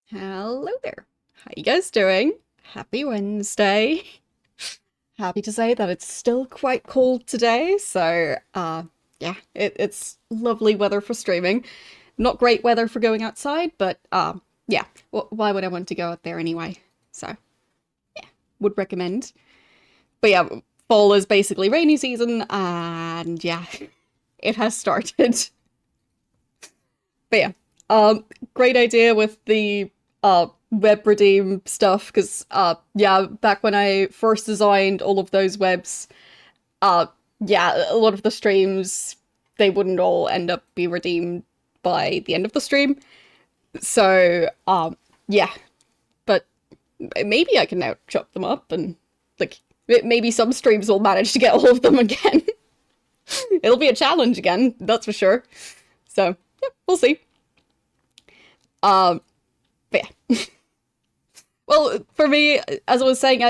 Hello there. How you guys doing? Happy Wednesday. Happy to say that it's still quite cold today, so yeah, it's lovely weather for streaming. Not great weather for going outside, but yeah, why would I want to go out there anyway? So, would recommend. But yeah, fall is basically rainy season, and yeah, it has started. But yeah, great idea with the web redeem stuff because yeah, back when I first designed all of those webs, uh yeah, a lot of the streams they wouldn't all end up be redeemed by the end of the stream. So yeah, but maybe I can now chop them up and like maybe some streams will manage to get all of them again. It'll be a challenge again, that's for sure. So yeah, we'll see. Um, but yeah. Well, for me, as I was saying,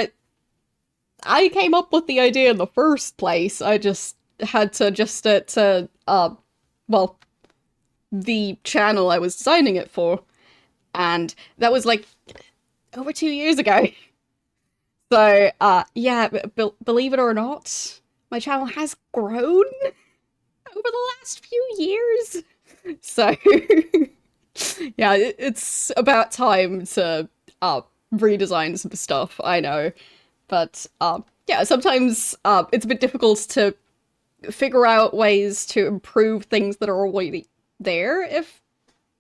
I came up with the idea in the first place. I just had to adjust it to well, the channel I was designing it for, and that was like over 2 years ago. So yeah, believe it or not, my channel has grown over the last few years. So yeah, it's about time to redesign some stuff. I know. But yeah, sometimes it's a bit difficult to figure out ways to improve things that are already there, if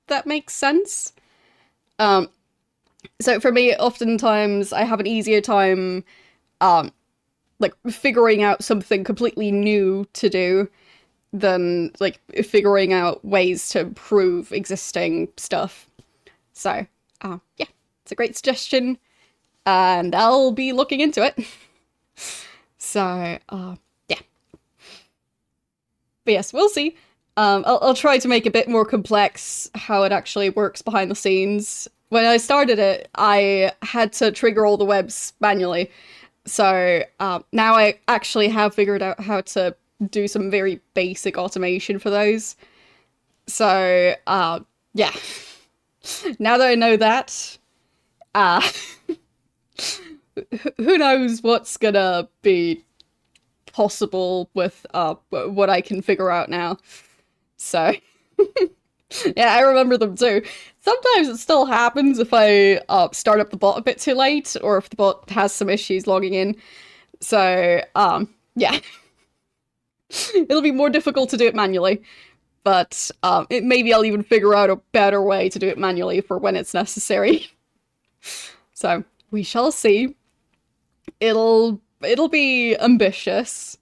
that makes sense. Um, so for me, oftentimes I have an easier time um, like figuring out something completely new to do than like figuring out ways to improve existing stuff. So yeah, it's a great suggestion, and I'll be looking into it. So, yeah. But yes, we'll see. I'll try to make a bit more complex how it actually works behind the scenes. When I started it, I had to trigger all the webs manually. So now I actually have figured out how to do some very basic automation for those. So, yeah. Now that I know that, uh, who knows what's gonna be possible with what I can figure out now. So yeah, I remember them too. Sometimes it still happens if I start up the bot a bit too late, or if the bot has some issues logging in. So yeah, it'll be more difficult to do it manually. But maybe I'll even figure out a better way to do it manually for when it's necessary. So we shall see. It'll be ambitious.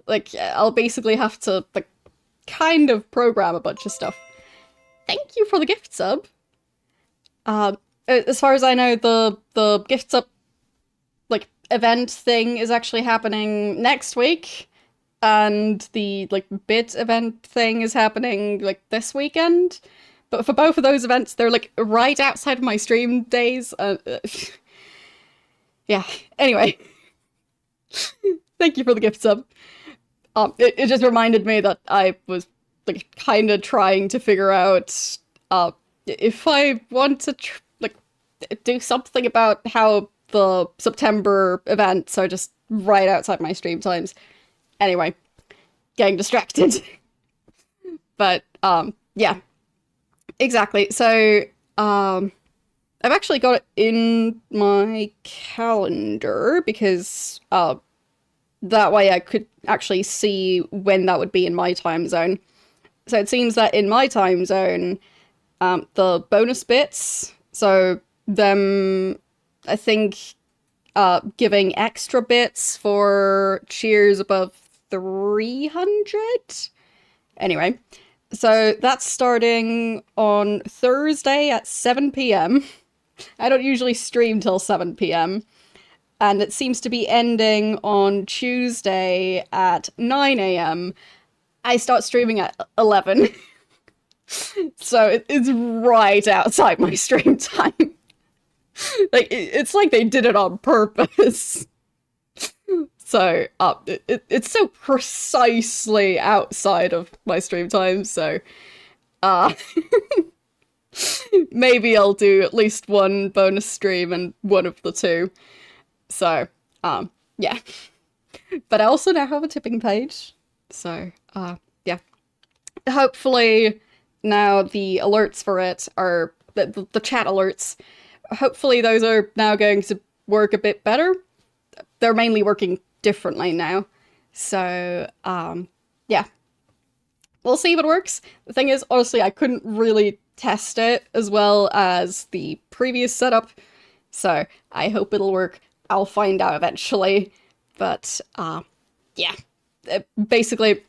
Like I'll basically have to like kind of program a bunch of stuff. Thank you for the gift sub. As far as I know, the gift sub like event thing is actually happening next week, and the like bit event thing is happening like this weekend. But for both of those events, they're like right outside of my stream days. Yeah. Anyway, thank you for the gift sub. It just reminded me that I was like kind of trying to figure out if I want to like do something about how the September events are just right outside my stream times. Anyway, getting distracted. But yeah, exactly. So I've actually got it in my calendar because that way I could actually see when that would be in my time zone. So it seems that in my time zone, the bonus bits, so them, I think, giving extra bits for cheers above 300? Anyway, so that's starting on Thursday at 7 p.m. I don't usually stream till 7 p.m. And it seems to be ending on Tuesday at 9 a.m. I start streaming at 11. So it's right outside my stream time. Like, it's like they did it on purpose. So, it's so precisely outside of my stream time, so, uh, Maybe I'll do at least one bonus stream and one of the two. So, yeah. But I also now have a tipping page. So, yeah. Hopefully now the alerts for it are, the chat alerts, hopefully those are now going to work a bit better. They're mainly working differently now. So, yeah. We'll see if it works. The thing is, honestly, I couldn't really test it as well as the previous setup. So, I hope it'll work. I'll find out eventually. But, yeah. Basically,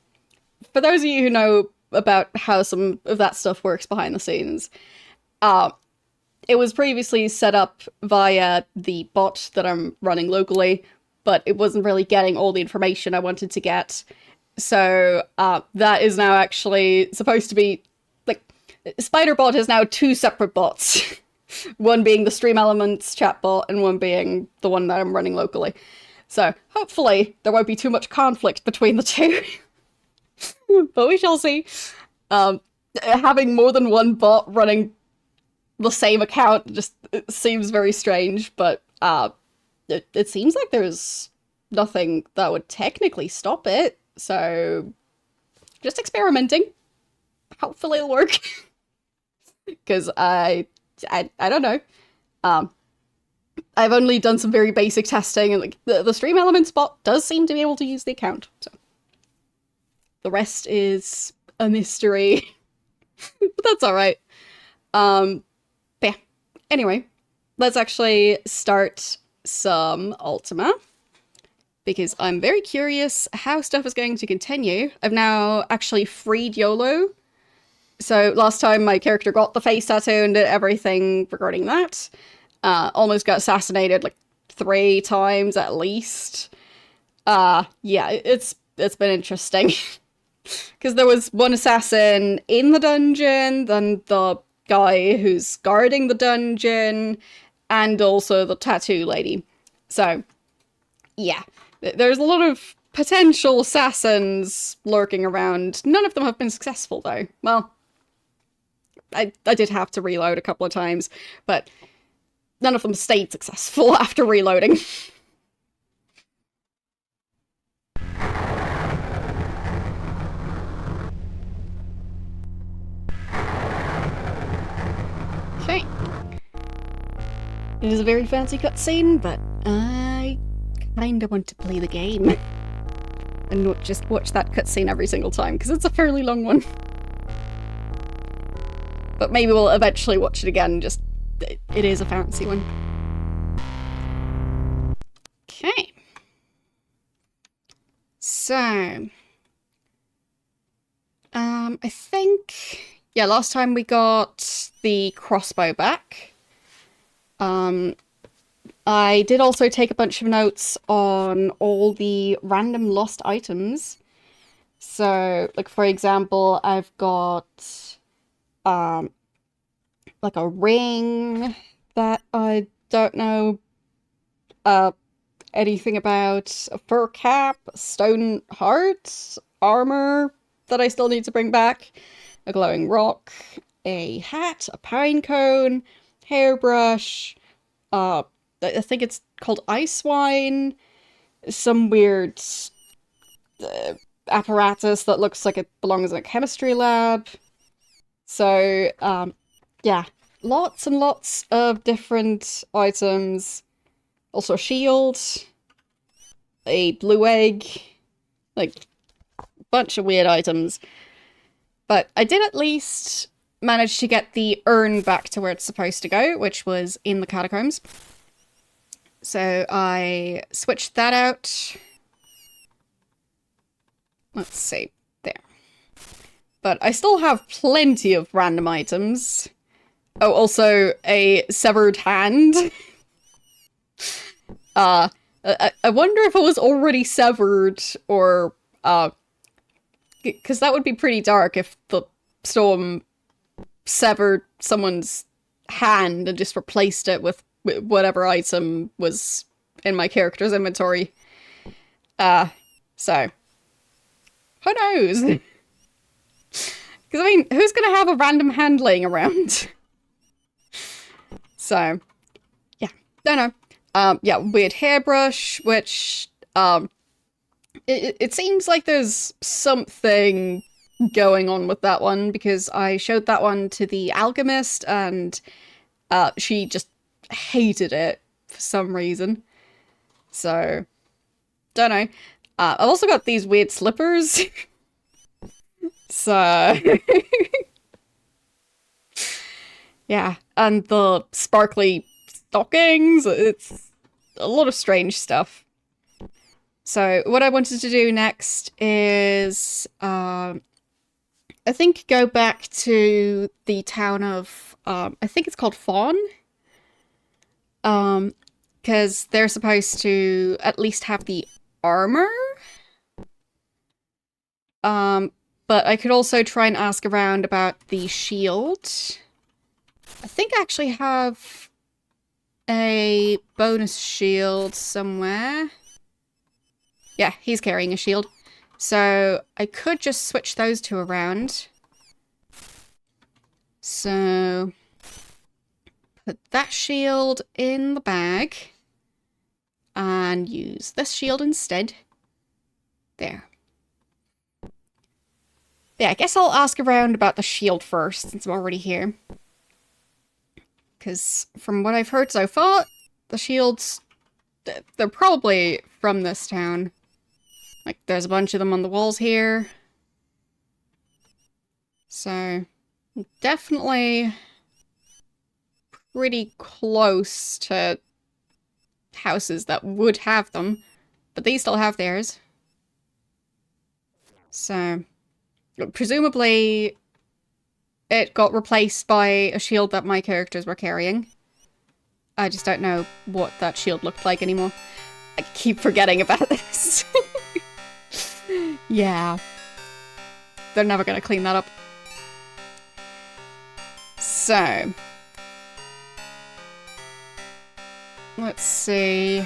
for those of you who know about how some of that stuff works behind the scenes, it was previously set up via the bot that I'm running locally, but it wasn't really getting all the information I wanted to get. So that is now actually supposed to be, like, SpiderBot is now two separate bots. One being the Stream Elements chatbot and one being the one that I'm running locally. So hopefully there won't be too much conflict between the two. But we shall see. Having more than one bot running the same account just seems very strange, but it seems like there's nothing that would technically stop it. So just experimenting. Hopefully it'll work. Because I don't know. I've only done some very basic testing, and like the Stream Elements bot does seem to be able to use the account. So the rest is a mystery. But that's alright. But yeah. Anyway, let's actually start some Ultima, because I'm very curious how stuff is going to continue. I've now actually freed YOLO. So last time my character got the face tattoo and did everything regarding that. Almost got assassinated like 3 times at least. Yeah, it's been interesting. Because there was one assassin in the dungeon, then the guy who's guarding the dungeon, and also the tattoo lady. So, yeah. There's a lot of potential assassins lurking around. None of them have been successful, though. Well, I did have to reload a couple of times, but none of them stayed successful after reloading. Okay. It is a very fancy cutscene, but I kinda want to play the game. And not just watch that cutscene every single time, because it's a fairly long one. But maybe we'll eventually watch it again, just... it is a fancy one. Okay. So... I think... yeah, last time we got the crossbow back. I did also take a bunch of notes on all the random lost items. So, like, for example, I've got, like a ring that I don't know, anything about, a fur cap, a stone heart, armor that I still need to bring back, a glowing rock, a hat, a pine cone, hairbrush, I think it's called ice wine, some weird apparatus that looks like it belongs in a chemistry lab. So, yeah, lots and lots of different items. Also a shield, a blue egg, like, a bunch of weird items. But I did at least manage to get the urn back to where it's supposed to go, which was in the catacombs. So I switched that out. Let's see, there. But I still have plenty of random items. Oh, also a severed hand. I wonder if it was already severed, or, because that would be pretty dark if the storm severed someone's hand and just replaced it with whatever item was in my character's inventory. So, who knows? Because, I mean, who's gonna have a random hand laying around? So, yeah, don't know. Yeah, weird hairbrush, which, it seems like there's something going on with that one, because I showed that one to the alchemist, and, she just hated it for some reason. So, don't know. I've also got these weird slippers. So, yeah, and the sparkly stockings. It's a lot of strange stuff. So what I wanted to do next is, I think go back to the town of, I think it's called Fawn. Because they're supposed to at least have the armor. But I could also try and ask around about the shield. I think I actually have a bonus shield somewhere. Yeah, he's carrying a shield. So I could just switch those two around. So put that shield in the bag and use this shield instead. There. Yeah, I guess I'll ask around about the shield first, since I'm already here. Because from what I've heard so far, the shields, they're probably from this town. Like, there's a bunch of them on the walls here. So, definitely pretty close to houses that would have them. But these still have theirs. So, presumably it got replaced by a shield that my characters were carrying. I just don't know what that shield looked like anymore. I keep forgetting about this. Yeah. They're never gonna clean that up. So. Let's see.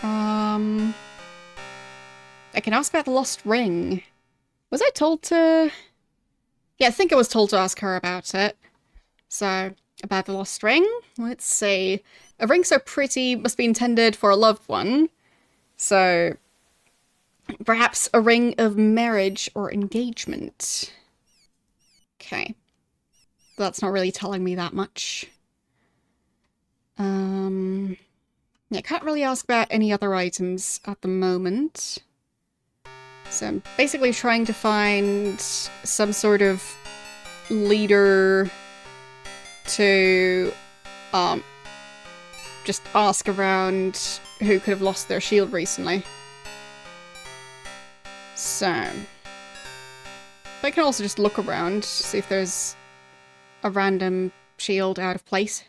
I can ask about the lost ring. Was I told to... Yeah, I think I was told to ask her about it. So, about the lost ring. Let's see. A ring so pretty must be intended for a loved one. So, perhaps a ring of marriage or engagement. Okay. That's not really telling me that much. Yeah, I can't really ask about any other items at the moment. So I'm basically trying to find some sort of leader to just ask around who could have lost their shield recently. So I can also just look around, see if there's a random shield out of place.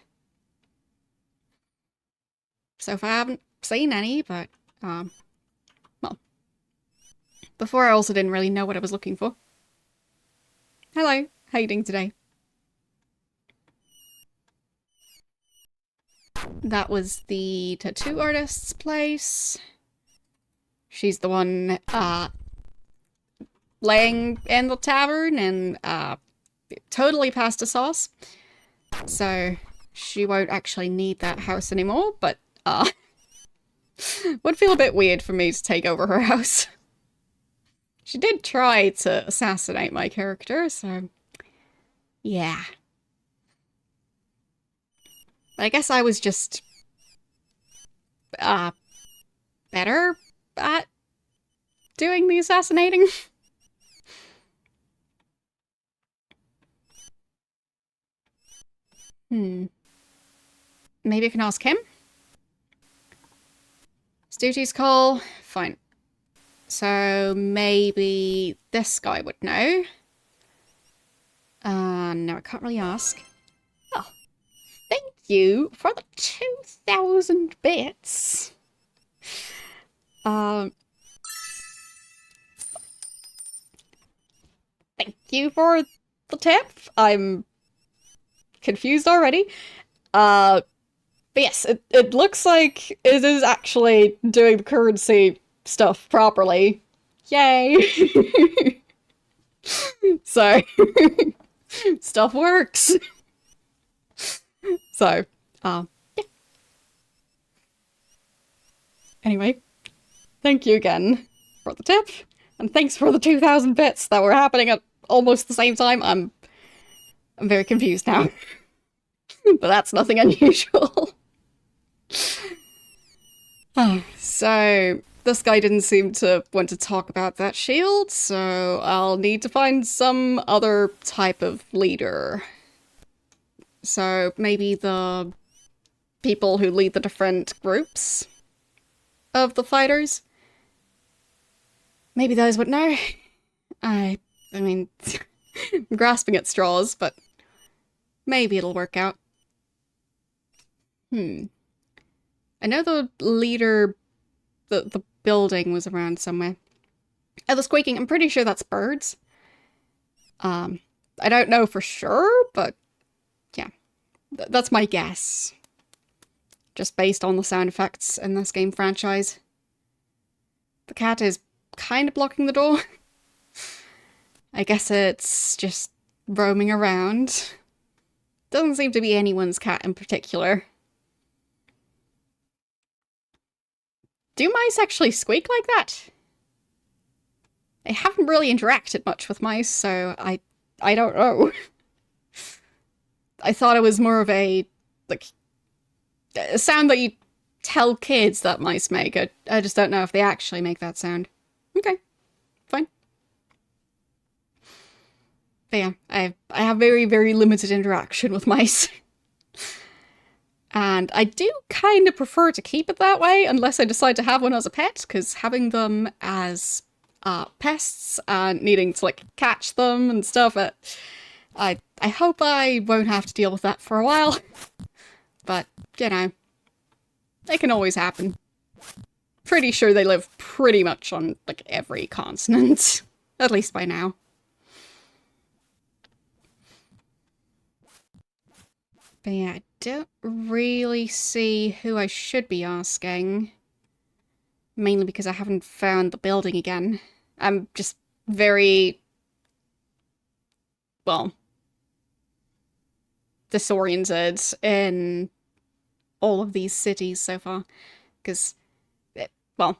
So far I haven't seen any, but well, before I also didn't really know what I was looking for. Hello, how you doing today? That was the tattoo artist's place. She's the one, laying in the tavern and, totally pasta sauce. So, she won't actually need that house anymore, but, would feel a bit weird for me to take over her house. She did try to assassinate my character, so... yeah. But I guess I was just... better at doing the assassinating. Maybe I can ask him? His duty's call. Fine. So maybe this guy would know. No, I can't really ask. Oh, thank you for the 2,000 bits. Thank you for the tip. I'm confused already. But yes, it looks like it is actually doing the currency stuff properly. Yay! So, stuff works. So, Yeah. Anyway, thank you again for the tip, and thanks for the 2,000 bits that were happening at almost the same time. I'm very confused now. But that's nothing unusual. So, this guy didn't seem to want to talk about that shield, so I'll need to find some other type of leader. So, maybe the people who lead the different groups of the fighters? Maybe those would know. I mean, I'm grasping at straws, but maybe it'll work out. I know the leader, the building was around somewhere. Oh, the squeaking, I'm pretty sure that's birds. I don't know for sure, but yeah, that's my guess. Just based on the sound effects in this game franchise. The cat is kind of blocking the door. I guess it's just roaming around. Doesn't seem to be anyone's cat in particular. Do mice actually squeak like that? I haven't really interacted much with mice, so I don't know. I thought it was more of a, like, a sound that you tell kids that mice make. I just don't know if they actually make that sound. Okay, fine. But yeah, I have very, very limited interaction with mice. And I do kind of prefer to keep it that way, unless I decide to have one as a pet, because having them as pests and needing to, like, catch them and stuff, I hope I won't have to deal with that for a while. But, you know, it can always happen. Pretty sure they live pretty much on, like, every continent. At least by now. But yeah, I don't really see who I should be asking. Mainly because I haven't found the building again. I'm just very, well, disoriented in all of these cities so far. Because, well,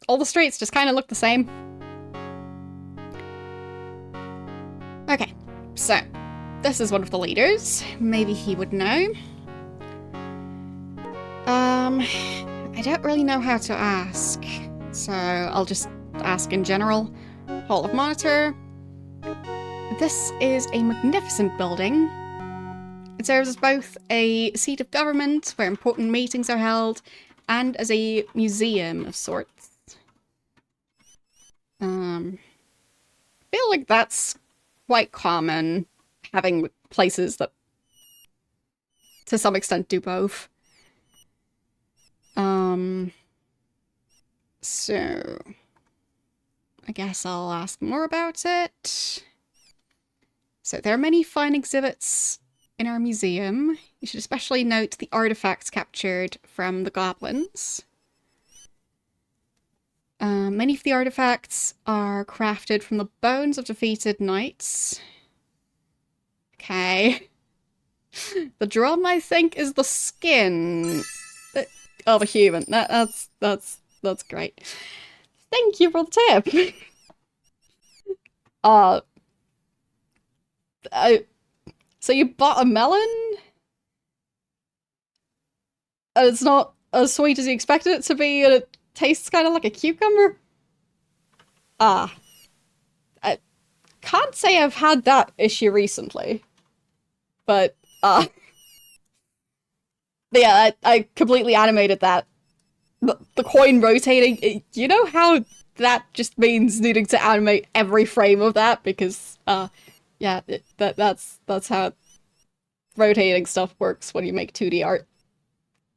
all the streets just kind of look the same. Okay, so this is one of the leaders. Maybe he would know. I don't really know how to ask, so I'll just ask in general. Hall of Monitor. This is a magnificent building. It serves as both a seat of government, where important meetings are held, and as a museum of sorts. I feel like that's quite common, having places that, to some extent, do both. So I guess I'll ask more about it. So there are many fine exhibits in our museum. You should especially note the artifacts captured from the goblins. Many of the artifacts are crafted from the bones of defeated knights. Okay. The drum, I think, is the skin of a human. That's great. Thank you for the tip. So you bought a melon? And it's not as sweet as you expected it to be, and it tastes kind of like a cucumber? I can't say I've had that issue recently. But, yeah, I completely animated that. The coin rotating, you know how that just means needing to animate every frame of that? Because, yeah, that's how rotating stuff works when you make 2D art.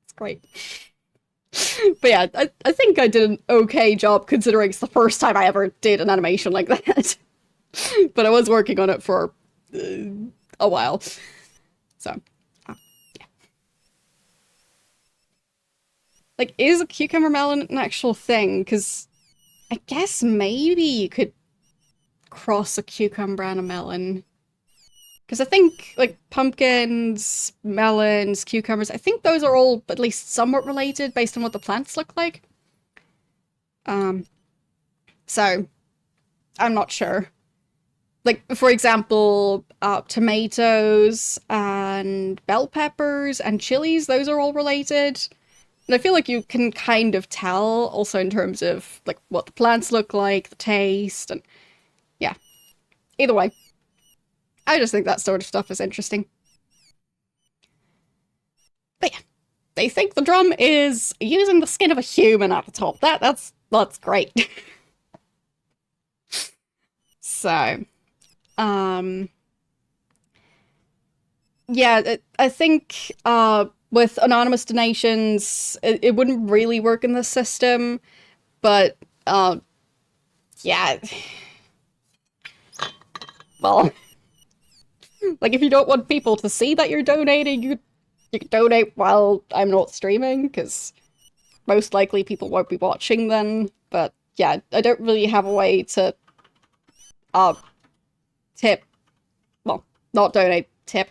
It's great. But yeah, I think I did an okay job considering it's the first time I ever did an animation like that. But I was working on it for a while. So, yeah. Like, is a cucumber melon an actual thing? Because I guess maybe you could cross a cucumber and a melon. Because I think, like, pumpkins, melons, cucumbers, I think those are all at least somewhat related based on what the plants look like. Um, so, I'm not sure. Like, for example, tomatoes and bell peppers and chilies, those are all related. And I feel like you can kind of tell also in terms of, like, what the plants look like, the taste, and yeah. Either way, I just think that sort of stuff is interesting. But yeah, they think the drum is using the skin of a human at the top. That's great. So, um, yeah, I think with anonymous donations, it wouldn't really work in this system, but yeah, well, like if you don't want people to see that you're donating, you can donate while I'm not streaming, because most likely people won't be watching then. But yeah, I don't really have a way to uh tip, well, not donate, tip.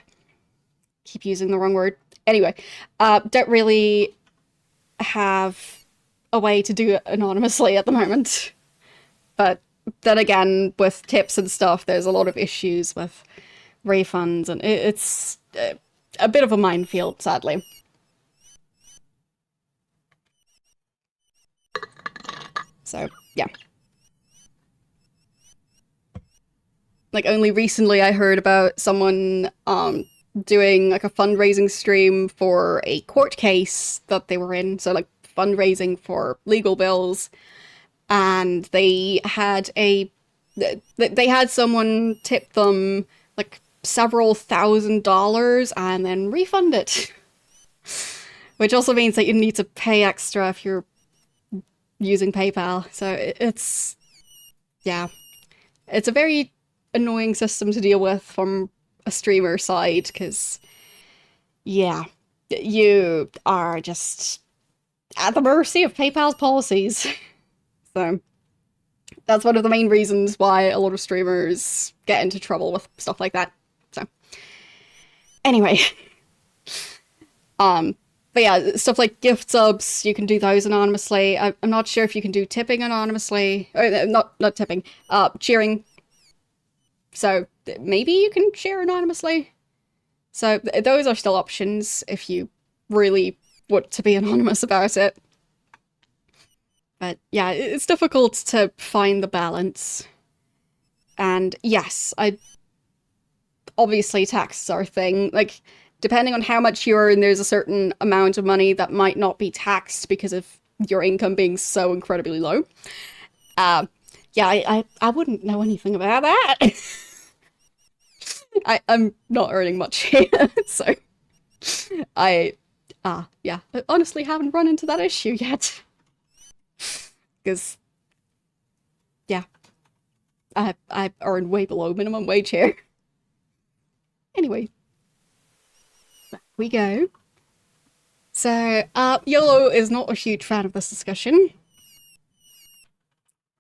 Keep using the wrong word. Anyway, don't really have a way to do it anonymously at the moment. But then again, with tips and stuff, there's a lot of issues with refunds, and it's a bit of a minefield, sadly. So, yeah. Like, only recently I heard about someone doing like a fundraising stream for a court case that they were in. So, like, fundraising for legal bills. And they had someone tip them like several $1,000s and then refund it. Which also means that you need to pay extra if you're using PayPal. So it's, yeah, it's a very annoying system to deal with from a streamer side, because, yeah, you are just at the mercy of PayPal's policies. So that's one of the main reasons why a lot of streamers get into trouble with stuff like that. So anyway, but yeah, stuff like gift subs, you can do those anonymously. I'm not sure if you can do tipping anonymously, or not tipping, cheering. So maybe you can share anonymously. So those are still options if you really want to be anonymous about it. But yeah, it's difficult to find the balance. And yes, obviously taxes are a thing. Like, depending on how much you earn, there's a certain amount of money that might not be taxed because of your income being so incredibly low. Yeah, I wouldn't know anything about that. I'm not earning much here, so yeah, I honestly haven't run into that issue yet. Because, yeah, I earn way below minimum wage here. Anyway, back we go. So, YOLO is not a huge fan of this discussion.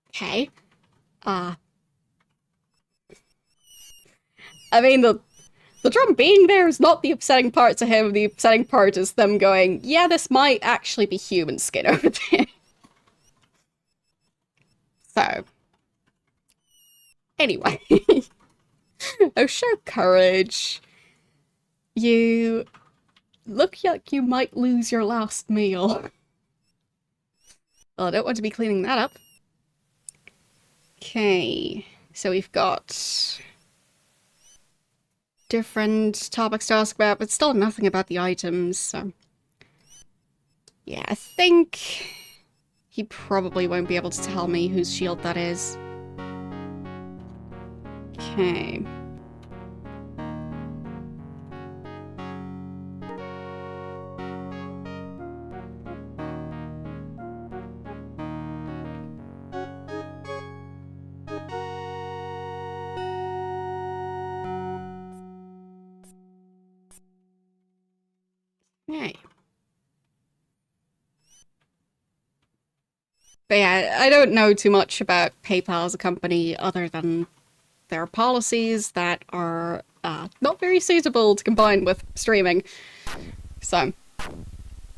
Okay. I mean, the drum being there is not the upsetting part to him. The upsetting part is them going, yeah, this might actually be human skin over there. So, anyway. Oh, show courage. You look like you might lose your last meal. Well, I don't want to be cleaning that up. Okay, so we've got different topics to ask about, but still nothing about the items, so... Yeah, I think he probably won't be able to tell me whose shield that is. Okay. Okay. But yeah, I don't know too much about PayPal as a company other than their policies that are not very suitable to combine with streaming. So,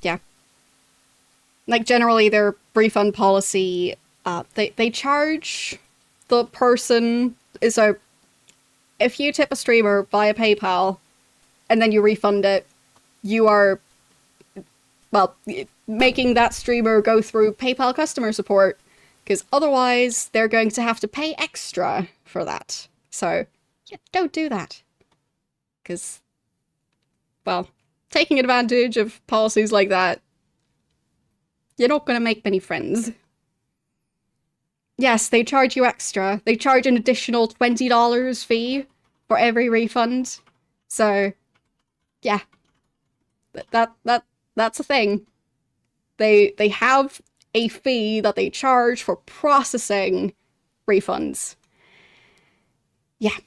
yeah. Like, generally, their refund policy, they charge the person. So, if you tip a streamer via PayPal, and then you refund it, you are, well, making that streamer go through PayPal customer support, because otherwise they're going to have to pay extra for that. So, yeah, don't do that. Because, well, taking advantage of policies like that, you're not going to make many friends. Yes, they charge you extra. They charge an additional $20 fee for every refund. So, yeah. That's a thing. They have a fee that they charge for processing refunds. Yeah.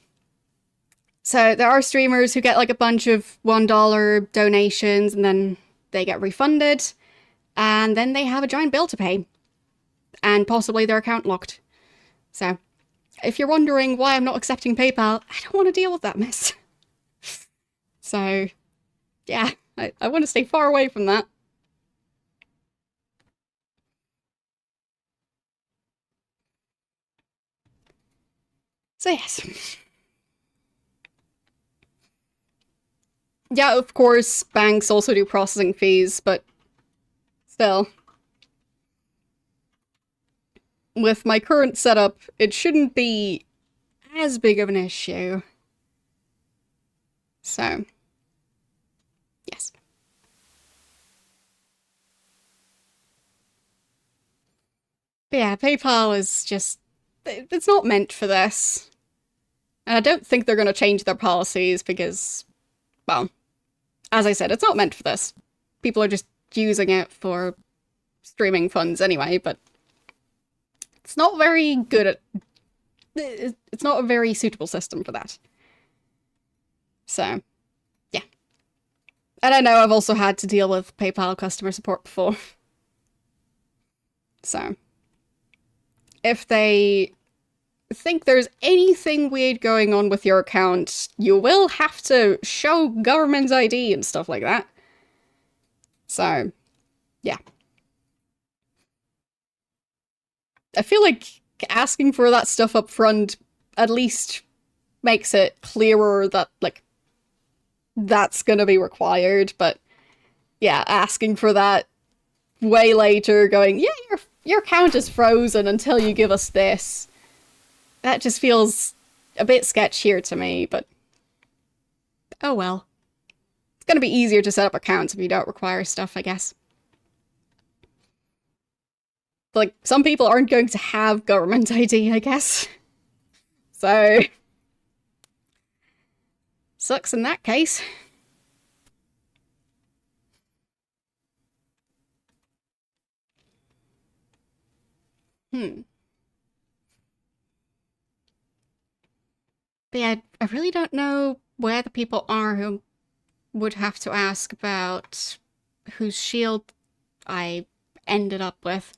So there are streamers who get like a bunch of $1 donations and then they get refunded. And then they have a giant bill to pay. And possibly their account locked. So, if you're wondering why I'm not accepting PayPal, I don't want to deal with that mess. So, yeah, I want to stay far away from that. So, yes. Yeah, of course, banks also do processing fees, but still. With my current setup, it shouldn't be as big of an issue. So, yes. But yeah, PayPal is just, it's not meant for this. And I don't think they're going to change their policies because, well, as I said, it's not meant for this. People are just using it for streaming funds anyway, but it's not very good at... It's not a very suitable system for that. So, yeah. And I know I've also had to deal with PayPal customer support before. So, if they think there's anything weird going on with your account, you will have to show government ID and stuff like that. So, yeah. I feel like asking for that stuff up front at least makes it clearer that, like, that's gonna be required, but yeah, asking for that way later, going, yeah, your account is frozen until you give us this. That just feels a bit sketchier to me, but oh well. It's gonna be easier to set up accounts if you don't require stuff, I guess. Like, some people aren't going to have government ID, I guess. So, sucks in that case. But yeah, I really don't know where the people are who would have to ask about whose shield I ended up with.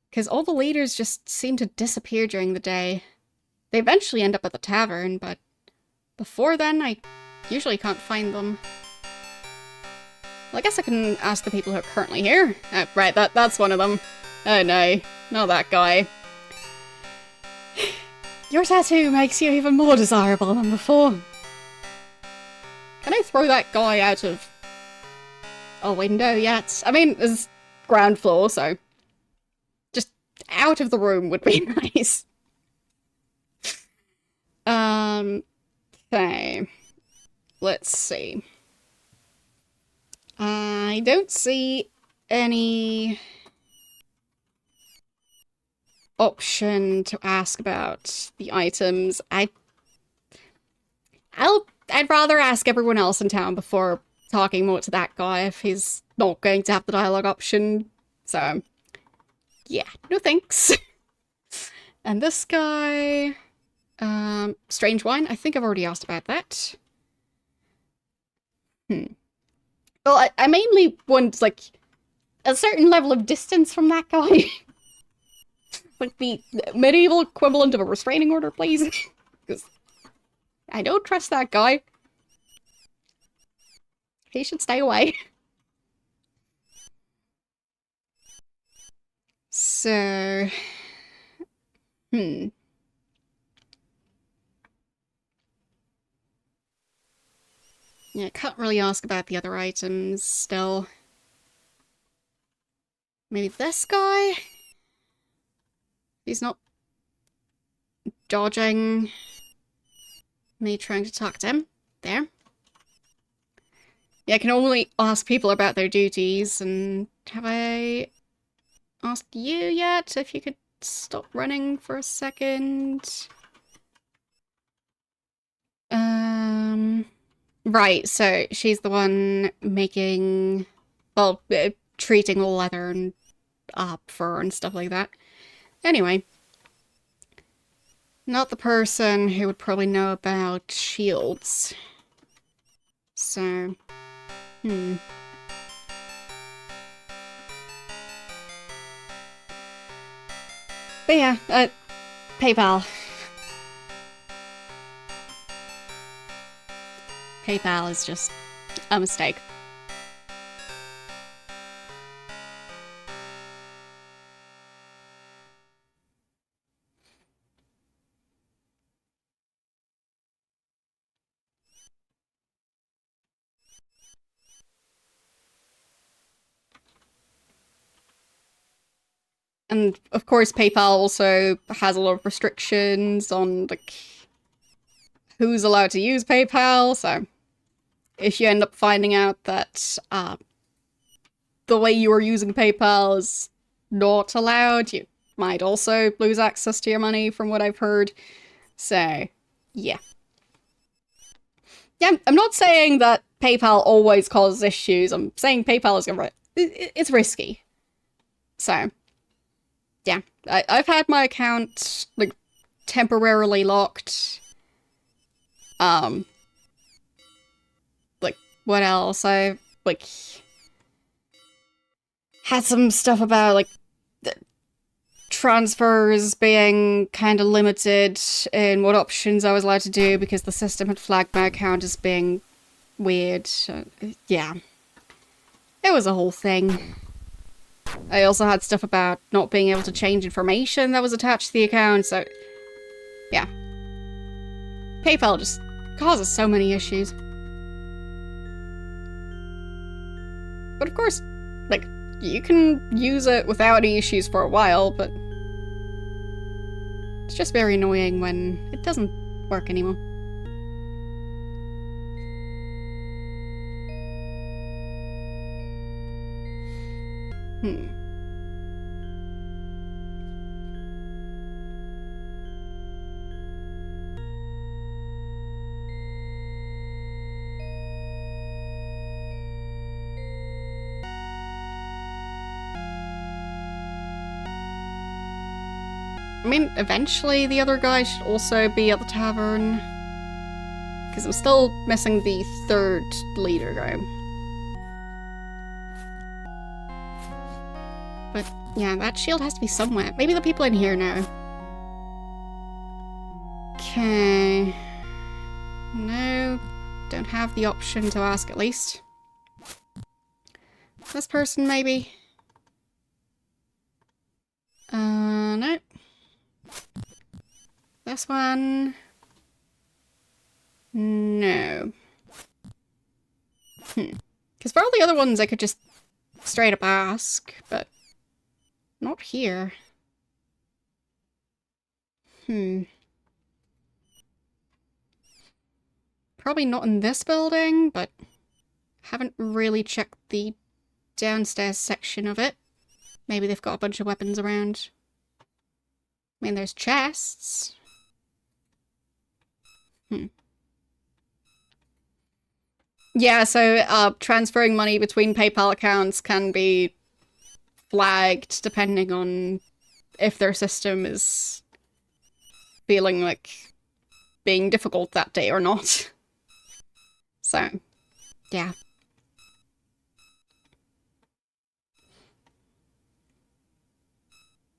Because all the leaders just seem to disappear during the day. They eventually end up at the tavern, but before then, I usually can't find them. Well, I guess I can ask the people who are currently here. Oh, right, that's one of them. Oh no, not that guy. Your tattoo makes you even more desirable than before. Can I throw that guy out of a window yet? I mean, there's ground floor, so just out of the room would be nice. Okay. Let's see. I don't see any option to ask about the items. I'd rather ask everyone else in town before talking more to that guy if he's not going to have the dialogue option. So, yeah, no thanks. And this guy, strange wine. I think I've already asked about that. Well, I mainly want, like, a certain level of distance from that guy. Like the medieval equivalent of a restraining order, please. Because, I don't trust that guy. He should stay away. So... Yeah, can't really ask about the other items still. Maybe this guy? He's not dodging me trying to talk to him. There. Yeah, I can only ask people about their duties, and have I asked you yet? If you could stop running for a second. Right, so she's the one making, well, treating all leather and fur and stuff like that. Anyway. Not the person who would probably know about shields. So, But yeah, PayPal. PayPal is just a mistake. And of course, PayPal also has a lot of restrictions on like who's allowed to use PayPal. So if you end up finding out that the way you are using PayPal is not allowed, you might also lose access to your money, from what I've heard. So yeah. Yeah, I'm not saying that PayPal always causes issues. I'm saying PayPal is gonna. It's risky. So yeah, I've had my account like temporarily locked. Like what else? I like had some stuff about like transfers being kind of limited in what options I was allowed to do because the system had flagged my account as being weird. Yeah, it was a whole thing. I also had stuff about not being able to change information that was attached to the account, so yeah. PayPal just causes so many issues. But of course, like, you can use it without any issues for a while, but it's just very annoying when it doesn't work anymore. I mean, eventually the other guy should also be at the tavern. Because I'm still missing the third leader guy. But yeah, that shield has to be somewhere. Maybe the people in here know. Okay. No, don't have the option to ask at least. This person maybe. No. This one. No. Because for all the other ones I could just straight up ask, but not here. Probably not in this building, but haven't really checked the downstairs section of it. Maybe they've got a bunch of weapons around. I mean, there's chests. Yeah, so transferring money between PayPal accounts can be flagged depending on if their system is feeling like being difficult that day or not. So, yeah.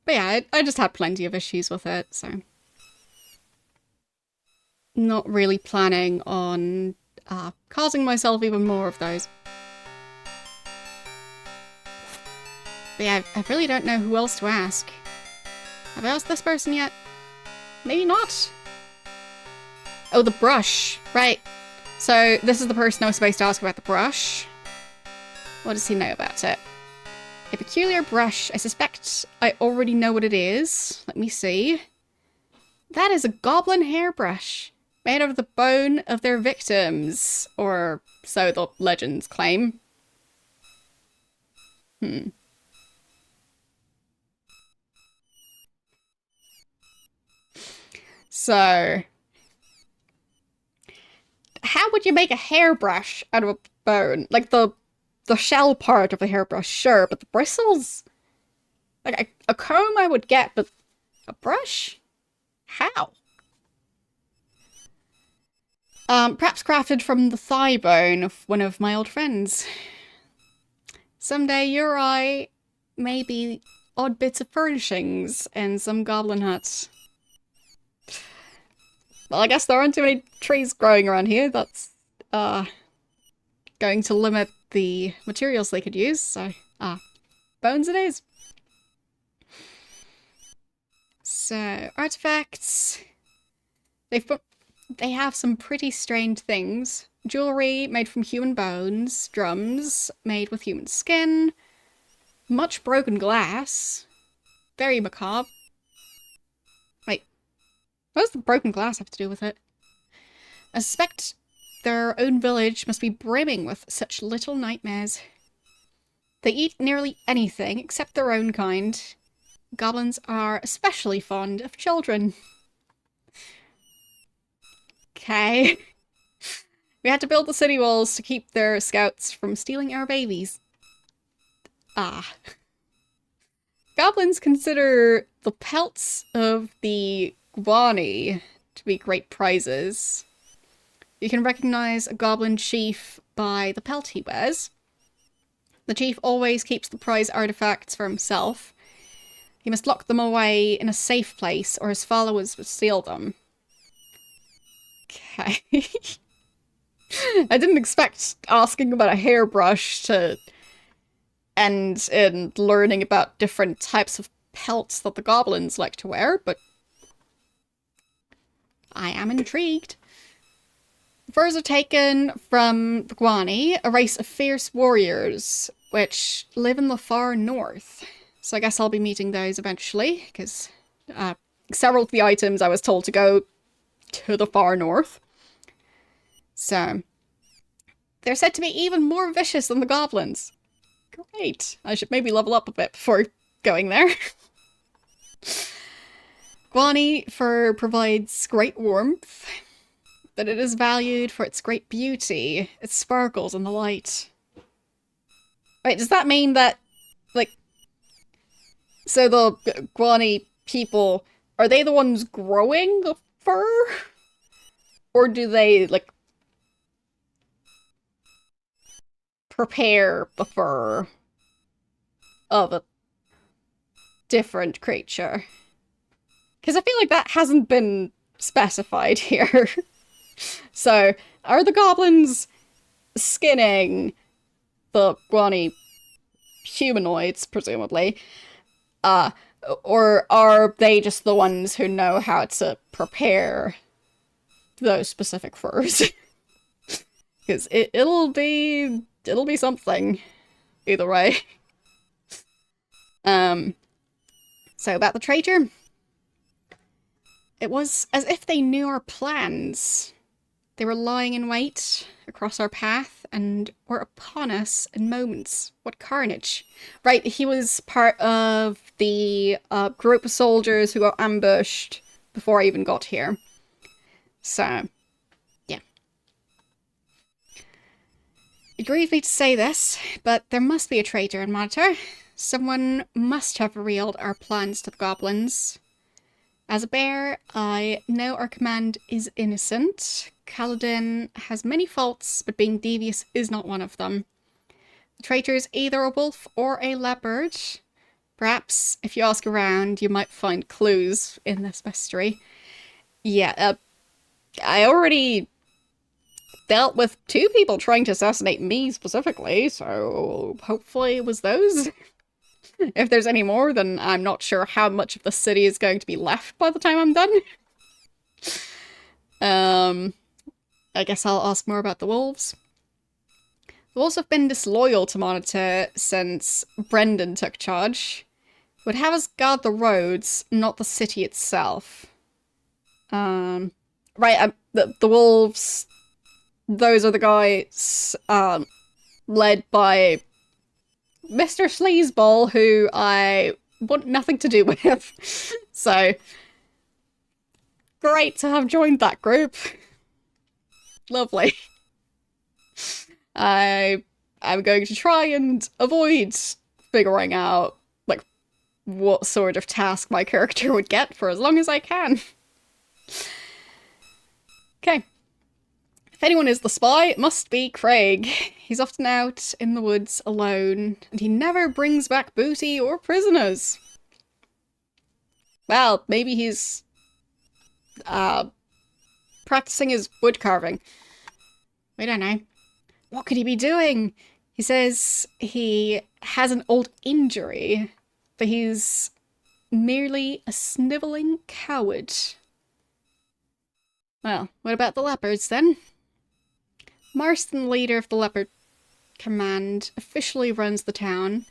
But yeah, I just had plenty of issues with it, so. not really planning on causing myself even more of those. But yeah, I really don't know who else to ask. Have I asked this person yet? Maybe not. Oh, the brush. Right. So this is the person I was supposed to ask about the brush. What does he know about it? A peculiar brush. I suspect I already know what it is. Let me see. That is a goblin hairbrush. Made of the bone of their victims. Or so the legends claim. So, how would you make a hairbrush out of a bone? Like the shell part of a hairbrush, sure, but the bristles? Like a comb I would get, but a brush? How? Perhaps crafted from the thigh bone of one of my old friends. Someday you or I may be odd bits of furnishings in some goblin huts. Well, I guess there aren't too many trees growing around here. That's, going to limit the materials they could use, so, bones it is. So, artifacts. They have some pretty strange things. Jewelry made from human bones, drums made with human skin, much broken glass. Very macabre. Wait, what does the broken glass have to do with it? I suspect their own village must be brimming with such little nightmares. They eat nearly anything except their own kind. Goblins are especially fond of children. Okay. We had to build the city walls to keep their scouts from stealing our babies. Goblins consider the pelts of the guani to be great prizes. You can recognize a goblin chief by the pelt he wears. The chief always keeps the prize artifacts for himself. He must lock them away in a safe place or his followers will steal them. Okay. I didn't expect asking about a hairbrush to end in learning about different types of pelts that the goblins like to wear, but I am intrigued. The furs are taken from the Guani, a race of fierce warriors, which live in the far north. So I guess I'll be meeting those eventually, because several of the items I was told to go to the far north. So, they're said to be even more vicious than the goblins. Great. I should maybe level up a bit before going there. Guani fur provides great warmth, but it is valued for its great beauty. It sparkles in the light. Wait, does that mean that, like, so the Guani people, are they the ones growing the fur? Or do they, like, prepare the fur of a different creature? Because I feel like that hasn't been specified here. So, are the goblins skinning the Guani humanoids, presumably? Or are they just the ones who know how to prepare those specific furs? Because it'll be something either way. So about the traitor, it was as if they knew our plans. They were lying in wait across our path and were upon us in moments. What carnage. Right, he was part of the group of soldiers who got ambushed before I even got here. So, yeah. It grieves me to say this, but there must be a traitor in Monitor. Someone must have revealed our plans to the goblins. As a bear, I know our command is innocent. Kaladin has many faults, but being devious is not one of them. The traitor is either a wolf or a leopard. Perhaps, if you ask around, you might find clues in this mystery. Yeah, I already dealt with 2 people trying to assassinate me specifically, so hopefully it was those. If there's any more, then I'm not sure how much of the city is going to be left by the time I'm done. I guess I'll ask more about the wolves. The wolves have been disloyal to Monitor since Brendan took charge. Would have us guard the roads, not the city itself. Right, the wolves, those are the guys, led by Mr. Sleazeball, who I want nothing to do with. So, great to have joined that group. Lovely. I'm going to try and avoid figuring out, like, what sort of task my character would get for as long as I can. Okay. If anyone is the spy, it must be Craig. He's often out in the woods alone, and he never brings back booty or prisoners. Well, maybe he's practicing his wood carving. We don't know. What could he be doing? He says he has an old injury, but he's merely a snivelling coward. Well, what about the leopards then? Marston, leader of the Leopard Command, officially runs the town,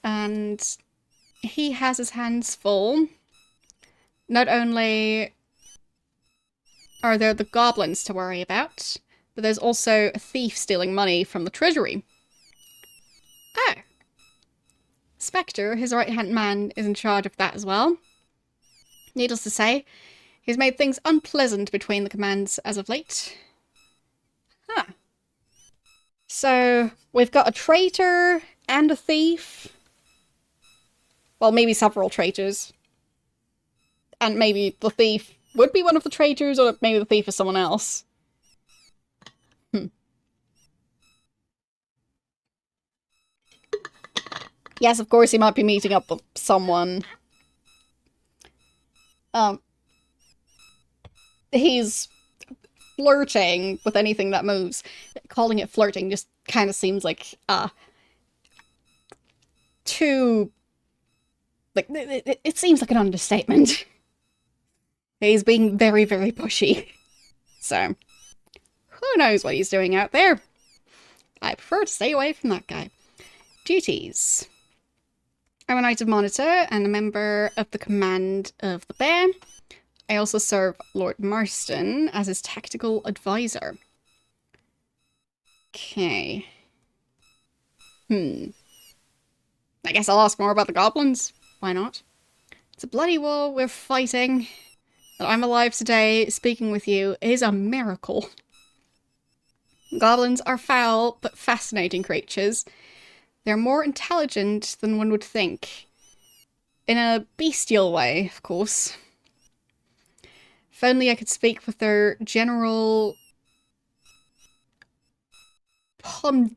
and he has his hands full. Not only are there the goblins to worry about, but there's also a thief stealing money from the treasury. Oh. Spectre, his right-hand man, is in charge of that as well. Needless to say, he's made things unpleasant between the commands as of late. Huh. So, we've got a traitor and a thief. Well, maybe several traitors. And maybe the thief would be one of the traitors, or maybe the thief is someone else. Yes, of course he might be meeting up with someone. He's flirting with anything that moves. Calling it flirting just kind of seems like, too... like, it seems like an understatement. He's being very, very pushy. So, who knows what he's doing out there? I prefer to stay away from that guy. Duties. I'm a Knight of Monitor and a member of the Command of the Bear. I also serve Lord Marston as his tactical advisor. Okay. I guess I'll ask more about the goblins. Why not? It's a bloody war we're fighting. That I'm alive today, speaking with you, is a miracle. Goblins are foul but fascinating creatures. They're more intelligent than one would think. In a bestial way, of course. If only I could speak with their General Pomdurgan.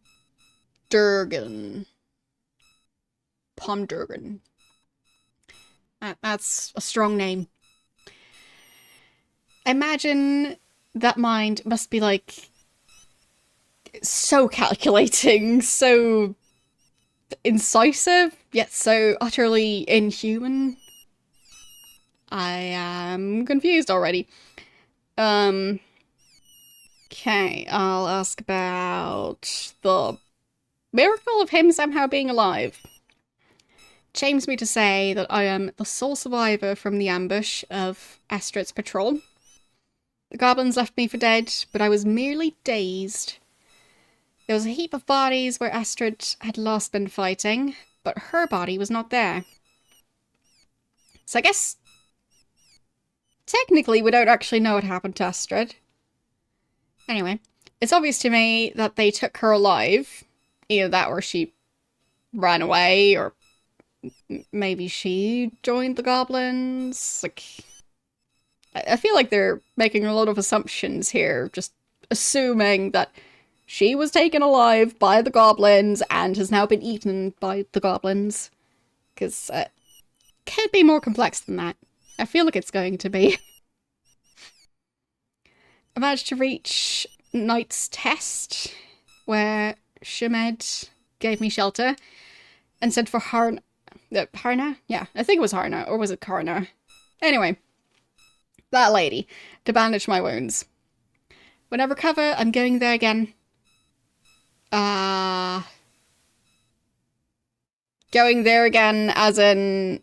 Pomdurgan. That's a strong name. I imagine that mind must be, like, so calculating, so incisive, yet so utterly inhuman. I am confused already. Okay, I'll ask about the miracle of him somehow being alive. Shames me to say that I am the sole survivor from the ambush of Astrid's patrol. The goblins left me for dead, but I was merely dazed. There was a heap of bodies where Astrid had last been fighting, but her body was not there. So I guess technically we don't actually know what happened to Astrid. Anyway, it's obvious to me that they took her alive. Either that or she ran away, or maybe she joined the goblins. Like, I feel like they're making a lot of assumptions here, just assuming that she was taken alive by the goblins and has now been eaten by the goblins. Because it could be more complex than that. I feel like it's going to be. I managed to reach Knight's Test, where Shemed gave me shelter and sent for Harna? Yeah, I think it was Harna, or was it Karna? Anyway, that lady, to bandage my wounds. When I recover, I'm going there again. Going there again as in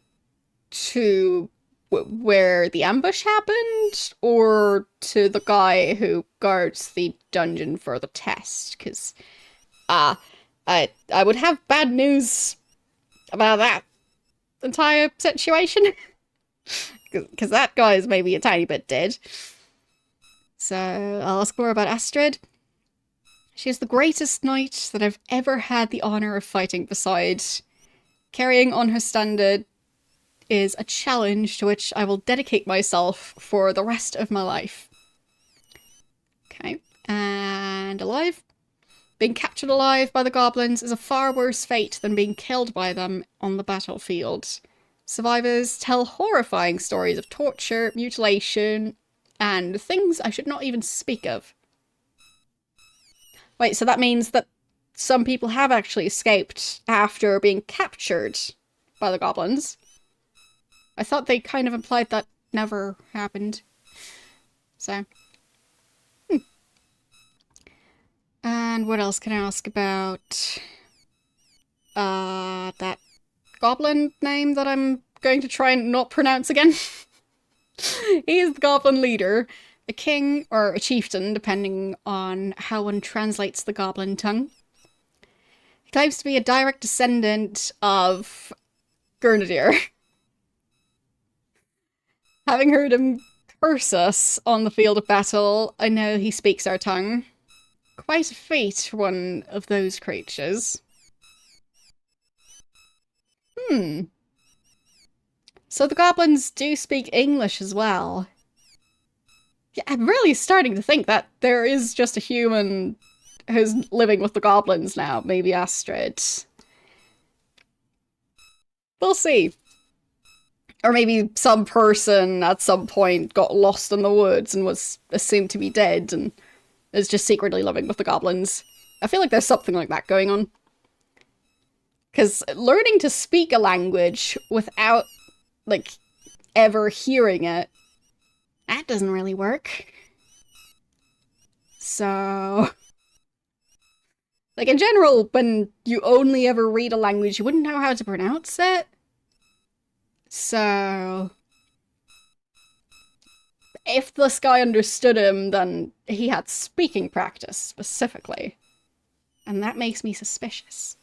to where the ambush happened, or to the guy who guards the dungeon for the test, because I would have bad news about that entire situation, because that guy is maybe a tiny bit dead. So I'll ask more about Astrid. She is the greatest knight that I've ever had the honour of fighting beside. Carrying on her standard is a challenge to which I will dedicate myself for the rest of my life. Okay, and alive? Being captured alive by the goblins is a far worse fate than being killed by them on the battlefield. Survivors tell horrifying stories of torture, mutilation, and things I should not even speak of. Wait, so that means that some people have actually escaped after being captured by the goblins? I thought they kind of implied that never happened. So. And what else can I ask about? That goblin name that I'm going to try and not pronounce again. He is the goblin leader, a king or a chieftain, depending on how one translates the goblin tongue. He claims to be a direct descendant of Grenadier. Having heard him curse us on the field of battle, I know he speaks our tongue. Quite a feat for one of those creatures. So the goblins do speak English as well. Yeah, I'm really starting to think that there is just a human who's living with the goblins now. Maybe Astrid. We'll see. Or maybe some person at some point got lost in the woods and was assumed to be dead and is just secretly living with the goblins. I feel like there's something like that going on. Because learning to speak a language without, like, ever hearing it, that doesn't really work. So, like, in general, when you only ever read a language, you wouldn't know how to pronounce it. So, if this guy understood him, then he had speaking practice, specifically. And that makes me suspicious.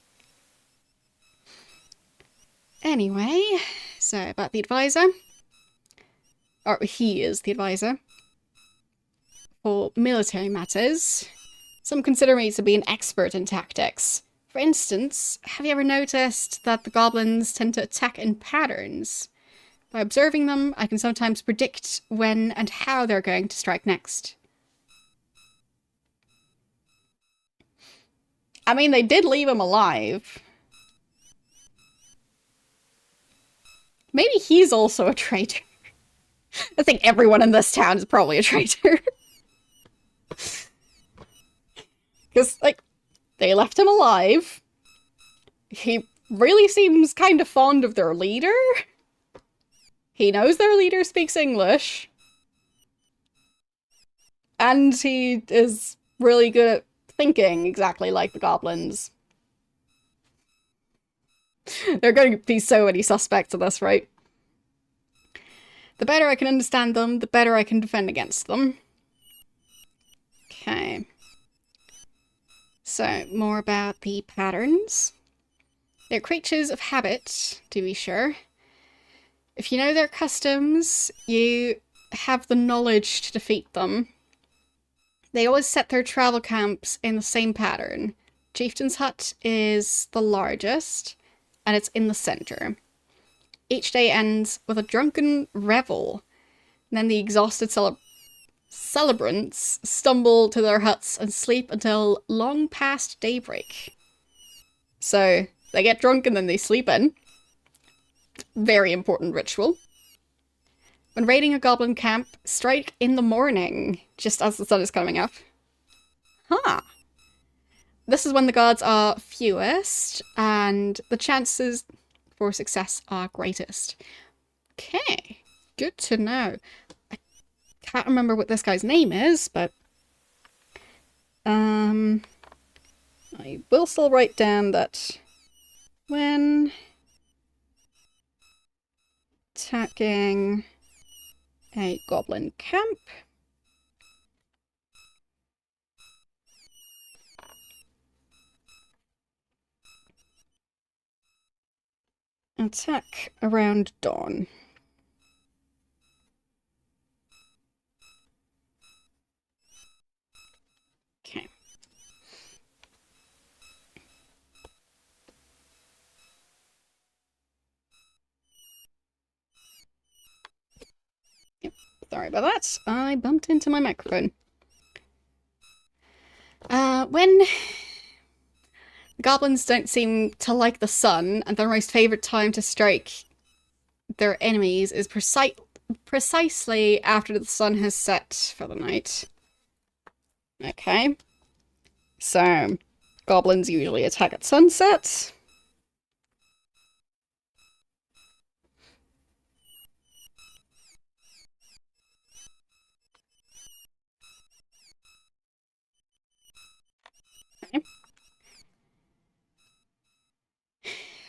Anyway, so about the advisor. Or he is the advisor. For military matters, some consider me to be an expert in tactics. For instance, have you ever noticed that the goblins tend to attack in patterns? By observing them, I can sometimes predict when and how they're going to strike next. I mean, they did leave him alive. Maybe he's also a traitor. I think everyone in this town is probably a traitor. Because, like, they left him alive. He really seems kind of fond of their leader. He knows their leader speaks English. And he is really good at thinking exactly like the goblins. There are going to be so many suspects in this, right? The better I can understand them, the better I can defend against them. Okay. So, more about the patterns. They're creatures of habit, to be sure. If you know their customs, you have the knowledge to defeat them. They always set their travel camps in the same pattern. Chieftain's Hut is the largest, and it's in the center. Each day ends with a drunken revel. And then the exhausted celebrants stumble to their huts and sleep until long past daybreak. So, they get drunk and then they sleep in. Very important ritual. When raiding a goblin camp, strike in the morning, just as the sun is coming up. Huh. This is when the guards are fewest, and the chances for success are greatest. Okay, good to know. I can't remember what this guy's name is, but I will still write down that when attacking a goblin camp, attack around dawn. Okay. Yep, sorry about that. I bumped into my microphone. When goblins don't seem to like the sun, and their most favourite time to strike their enemies is precisely after the sun has set for the night. Okay. So, goblins usually attack at sunset. Okay.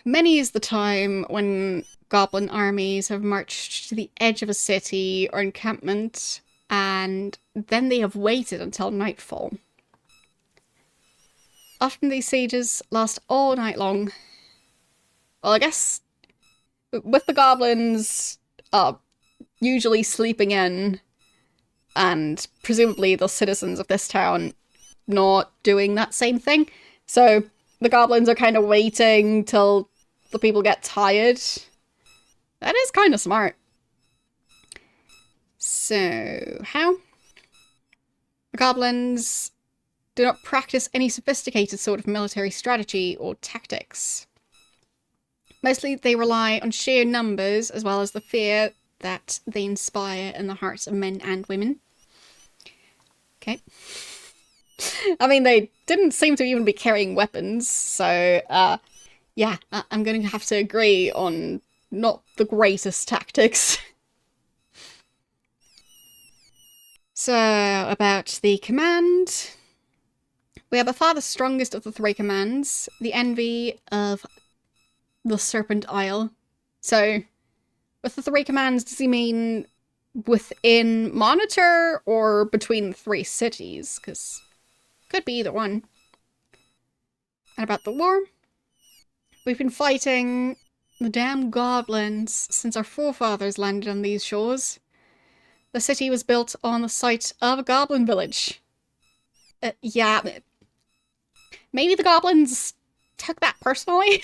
Many is the time when goblin armies have marched to the edge of a city or encampment, and then they have waited until nightfall. Often these sieges last all night long. Well, I guess with the goblins usually sleeping in, and presumably the citizens of this town not doing that same thing. So the goblins are kind of waiting till the people get tired. That is kind of smart. So, how? The goblins do not practice any sophisticated sort of military strategy or tactics. Mostly they rely on sheer numbers as well as the fear that they inspire in the hearts of men and women. Okay. I mean, they didn't seem to even be carrying weapons, so, yeah, I'm going to have to agree on not the greatest tactics. So, about the command. We have by far the strongest of the three commands, the envy of the Serpent Isle. So, with the three commands, does he mean within Monitor or between the three cities? Because could be either one. And about the war. We've been fighting the damn goblins since our forefathers landed on these shores. The city was built on the site of a goblin village. Yeah, maybe the goblins took that personally.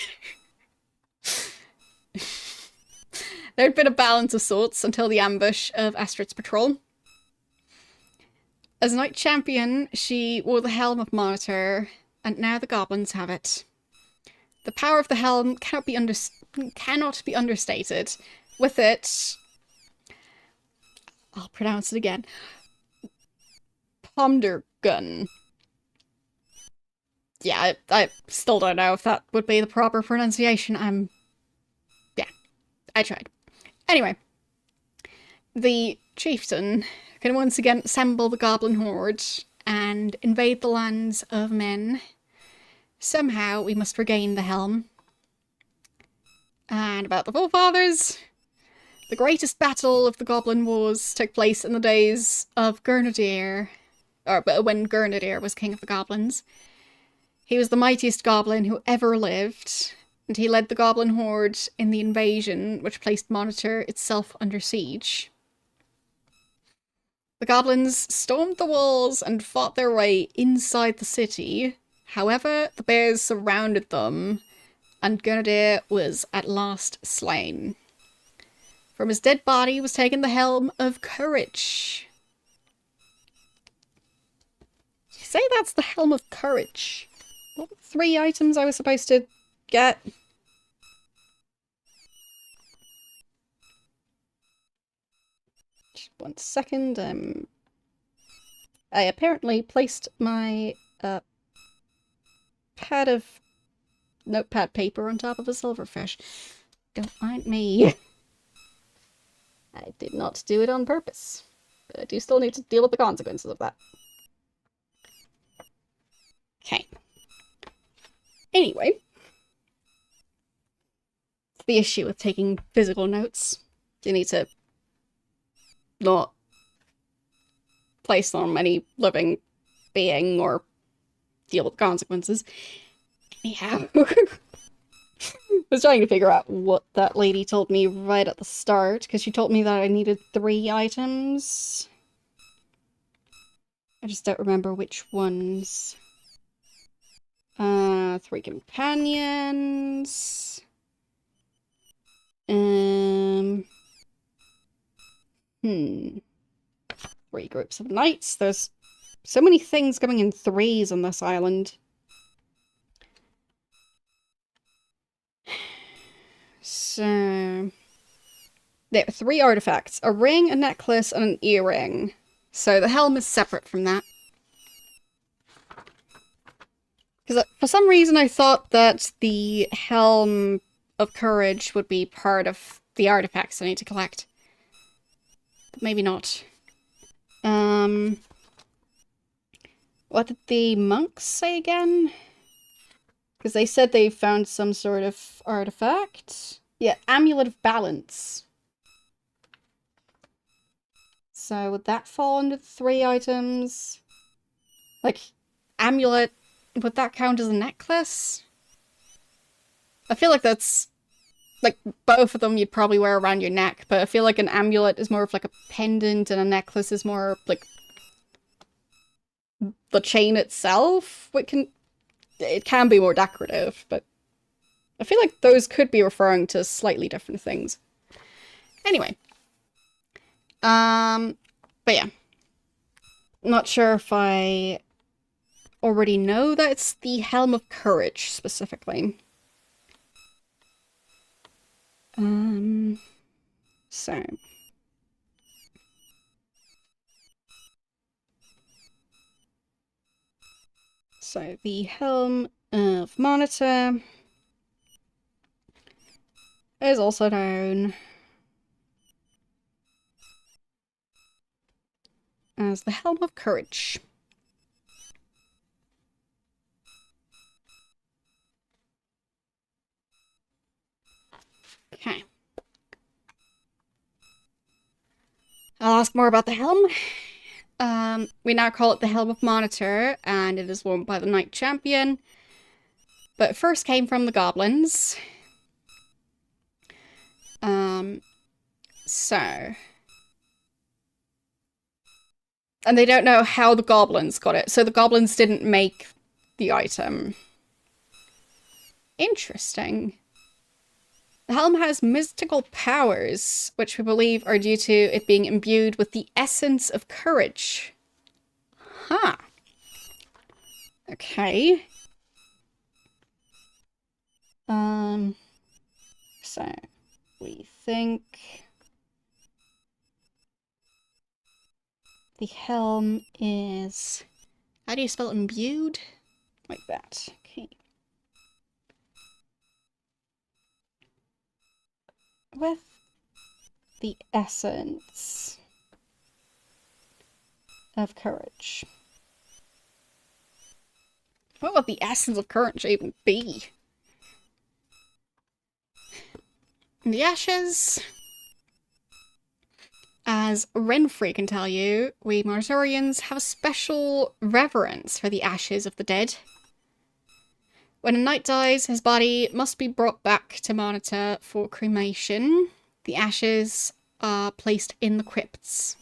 There'd been a balance of sorts until the ambush of Astrid's patrol. As Knight Champion, she wore the helm of Monitor, and now the goblins have it. The power of the helm cannot be understated. With it, I'll pronounce it again. Pondergun. Yeah, I still don't know if that would be the proper pronunciation. Yeah, I tried. Anyway, the chieftain can once again assemble the goblin horde and invade the lands of men. Somehow we must regain the helm. And about the forefathers, the greatest battle of the Goblin Wars took place in the days of Grenadier, or when Grenadier was king of the goblins. He was the mightiest goblin who ever lived, and he led the goblin horde in the invasion, which placed Monitor itself under siege. The goblins stormed the walls and fought their way inside the city. However, the bears surrounded them, and Grenadier was at last slain. From his dead body was taken the helm of courage. You say that's the helm of courage? What were the 3 items I was supposed to get? 1 second. I apparently placed my pad of notepad paper on top of a silverfish. Don't mind me. I did not do it on purpose. But I do still need to deal with the consequences of that. Okay. Anyway. The issue with taking physical notes. You need to not place them on any living being or deal with the consequences. Anyhow. I was trying to figure out what that lady told me right at the start, because she told me that I needed 3 items. I just don't remember which ones. 3 companions. 3 groups of knights. There's so many things coming in 3s on this island. So, there are 3 artifacts. A ring, a necklace, and an earring. So the helm is separate from that. Because for some reason I thought that the Helm of Courage would be part of the artifacts I need to collect. But maybe not. What did the monks say again? Because they said they found some sort of artifact. Yeah, Amulet of Balance. So would that fall under the 3 items? Like, amulet, would that count as a necklace? I feel like that's, like, both of them you'd probably wear around your neck, but I feel like an amulet is more of like a pendant and a necklace is more like the chain itself. It can be more decorative, but I feel like those could be referring to slightly different things. Anyway. But yeah. Not sure if I already know that it's the Helm of Courage, specifically. So. So, the Helm of Monitor is also known as the Helm of Courage. Okay. I'll ask more about the helm. We now call it the Helm of Monitor, and it is worn by the Knight Champion. But it first came from the goblins. And they don't know how the goblins got it, so the goblins didn't make the item. Interesting. The helm has mystical powers, which we believe are due to it being imbued with the essence of courage. Huh. Okay. So, we think the helm is... How do you spell imbued? Like that. Okay. With the essence of courage. What would the essence of courage even be? The ashes. As Renfrey can tell you, we Monitorians have a special reverence for the ashes of the dead. When a knight dies, his body must be brought back to Monitor for cremation. The ashes are placed in the crypts.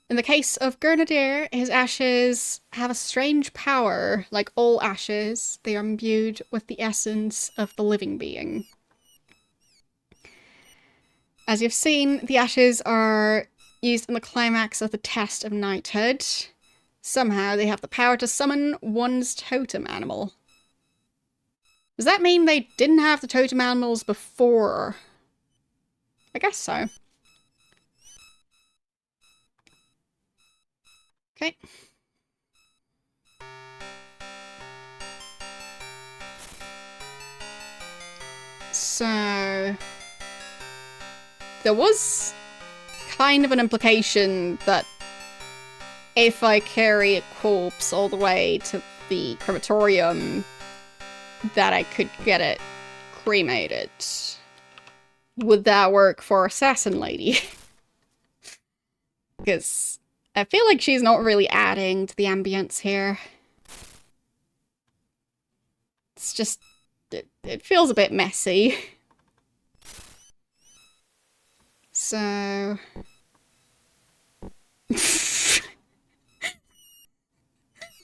In the case of Grenadier, his ashes have a strange power. Like all ashes, they are imbued with the essence of the living being. As you've seen, the ashes are used in the climax of the test of knighthood. Somehow they have the power to summon one's totem animal. Does that mean they didn't have the totem animals before? I guess so. Okay. So there was kind of an implication that if I carry a corpse all the way to the crematorium, that I could get it cremated. Would that work for Assassin Lady? Because I feel like she's not really adding to the ambience here. It's just, it feels a bit messy. So...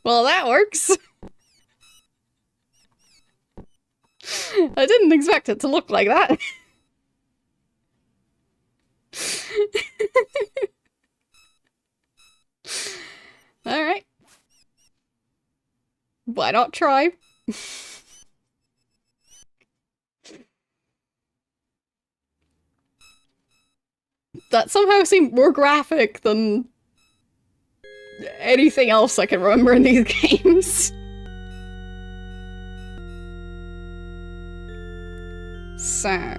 well, that works. I didn't expect it to look like that. Alright. Why not try? That somehow seemed more graphic than anything else I can remember in these games. So...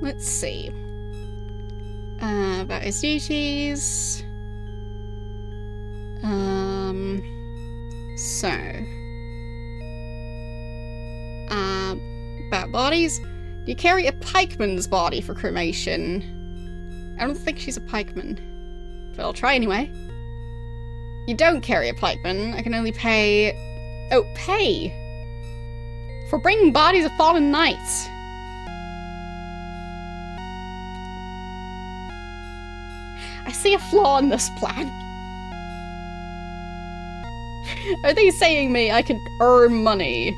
let's see. About his duties... so... about bodies? You carry a pikeman's body for cremation. I don't think she's a pikeman, but I'll try anyway. You don't carry a pikeman. I can only pay... oh, pay! For bringing bodies of fallen knights. I see a flaw in this plan. Are they saying me I could earn money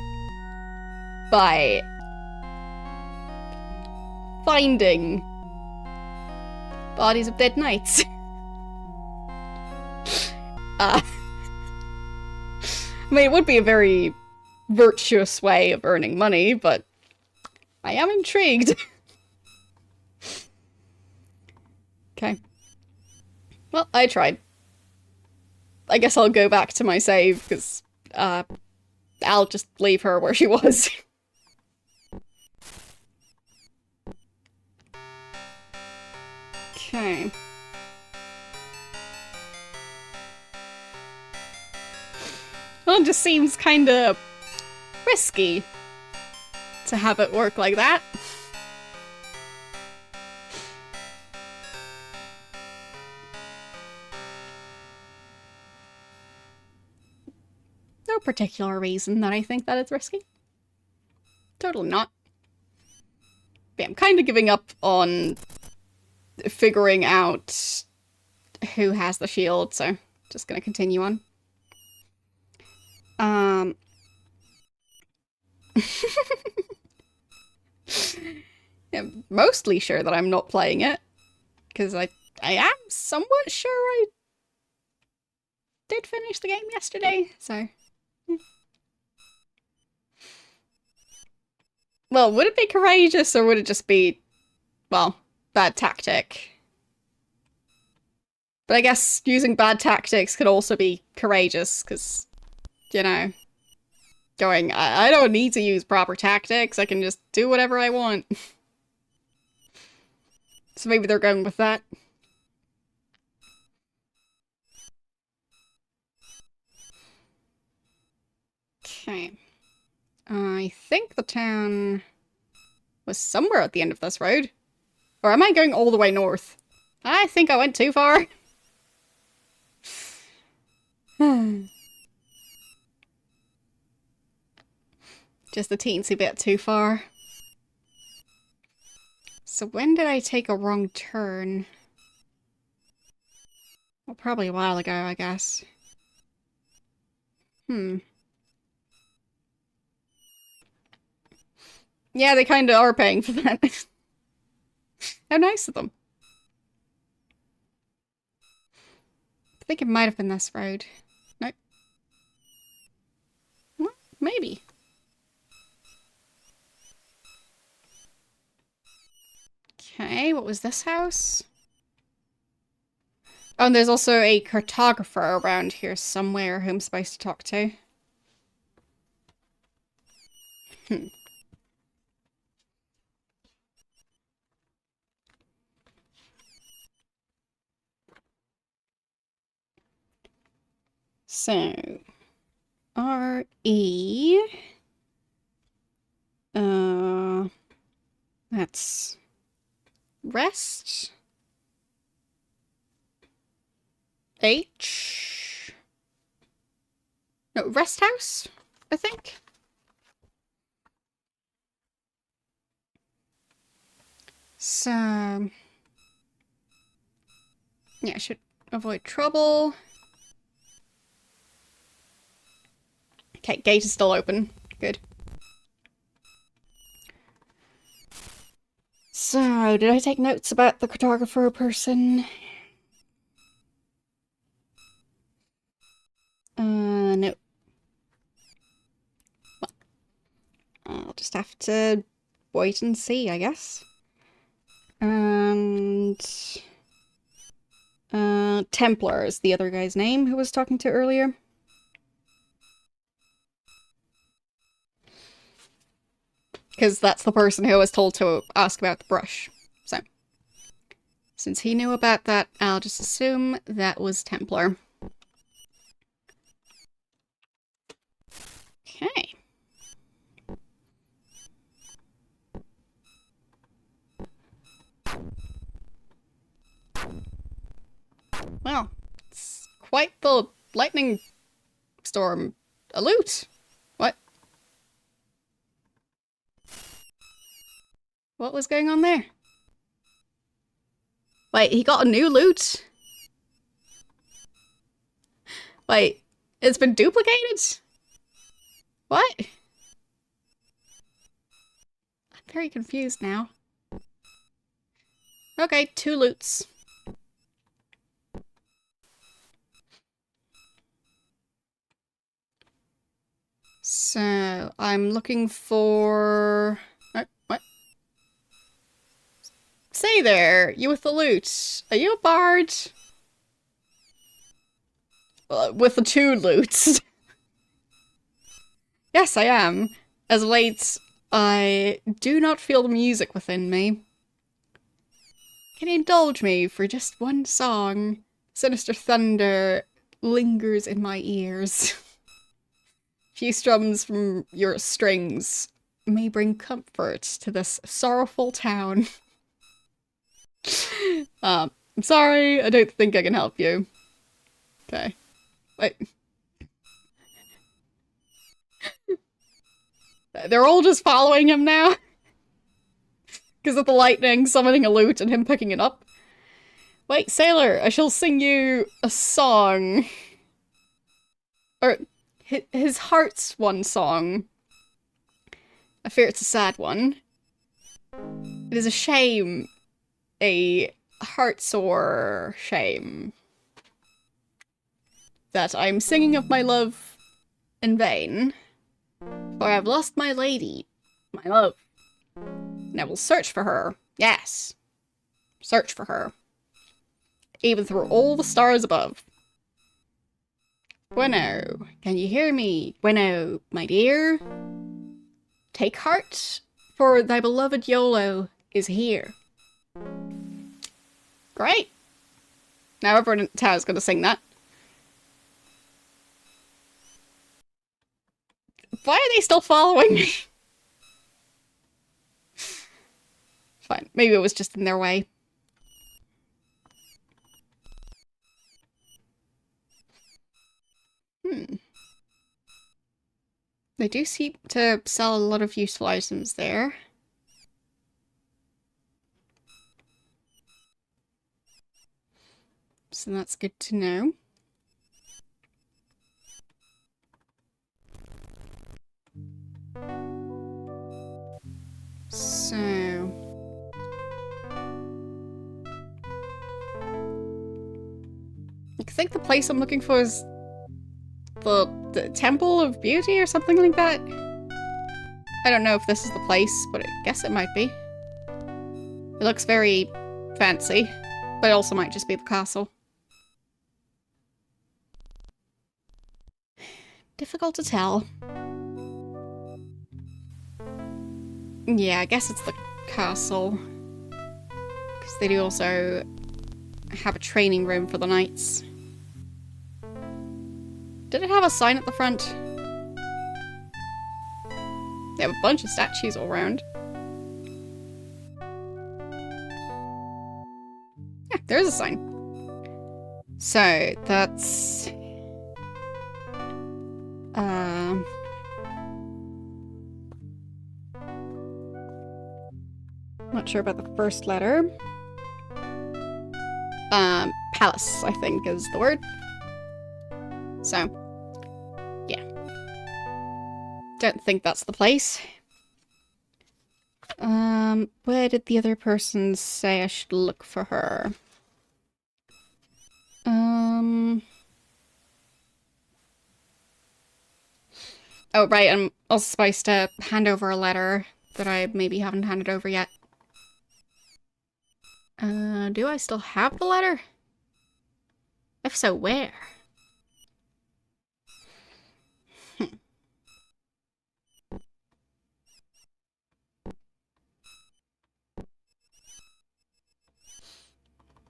by finding bodies of dead knights? I mean, it would be a very virtuous way of earning money, but I am intrigued. Okay. Well, I tried. I guess I'll go back to my save, because I'll just leave her where she was. Okay. Well, it just seems kinda risky to have it work like that. No particular reason that I think that it's risky. Totally not. But yeah, I'm kind of giving up on figuring out who has the shield, so just gonna continue on. Yeah, mostly sure that I'm not playing it, because I am somewhat sure I did finish the game yesterday, so... well, would it be courageous, or would it just be, well, bad tactic? But I guess using bad tactics could also be courageous, because, you know, going, I don't need to use proper tactics, I can just do whatever I want. So maybe they're going with that. Okay. I think the town was somewhere at the end of this road. Or am I going all the way north? I think I went too far. Just a teensy bit too far. So when did I take a wrong turn? Well, probably a while ago, I guess. Yeah, they kinda are paying for that. How nice of them. I think it might have been this road. Nope. Well, maybe. Okay, what was this house? Oh, and there's also a cartographer around here somewhere who I'm supposed to talk to. Hmm. So, R-E... That's... Rest? H... No, rest house, I think? So... Yeah, I should avoid trouble. Okay, gate is still open. Good. So, did I take notes about the cartographer person? No. Well, I'll just have to wait and see, I guess. And... Templar is the other guy's name who was talking to earlier. Because that's the person who was told to ask about the brush. So, since he knew about that, I'll just assume that was Templar. Okay. Well, it's quite the lightning storm. A loot. What? What was going on there? Wait, he got a new loot? Wait, it's been duplicated? What? I'm very confused now. Okay, 2 loots. So, I'm looking for... What? Say there, you with the loot. Are you a bard? With the 2 loots. Yes, I am. As of late, I do not feel the music within me. Can you indulge me for just one song? Sinister thunder lingers in my ears. Few strums from your strings may bring comfort to this sorrowful town. I'm sorry, I don't think I can help you. Okay. Wait. They're all just following him now? Because of the lightning summoning a lute and him picking it up. Wait, sailor, I shall sing you a song. Or his heart's one song. I fear it's a sad one. It is a shame. A heart-sore shame. That I'm singing of my love in vain. For I have lost my lady, my love. And I will search for her. Yes. Search for her. Even through all the stars above. Bueno, can you hear me? Bueno, my dear. Take heart, for thy beloved Yolo is here. Great. Now everyone in town is going to sing that. Why are they still following me? Fine. Maybe it was just in their way. They do seem to sell a lot of useful items there. So that's good to know. So... I think the place I'm looking for is the Temple of Beauty or something like that. I don't know if this is the place, but I guess it might be. It looks very fancy, but it also might just be the castle. Difficult to tell. Yeah, I guess it's the castle. Because they do also have a training room for the knights. Did it have a sign at the front? They have a bunch of statues all around. Yeah, there is a sign. So, that's... Not sure about the first letter. Palace, I think, is the word. So, yeah. Don't think that's the place. Where did the other person say I should look for her? Oh, right, I'm also supposed to hand over a letter that I maybe haven't handed over yet. Do I still have the letter? If so, where?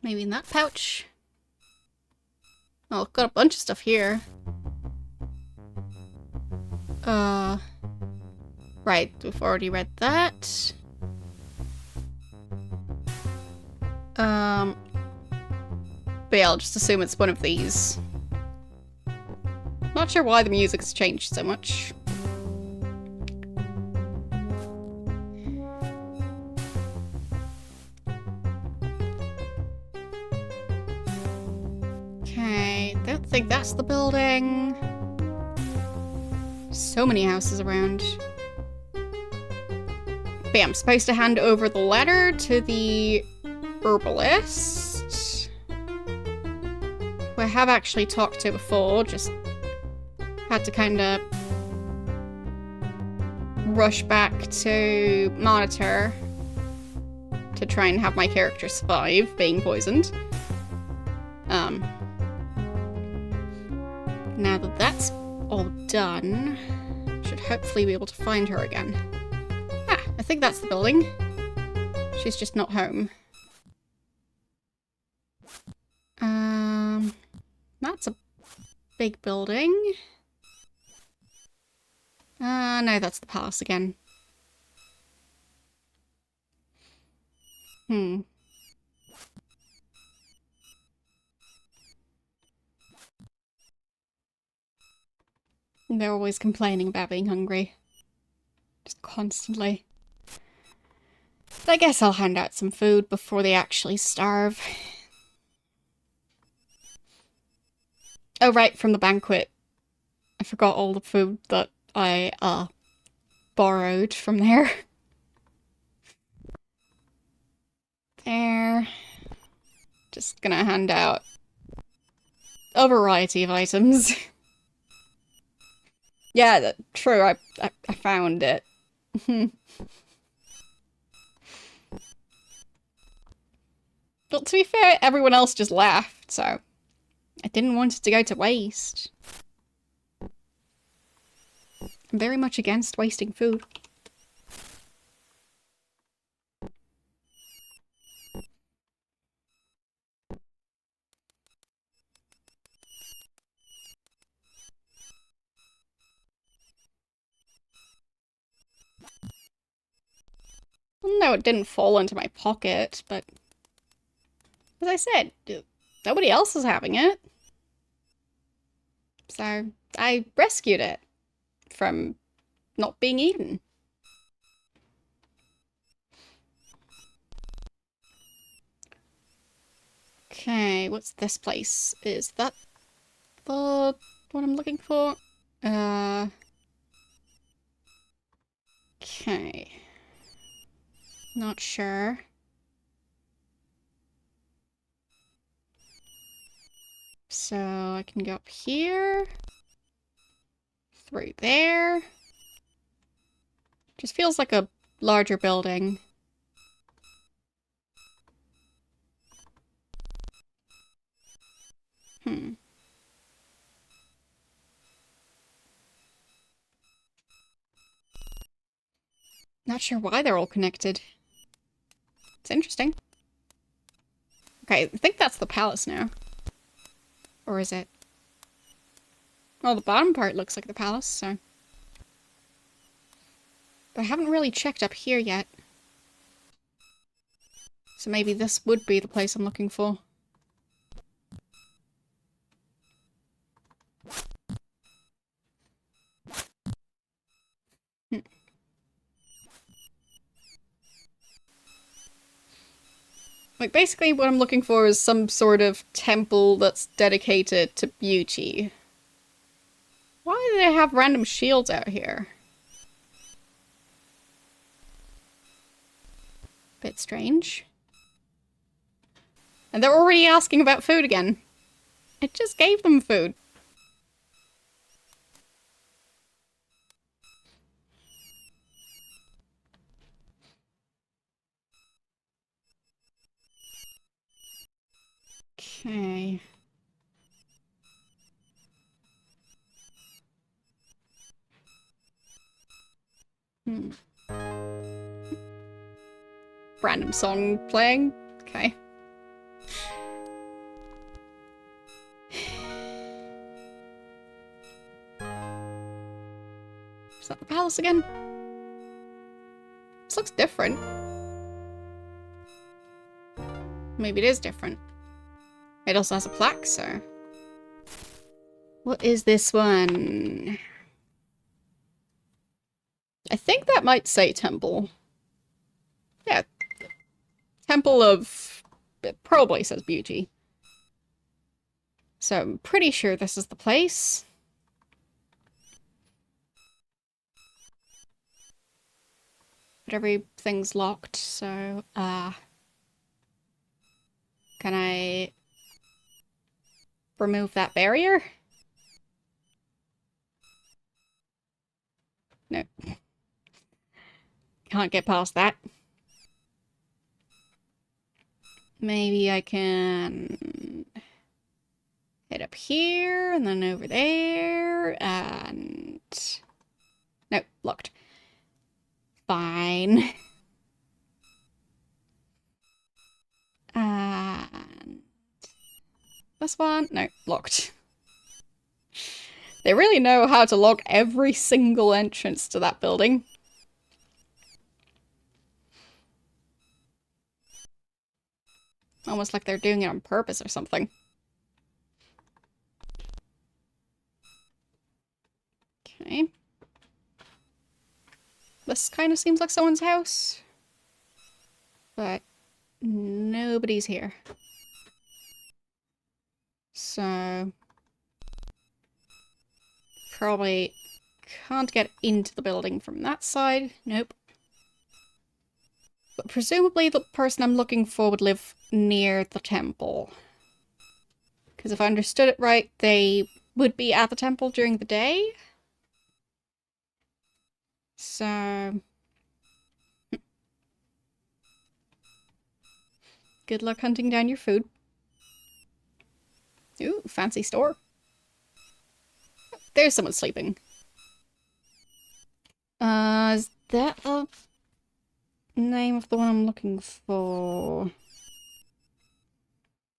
Maybe in that pouch? Oh, I've got a bunch of stuff here. Right, we've already read that. But yeah, I'll just assume it's one of these. Not sure why the music's changed so much. Okay, don't think that's the building. So many houses around. But yeah, I'm supposed to hand over the letter to the herbalist, who I have actually talked to before, just had to kind of rush back to monitor to try and have my character survive being poisoned. Now that that's all done, should hopefully be able to find her again. Ah, I think that's the building. She's just not home. That's a big building. No, that's the palace again. They're always complaining about being hungry. Just constantly. But I guess I'll hand out some food before they actually starve. Oh, right, from the banquet. I forgot all the food that I, borrowed from there. There. Just gonna hand out a variety of items. Yeah, true, I found it. But to be fair, everyone else just laughed, so I didn't want it to go to waste. I'm very much against wasting food. No, it didn't fall into my pocket, but as I said, nobody else is having it. So I rescued it from not being eaten. Okay, what's this place? Is that the what I'm looking for? Okay. Not sure. So I can go up here. Through there. Just feels like a larger building. Not sure why they're all connected. It's interesting. Okay, I think that's the palace now. Or is it? Well, the bottom part looks like the palace, so... But I haven't really checked up here yet. So maybe this would be the place I'm looking for. Like, basically what I'm looking for is some sort of temple that's dedicated to beauty. Why do they have random shields out here? Bit strange. And they're already asking about food again. I just gave them food. Okay. Random song playing. Okay. Is that the palace again? This looks different. Maybe it is different. It also has a plaque, so... What is this one? I think that might say temple. Yeah. Temple of... It probably says beauty. So I'm pretty sure this is the place. But everything's locked, so... Can I... remove that barrier? No. Can't get past that. Maybe I can head up here and then over there and... No, locked. Fine. And... this one? No, locked. They really know how to lock every single entrance to that building. Almost like they're doing it on purpose or something. Okay. This kind of seems like someone's house. But nobody's here. So... probably can't get into the building from that side. Nope. But presumably the person I'm looking for would live near the temple. Because if I understood it right, they would be at the temple during the day. So... good luck hunting down your food. Ooh, fancy store. There's someone sleeping. Is that a name of the one I'm looking for?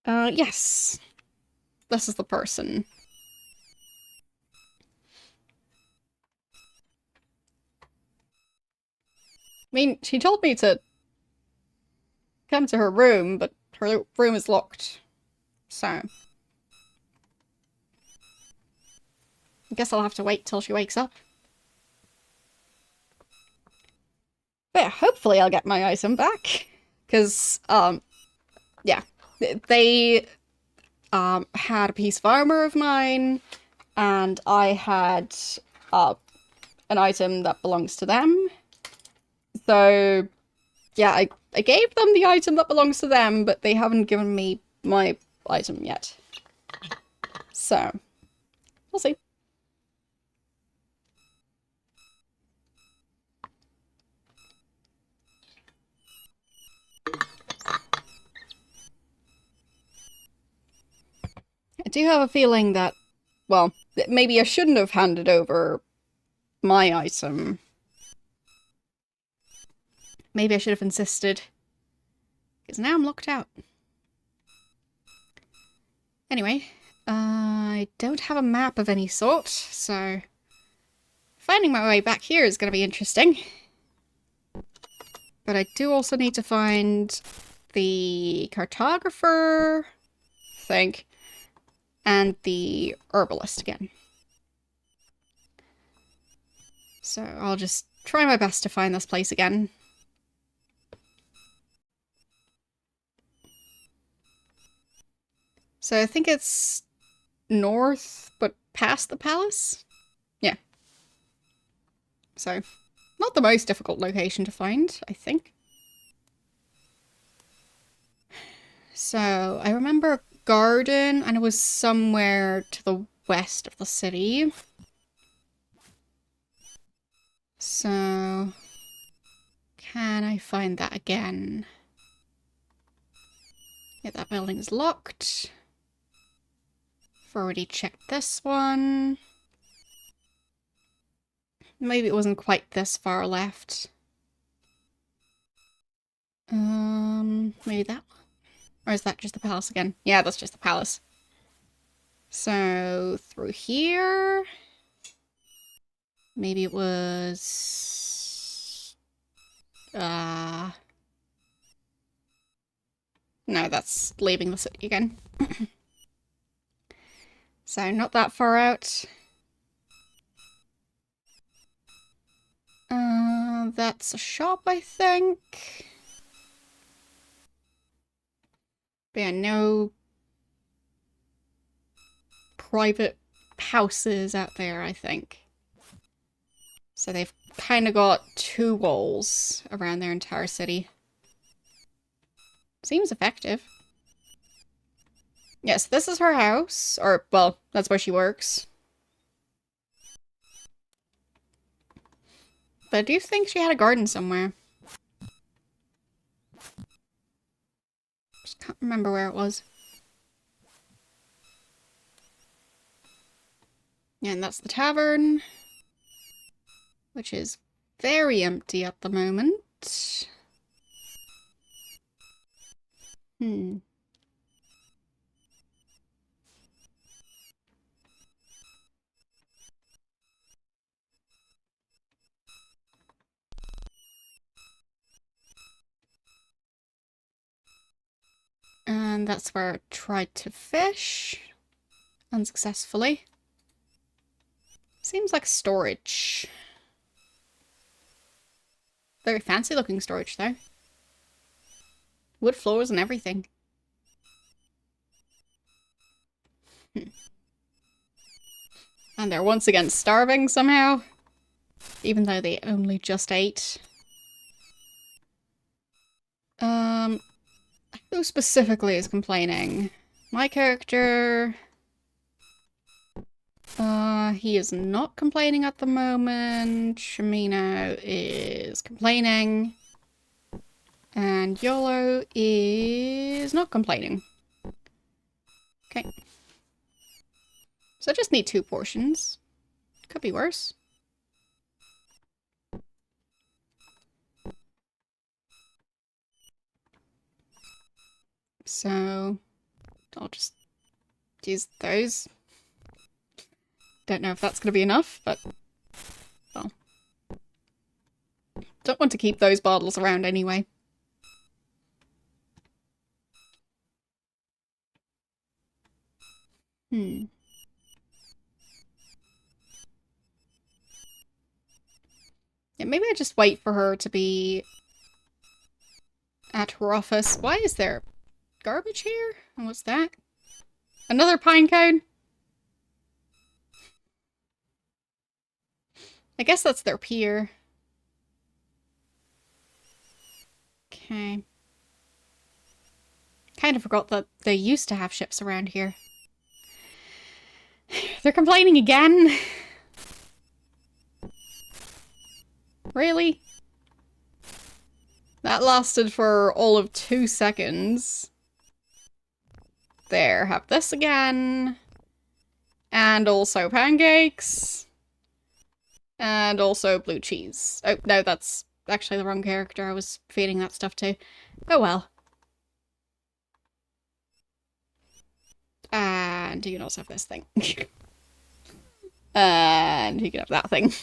Yes. This is the person. I mean, she told me to come to her room, but her room is locked. So... I guess I'll have to wait till she wakes up. But yeah, hopefully I'll get my item back. Because, yeah. They, had a piece of armor of mine, and I had, an item that belongs to them. So, yeah, I gave them the item that belongs to them, but they haven't given me my item yet. So, we'll see. I do have a feeling that, well, maybe I shouldn't have handed over my item. maybe I should have insisted. Because now I'm locked out. Anyway, I don't have a map of any sort, so finding my way back here is going to be interesting. But I do also need to find the cartographer, I think, and the herbalist again. So I'll just try my best to find this place again. So I think it's north, but past the palace? Yeah. So, not the most difficult location to find, I think. So, I remember a garden, and it was somewhere to the west of the city. So, can I find that again? Yeah, that building's locked. I've already checked this one. Maybe it wasn't quite this far left. Maybe that one? Or is that just the palace again? Yeah, that's just the palace. So, through here... Maybe it was... No, that's leaving the city again. So, not that far out. That's a shop, I think. But yeah, no private houses out there, I think. So they've kind of got two walls around their entire city. Seems effective. Yes, this is her house. Or, well, that's where she works. But I do think she had a garden somewhere. Just can't remember where it was. Yeah, and that's the tavern. Which is very empty at the moment. And that's where I tried to fish. Unsuccessfully. Seems like storage. Very fancy looking storage though. Wood floors and everything. And they're once again starving somehow. Even though they only just ate. Who specifically is complaining? My character... he is not complaining at the moment. Shamino is complaining. And YOLO is not complaining. Okay. So I just need 2 portions. Could be worse. So I'll just use those. Don't know if that's going to be enough, but well. Don't want to keep those bottles around anyway. Yeah, maybe I just wait for her to be at her office. Why is there garbage here? And what's that? Another pine cone? I guess that's their pier. Okay. Kind of forgot that they used to have ships around here. They're complaining again? Really? That lasted for all of 2 seconds. There, have this again. And also pancakes. And also blue cheese. Oh, no, that's actually the wrong character I was feeding that stuff to. Oh well. And you can also have this thing. And you can have that thing.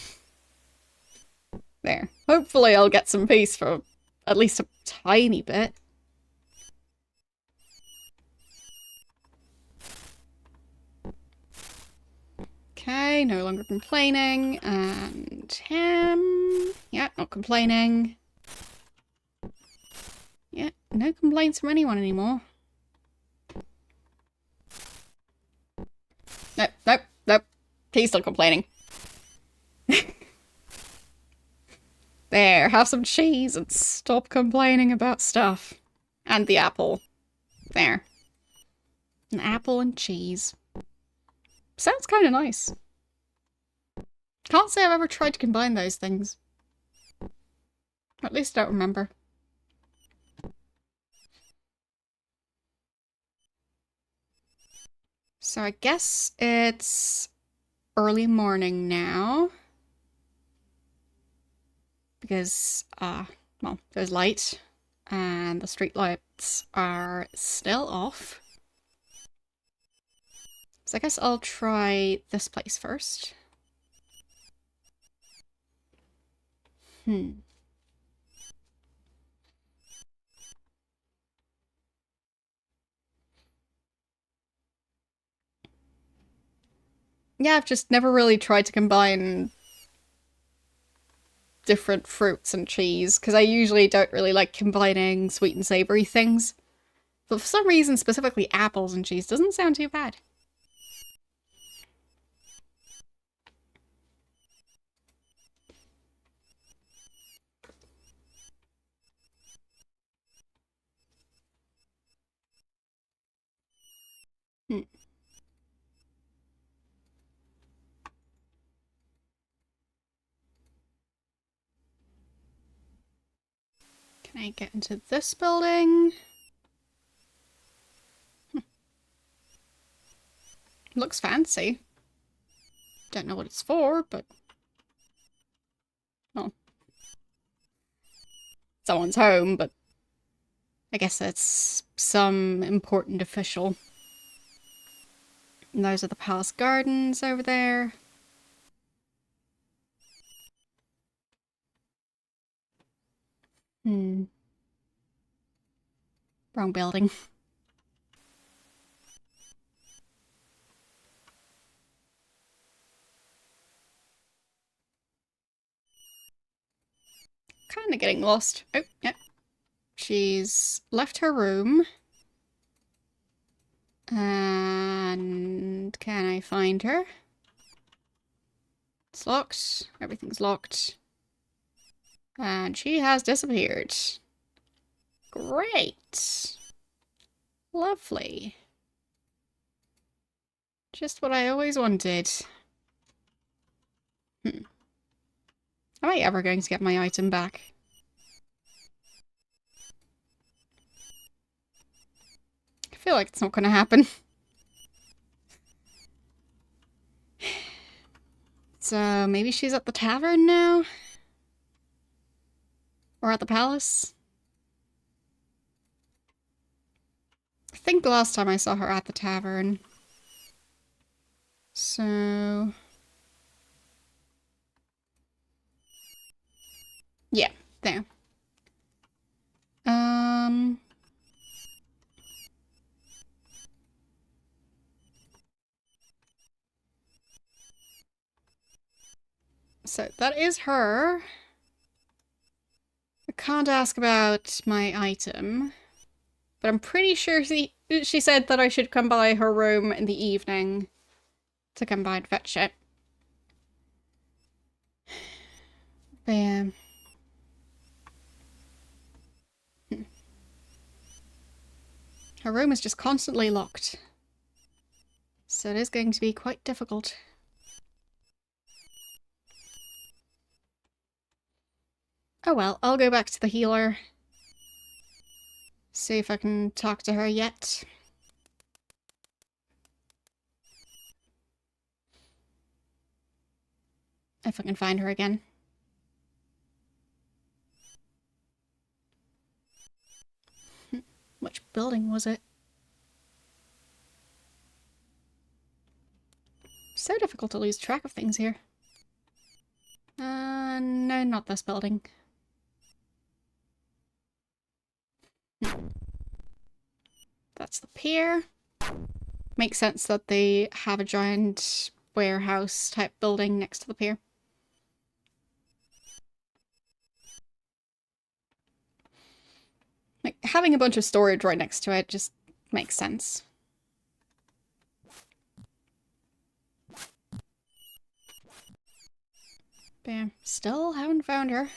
There. Hopefully I'll get some peace for at least a tiny bit. Okay, no longer complaining. And him. Yeah, not complaining. Yeah, no complaints from anyone anymore. Nope, nope, nope. He's still complaining. There, have some cheese and stop complaining about stuff. And the apple. There. An apple and cheese. Sounds kind of nice. Can't say I've ever tried to combine those things. At least I don't remember. So I guess it's early morning now. Because, well, there's light. And the street lights are still off. So I guess I'll try this place first. Yeah, I've just never really tried to combine different fruits and cheese, because I usually don't really like combining sweet and savoury things. But for some reason, specifically apples and cheese doesn't sound too bad. Can I get into this building? Looks fancy. Don't know what it's for, but... well, someone's home, but... I guess it's some important official. And those are the palace gardens over there. Wrong building. Kind of getting lost. Oh, yeah. She's left her room. And can I find her? It's locked. Everything's locked. And she has disappeared. Great. Lovely. Just what I always wanted. Am I ever going to get my item back? I feel like it's not going to happen. So maybe she's at the tavern now? Or at the palace? I think the last time I saw her at the tavern. So... yeah, there. So that is her. I can't ask about my item, but I'm pretty sure she said that I should come by her room in the evening to come by and fetch it. Bam. Her room is just constantly locked. So it is going to be quite difficult. Oh well, I'll go back to the healer. See if I can talk to her yet. If I can find her again. Which building was it? So difficult to lose track of things here. No, not this building. That's the pier. Makes sense that they have a giant warehouse type building next to the pier. Like, having a bunch of storage right next to it just makes sense. Bam. Still haven't found her.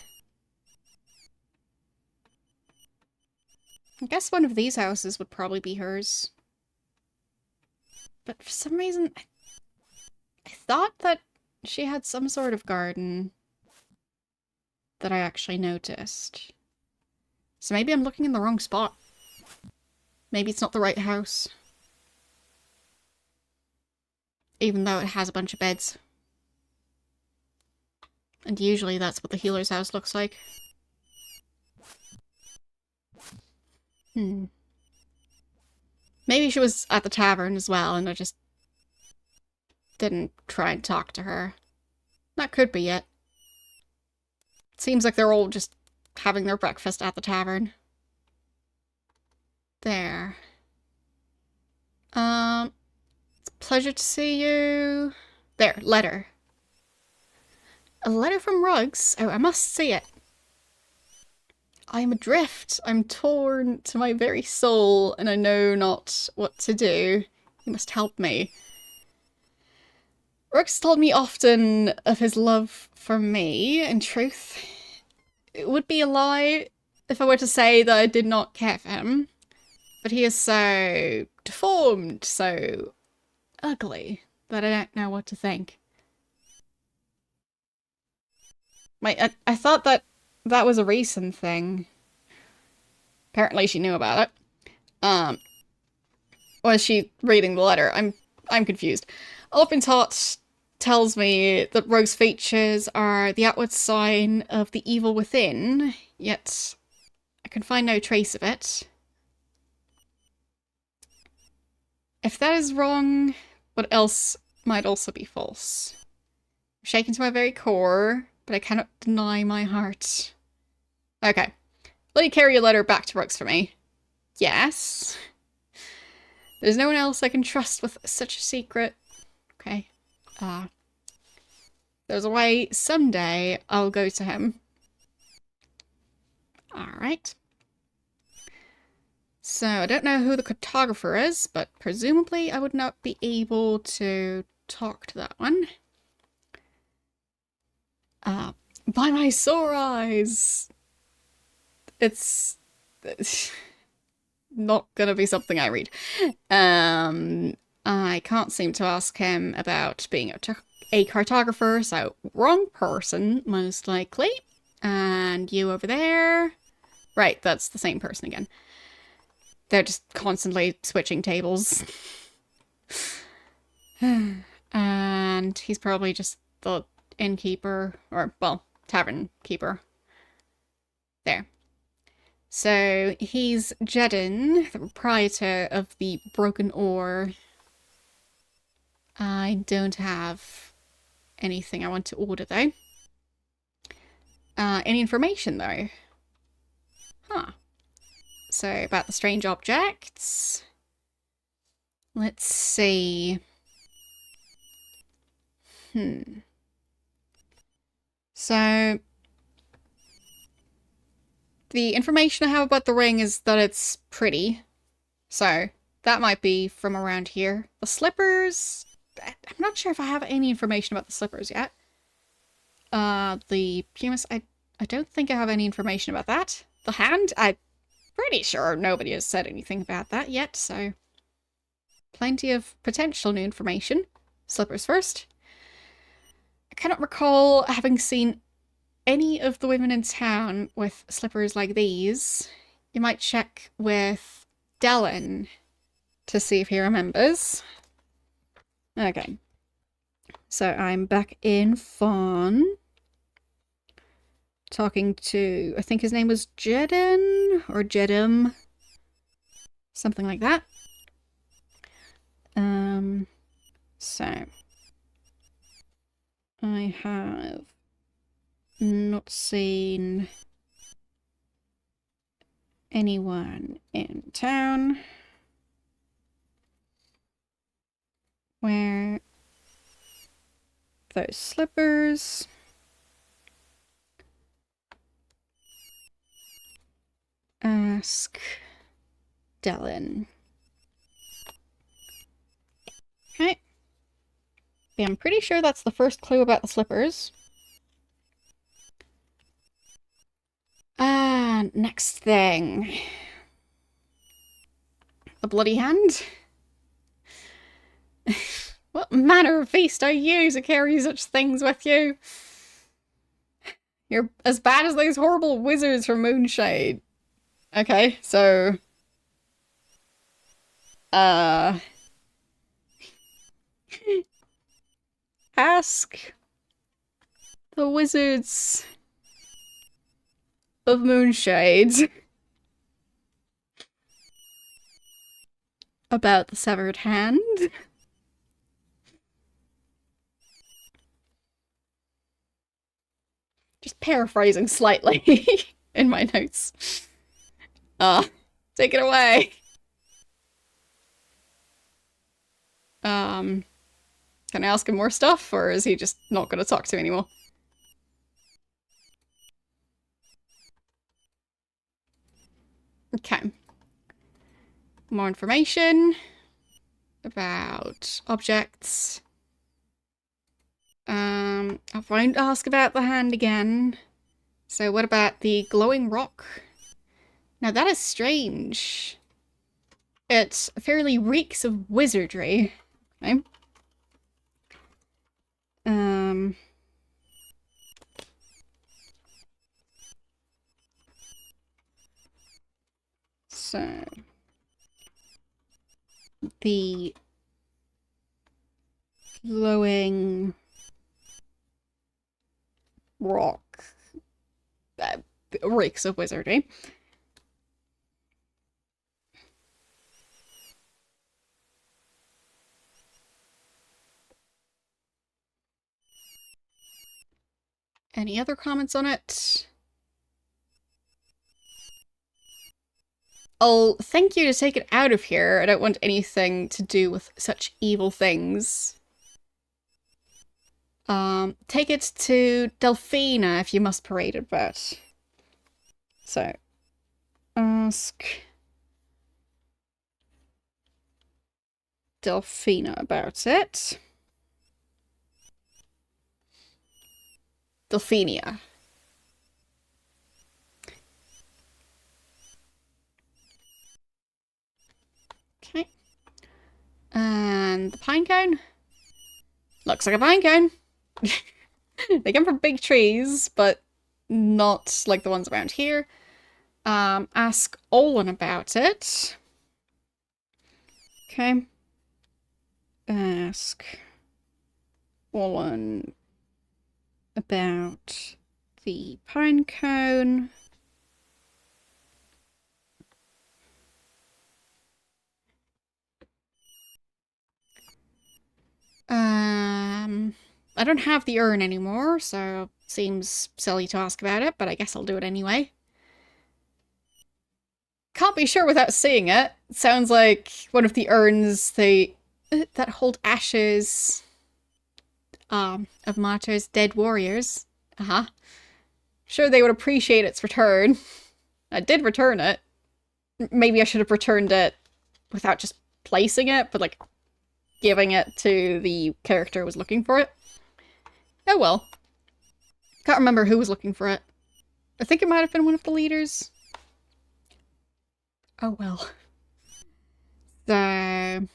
I guess one of these houses would probably be hers. But for some reason, I thought that she had some sort of garden that I actually noticed. So maybe I'm looking in the wrong spot. Maybe it's not the right house. Even though it has a bunch of beds. And usually that's what the healer's house looks like. Maybe she was at the tavern as well and I just didn't try and talk to her. That could be it. It seems like they're all just having their breakfast at the tavern. There. It's a pleasure to see you. There, letter. A letter from Ruggs? Oh, I must see it. I am adrift. I'm torn to my very soul, and I know not what to do. You must help me. Ruggs told me often of his love for me. In truth, it would be a lie if I were to say that I did not care for him. But he is so deformed, so ugly, that I don't know what to think. I thought that was a recent thing. Apparently she knew about it. Was she reading the letter? I'm confused. Open Tot tells me that Rogue's features are the outward sign of the evil within, yet I can find no trace of it. If that is wrong, what else might also be false? I'm shaken to my very core, but I cannot deny my heart. Okay. Will you carry a letter back to Ruggs for me? Yes. There's no one else I can trust with such a secret. Okay. There's a way someday I'll go to him. Alright. So, I don't know who the cartographer is, but presumably I would not be able to talk to that one. By my sore eyes! It's not gonna be something I read. I can't seem to ask him about being a cartographer, so wrong person, most likely. And you over there. Right, that's the same person again. They're just constantly switching tables. And he's probably just the innkeeper, or, well, tavern keeper. There. So, he's Jedin, the proprietor of the Broken Oar. I don't have anything I want to order, though. Any information, though? Huh. So, about the strange objects. Let's see. So, the information I have about the ring is that it's pretty. So, that might be from around here. The slippers... I'm not sure if I have any information about the slippers yet. The pumice... I don't think I have any information about that. The hand? I'm pretty sure nobody has said anything about that yet, so... Plenty of potential new information. Slippers first. I cannot recall having seen any of the women in town with slippers like these. You might check with Dellen to see if he remembers. Okay. So I'm back in Fawn. Talking to, I think his name was Jedin or Jedim. Something like that. So I have not seen anyone in town. Wear those slippers. Ask Dylan. Okay. I'm pretty sure that's the first clue about the slippers. Next thing. A bloody hand? What manner of beast are you to carry such things with you? You're as bad as those horrible wizards from Moonshade. Okay, so... Ask the wizards of Moonshade about the severed hand. Just paraphrasing slightly in my notes. Take it away. Can I ask him more stuff, or is he just not going to talk to me anymore? Okay. More information about objects. I won't ask about the hand again. So what about the glowing rock? Now that is strange. It fairly reeks of wizardry. Okay. So the glowing rock reeks of wizardry. Any other comments on it? I'll thank you to take it out of here. I don't want anything to do with such evil things. Take it to Delphina if you must parade it about. So, ask Delphina about it. Delphinia. Okay. And the pine cone? Looks like a pine cone. They come from big trees, but not like the ones around here. Ask Olin about it. Okay. Ask Olin about the pine cone. I don't have the urn anymore, so seems silly to ask about it, but I guess I'll do it anyway. Can't be sure without seeing it. Sounds like one of the urns that hold ashes of martyrs, dead warriors. Sure they would appreciate its return. I did return it. Maybe I should have returned it without just placing it, but like giving it to the character who was looking for it. Oh well. Can't remember who was looking for it. I think it might have been one of the leaders. Oh well. The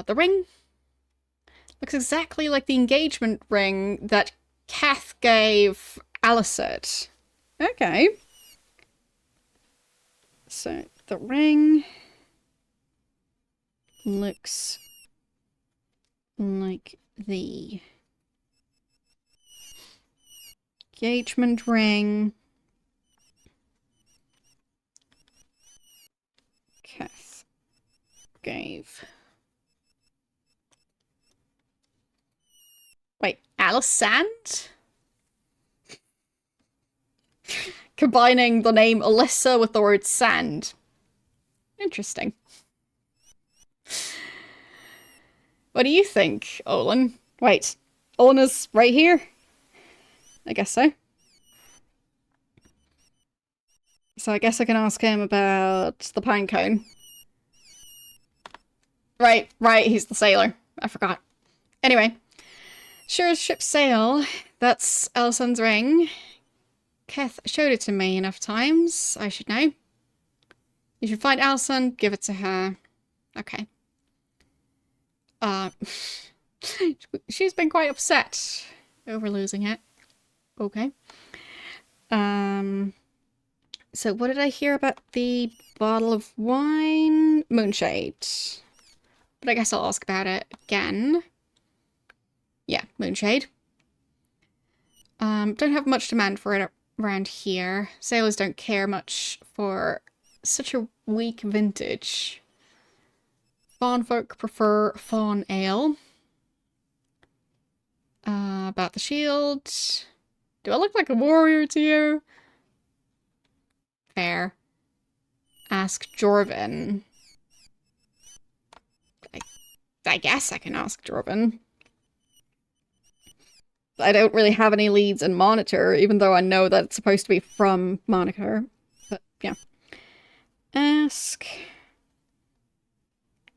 ring looks exactly like the engagement ring that Kath gave Alicent. Okay. So the ring looks like the engagement ring Kath gave. Wait, Alice Sand? Combining the name Alyssa with the word sand. Interesting. What do you think, Olin? Wait, Olin is right here? I guess so. So I guess I can ask him about the pine cone. Right, he's the sailor. I forgot. Anyway. Sure as ships sail. That's Alison's ring. Keth showed it to me enough times. I should know. You should find Alison, give it to her. Okay. She's been quite upset over losing it. Okay. So what did I hear about the bottle of wine? Moonshade. But I guess I'll ask about it again. Yeah, moonshade. Don't have much demand for it around here. Sailors don't care much for such a weak vintage. Fawn folk prefer fawn ale. About the shield. Do I look like a warrior to you? Fair. Ask Jorvin. I guess I can ask Jorvin. I don't really have any leads in Monitor, even though I know that it's supposed to be from Monitor. But, yeah. Ask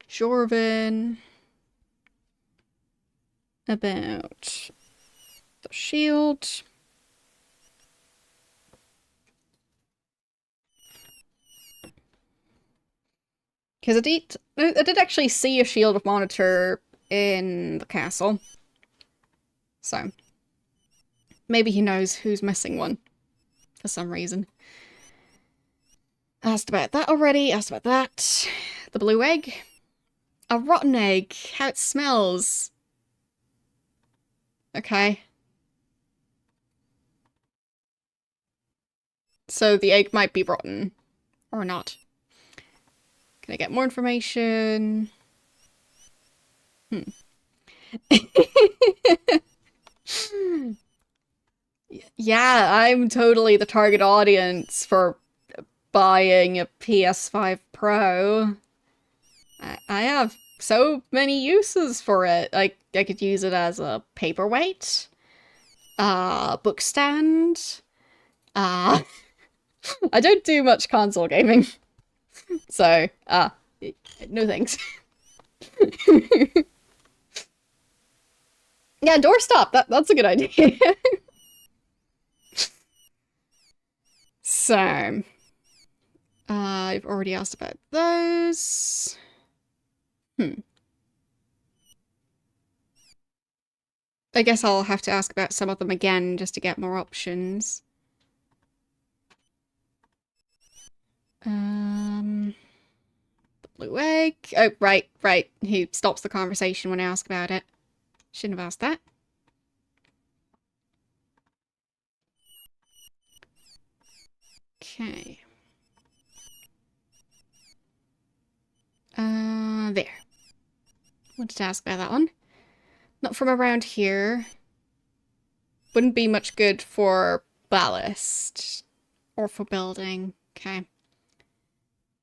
Jorvin about the shield. Because I did actually see a shield of Monitor in the castle. So, maybe he knows who's missing one for some reason. Asked about that already, asked about that. The blue egg. A rotten egg. How it smells. Okay. So the egg might be rotten. Or not. Can I get more information? Yeah, I'm totally the target audience for buying a PS5 Pro. I have so many uses for it. Like, I could use it as a paperweight, book stand. I don't do much console gaming, so no thanks. Yeah, doorstop. That's a good idea. So, I've already asked about those. I guess I'll have to ask about some of them again just to get more options. The blue egg. Oh, right. He stops the conversation when I ask about it. Shouldn't have asked that. Okay. There. Wanted to ask about that one. Not from around here. Wouldn't be much good for ballast. Or for building. Okay.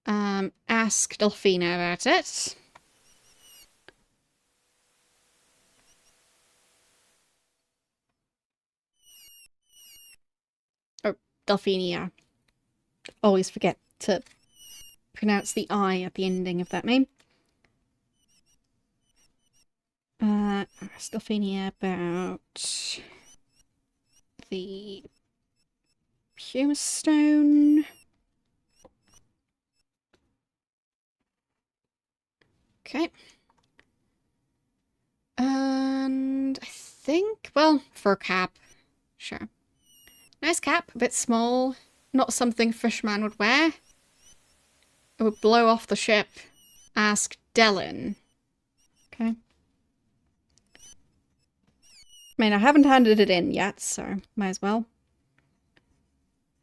Ask Delphina about it. Or Delphinia. Always forget to pronounce the I at the ending of that name. Ask Delphina about the Pumice Stone. Okay. And I think, well, fur cap. Sure. Nice cap, a bit small. Not something Fishman would wear. It would blow off the ship. Ask Dellen. Okay. I mean, I haven't handed it in yet, so might as well.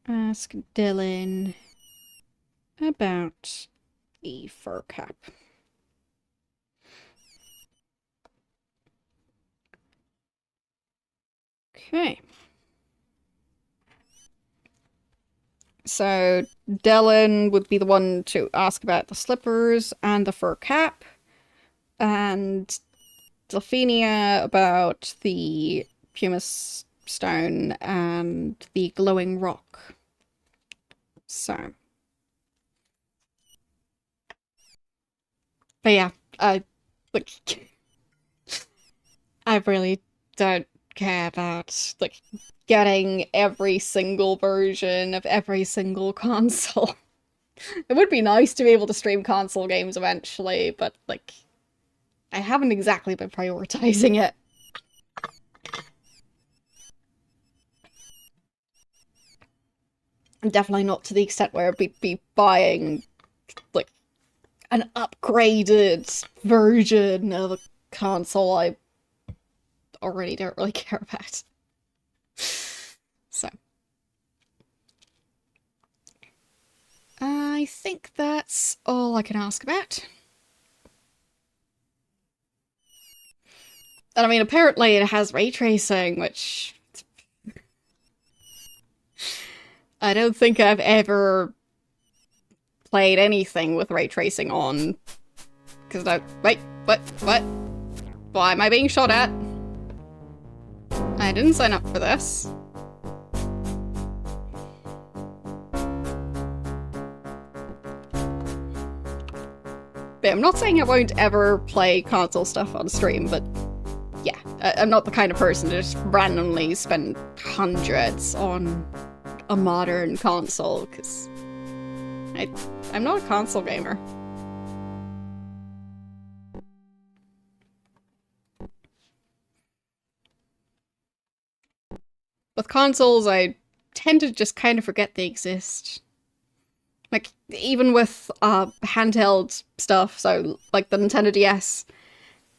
Ask Dylan about the fur cap. Okay. So Dylan would be the one to ask about the slippers and the fur cap, and Delphenia about the pumice stone and the glowing rock. So. But yeah, like, I really don't care about, like, getting every single version of every single console. It would be nice to be able to stream console games eventually, but, like, I haven't exactly been prioritizing it. And definitely not to the extent where I'd be buying, like, an upgraded version of a console I already don't really care about. So. I think that's all I can ask about. And I mean, apparently it has ray tracing, which I don't think I've ever played anything with ray tracing on. Because wait, what? Why am I being shot at? I didn't sign up for this. But I'm not saying I won't ever play console stuff on stream, but yeah, I'm not the kind of person to just randomly spend hundreds on a modern console, because I'm not a console gamer. With consoles, I tend to just kind of forget they exist. Like, even with handheld stuff, so like the Nintendo DS,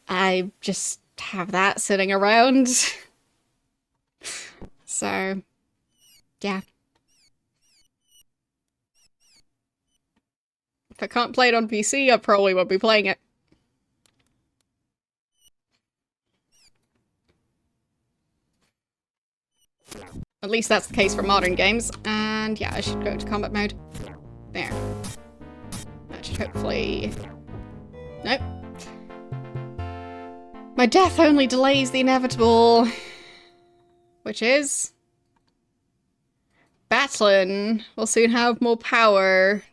I just have that sitting around. So, yeah. If I can't play it on PC, I probably won't be playing it. At least that's the case for modern games. And yeah, I should go to combat mode. There. That should hopefully... Nope. My death only delays the inevitable. Which is... Batlin will soon have more power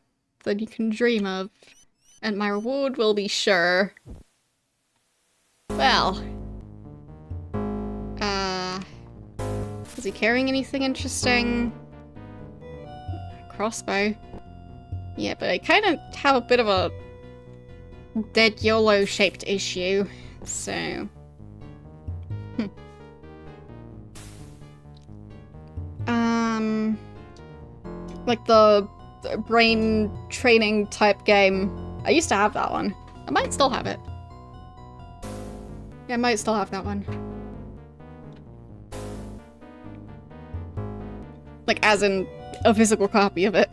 than you can dream of. And my reward will be sure. Well. Is he carrying anything interesting? Crossbow. Yeah, but I kind of have a bit of a dead YOLO-shaped issue, so... Like the brain training type game. I used to have that one. I might still have it. Yeah, I might still have that one. Like, as in a physical copy of it.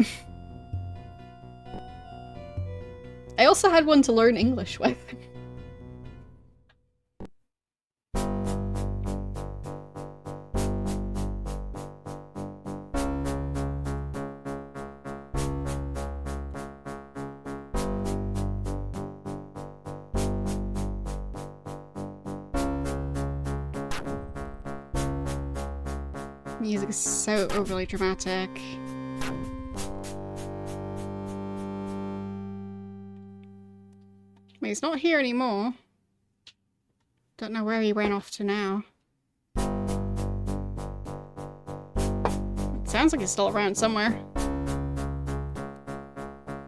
I also had one to learn English with. Music is so overly dramatic. I mean, he's not here anymore. Don't know where he went off to now. It sounds like he's still around somewhere.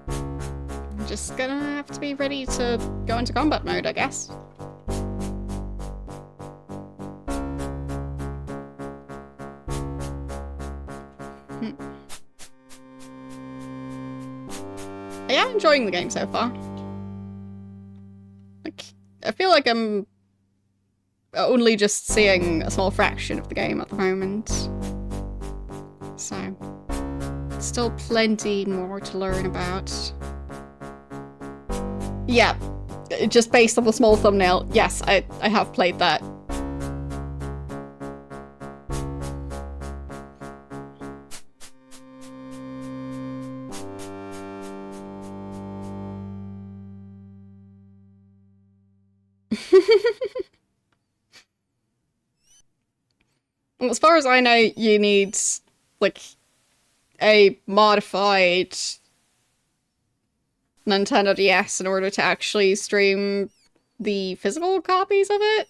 I'm just gonna have to be ready to go into combat mode, I guess. Yeah, I'm enjoying the game so far. Like, I feel like I'm only just seeing a small fraction of the game at the moment. So, still plenty more to learn about. Yeah, just based on the small thumbnail, yes, I have played that. Well, as far as I know, you need, like, a modified Nintendo DS in order to actually stream the physical copies of it.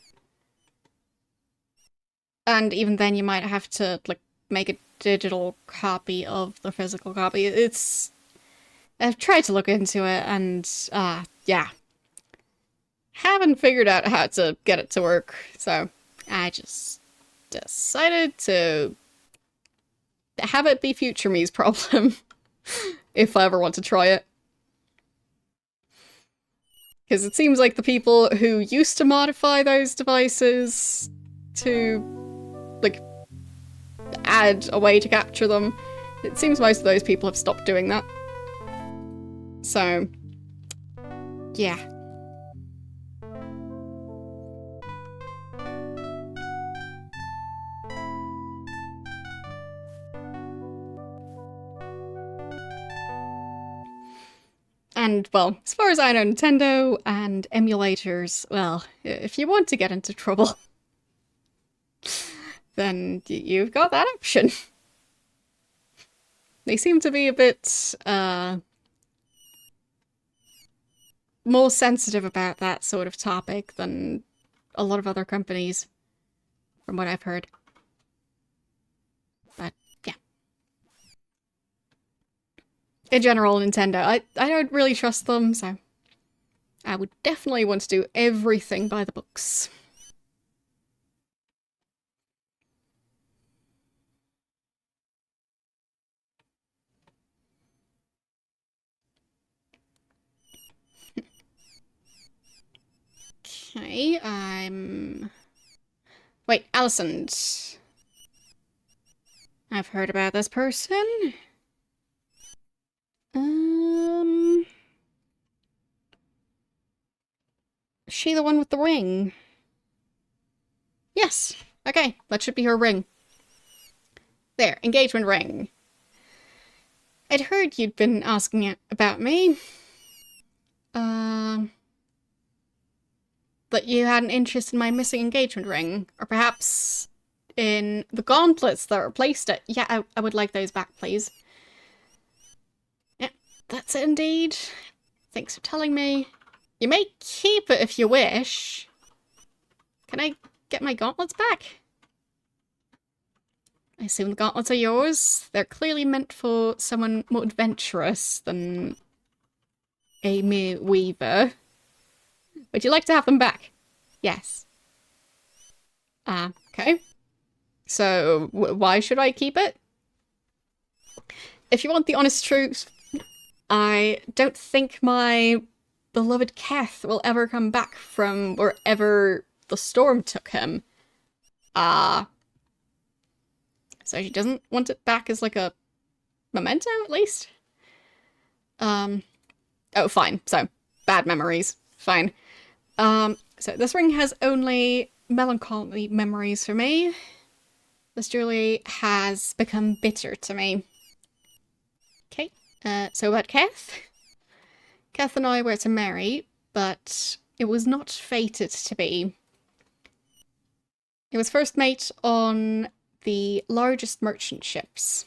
And even then you might have to, like, make a digital copy of the physical copy. I've tried to look into it and, yeah. Haven't figured out how to get it to work, so I just decided to have it be future me's problem if I ever want to try it. Because it seems like the people who used to modify those devices to, like, add a way to capture them, it seems most of those people have stopped doing that. So, yeah. And, well, as far as I know, Nintendo and emulators, well, if you want to get into trouble, then you've got that option. They seem to be a bit, more sensitive about that sort of topic than a lot of other companies, from what I've heard. But, yeah. In general, Nintendo, I don't really trust them, so I would definitely want to do everything by the books. Okay, Wait, Allison. I've heard about this person. Is she the one with the ring? Yes. Okay, that should be her ring. There, engagement ring. I'd heard you'd been asking about me. That you had an interest in my missing engagement ring. Or perhaps in the gauntlets that replaced it. Yeah, I would like those back, please. Yeah, that's it indeed. Thanks for telling me. You may keep it if you wish. Can I get my gauntlets back? I assume the gauntlets are yours. They're clearly meant for someone more adventurous than a mere weaver. Would you like to have them back? Yes. Okay. So, why should I keep it? If you want the honest truth, I don't think my beloved Keth will ever come back from wherever the storm took him. So she doesn't want it back as like a memento, at least? Oh, fine. So, bad memories. Fine. So this ring has only melancholy memories for me. This jewelry has become bitter to me. Okay, so about Keth. Keth and I were to marry, but it was not fated to be. It was first mate on the largest merchant ships.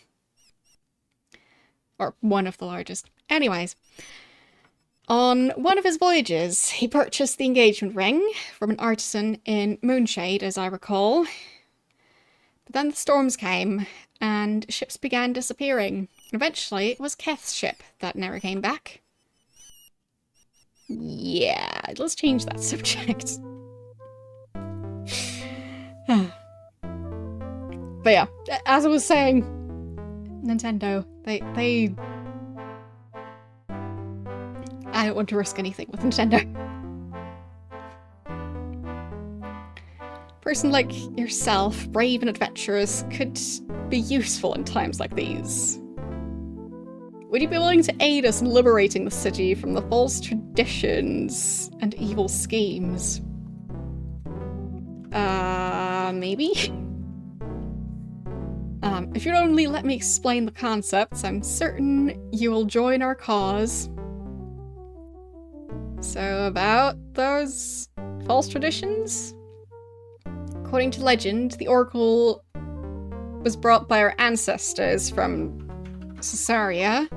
Or one of the largest. Anyways. On one of his voyages, he purchased the engagement ring from an artisan in Moonshade, as I recall. But then the storms came, and ships began disappearing. Eventually, it was Keth's ship that never came back. Yeah, let's change that subject. But yeah, as I was saying, Nintendo, they I don't want to risk anything with Nintendo. A person like yourself, brave and adventurous, could be useful in times like these. Would you be willing to aid us in liberating the city from the false traditions and evil schemes? Maybe? If you'd only let me explain the concepts, I'm certain you will join our cause. So about those false traditions? According to legend, the oracle was brought by our ancestors from Caesarea,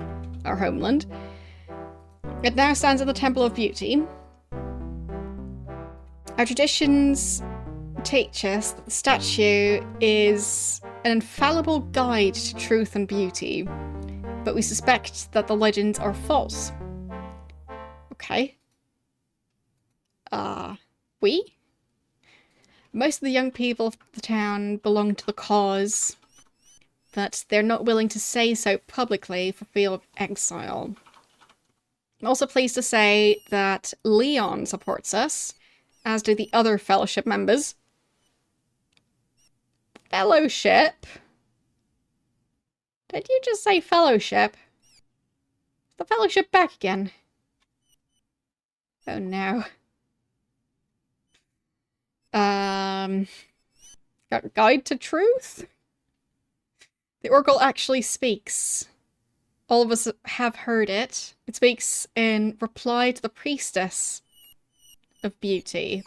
our homeland. It now stands at the Temple of Beauty. Our traditions teach us that the statue is an infallible guide to truth and beauty, but we suspect that the legends are false. Okay. We? Most of the young people of the town belong to the cause, but they're not willing to say so publicly for fear of exile. I'm also pleased to say that Leon supports us, as do the other Fellowship members. Fellowship? Did you just say Fellowship? Is the Fellowship back again? Oh no. Got Guide to Truth? The Oracle actually speaks. All of us have heard it. It speaks in reply to the Priestess of Beauty.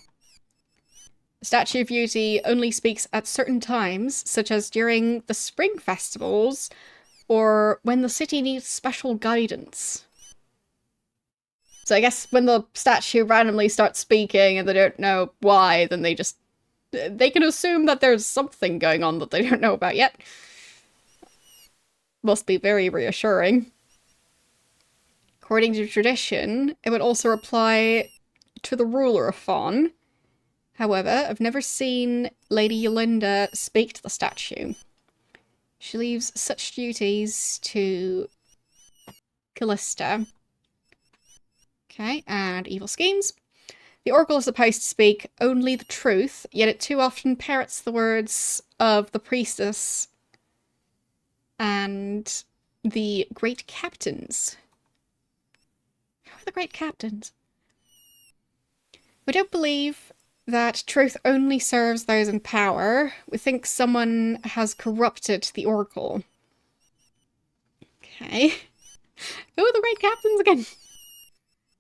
The Statue of Beauty only speaks at certain times, such as during the spring festivals, or when the city needs special guidance. So I guess when the statue randomly starts speaking and they don't know why, then they can assume that there's something going on that they don't know about yet. Must be very reassuring. According to tradition, it would also reply to the ruler of Fawn. However, I've never seen Lady Yolinda speak to the statue. She leaves such duties to Callista. Okay, and evil schemes. The Oracle is supposed to speak only the truth, yet it too often parrots the words of the Priestess and the Great Captains. Who are the Great Captains? We don't believe that truth only serves those in power. We think someone has corrupted the Oracle. Okay. Who are the Great Captains again?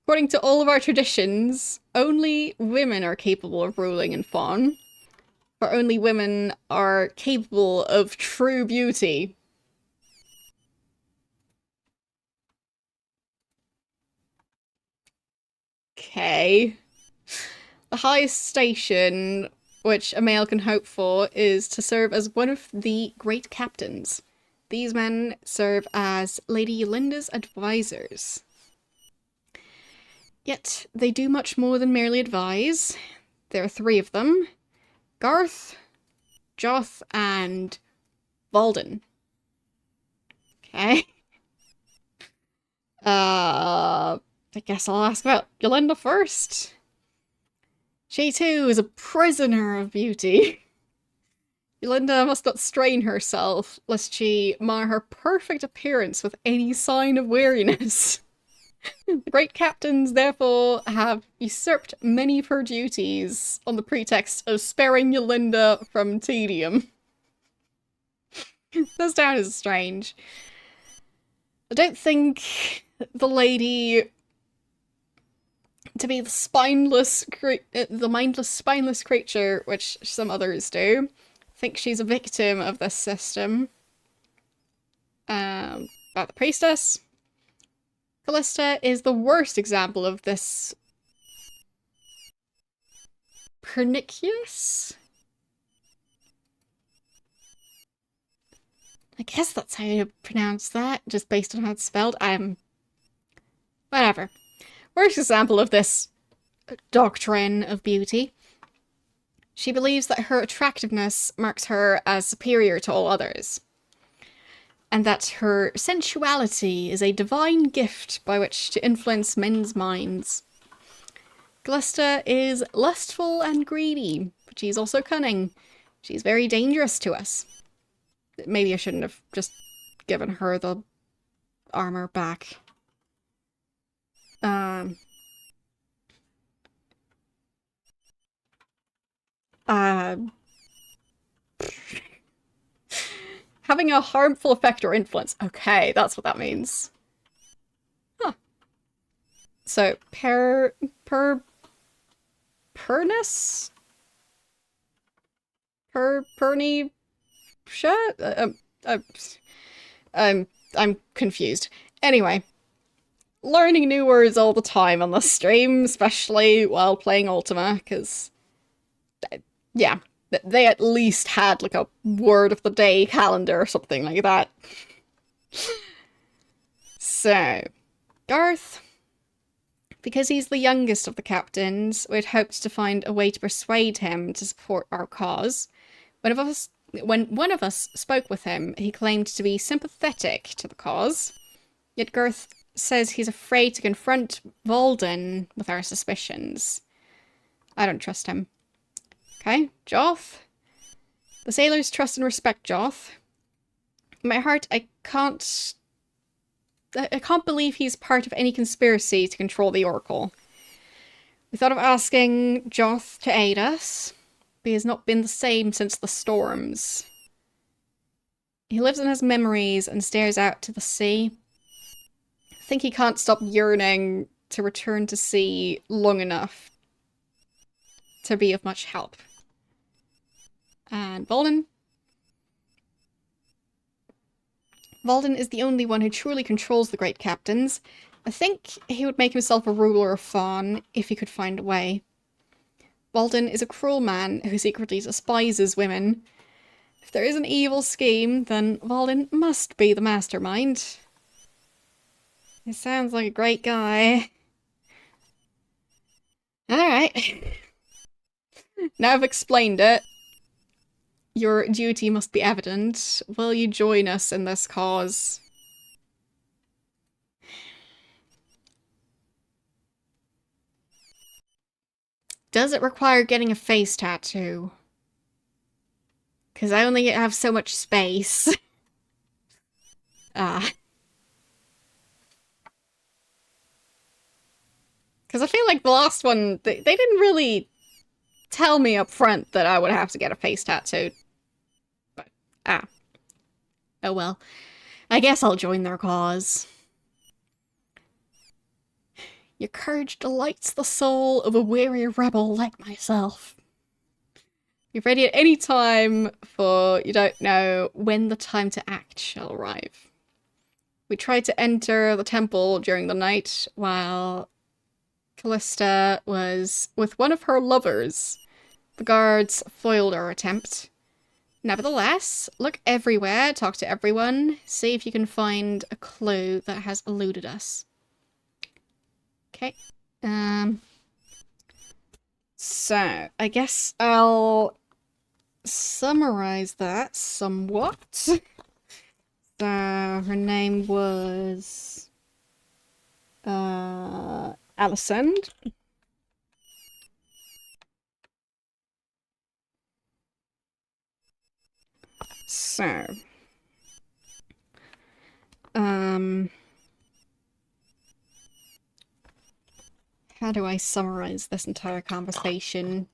According to all of our traditions, only women are capable of ruling in Fawn, for only women are capable of true beauty. Okay. The highest station which a male can hope for is to serve as one of the Great Captains. These men serve as Lady Yolinda's advisors. Yet, they do much more than merely advise. There are 3 of them. Garth, Joth, and Valden. Okay. I guess I'll ask about Yolinda first. She too is a prisoner of beauty. Yolinda must not strain herself, lest she mar her perfect appearance with any sign of weariness. The Great Captains, therefore, have usurped many of her duties on the pretext of sparing Yolinda from tedium. This town is strange. I don't think the lady to be the mindless, spineless creature, which some others do. I think she's a victim of this system. About the Priestess. Callista is the worst example of this pernicious? I guess that's how you pronounce that, just based on how it's spelled. Whatever. Worst example of this doctrine of beauty. She believes that her attractiveness marks her as superior to all others, and that her sensuality is a divine gift by which to influence men's minds. Callista is lustful and greedy, but she's also cunning. She's very dangerous to us. Maybe I shouldn't have just given her the armor back. Having a harmful effect or influence. Okay, that's what that means. Huh. So, Pernus? Perny? Shut? I'm, I'm confused. Anyway, learning new words all the time on the stream, especially while playing Ultima, because, yeah, they at least had like a word of the day calendar or something like that. So, Garth, because he's the youngest of the captains, we'd hoped to find a way to persuade him to support our cause. When one of us spoke with him, he claimed to be sympathetic to the cause. Yet Garth says he's afraid to confront Walden with our suspicions. I don't trust him. Okay, Joth. The sailors trust and respect Joth. In my heart, I can't believe he's part of any conspiracy to control the Oracle. We thought of asking Joth to aid us, but he has not been the same since the storms. He lives in his memories and stares out to the sea. I think he can't stop yearning to return to sea long enough to be of much help. And Walden? Walden is the only one who truly controls the great captains. I think he would make himself a ruler of Fawn if he could find a way. Walden is a cruel man who secretly despises women. If there is an evil scheme, then Walden must be the mastermind. He sounds like a great guy. Alright. Now I've explained it. Your duty must be evident. Will you join us in this cause? Does it require getting a face tattoo? Because I only have so much space. Because I feel like the last one, they didn't really tell me up front that I would have to get a face tattoo. But, oh well. I guess I'll join their cause. Your courage delights the soul of a weary rebel like myself. You're ready at any time, for you don't know when the time to act shall arrive. We tried to enter the temple during the night while Callista was with one of her lovers. The guards foiled our attempt. Nevertheless, look everywhere, talk to everyone, see if you can find a clue that has eluded us. Okay. So, I guess I'll summarize that somewhat. So, her name was Allison. So, how do I summarize this entire conversation?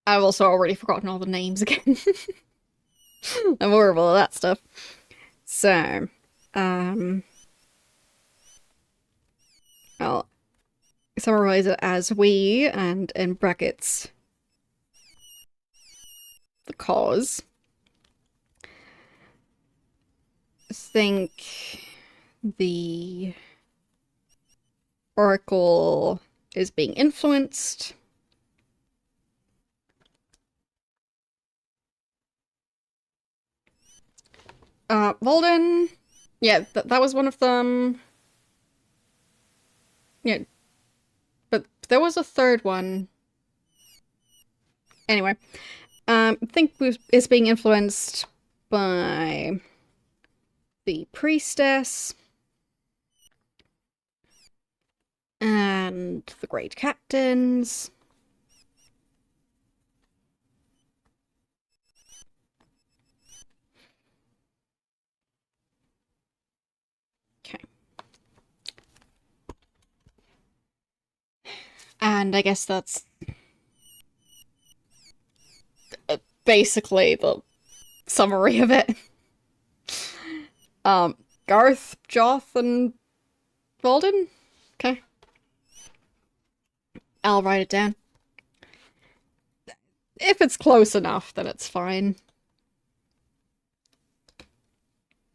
I've also already forgotten all the names again. I'm horrible at that stuff. So, I'll summarize it as we, and in brackets, the cause. Think the Oracle is being influenced. Walden, yeah, that was one of them. Yeah, but there was a third one. Anyway, I think it's being influenced by the priestess and the great captains. Okay. And I guess that's basically the summary of it. Garth, Joth, and Walden? Okay. I'll write it down. If it's close enough, then it's fine.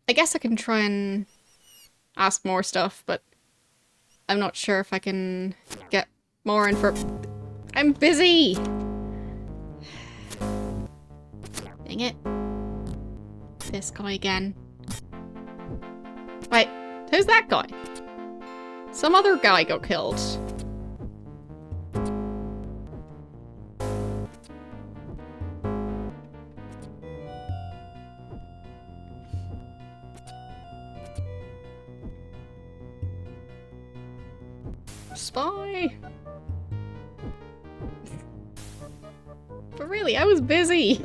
I guess I can try and ask more stuff, but I'm not sure if I can get more info. I'm busy! Dang it. This guy again. Wait, who's that guy? Some other guy got killed. Spy! But really, I was busy!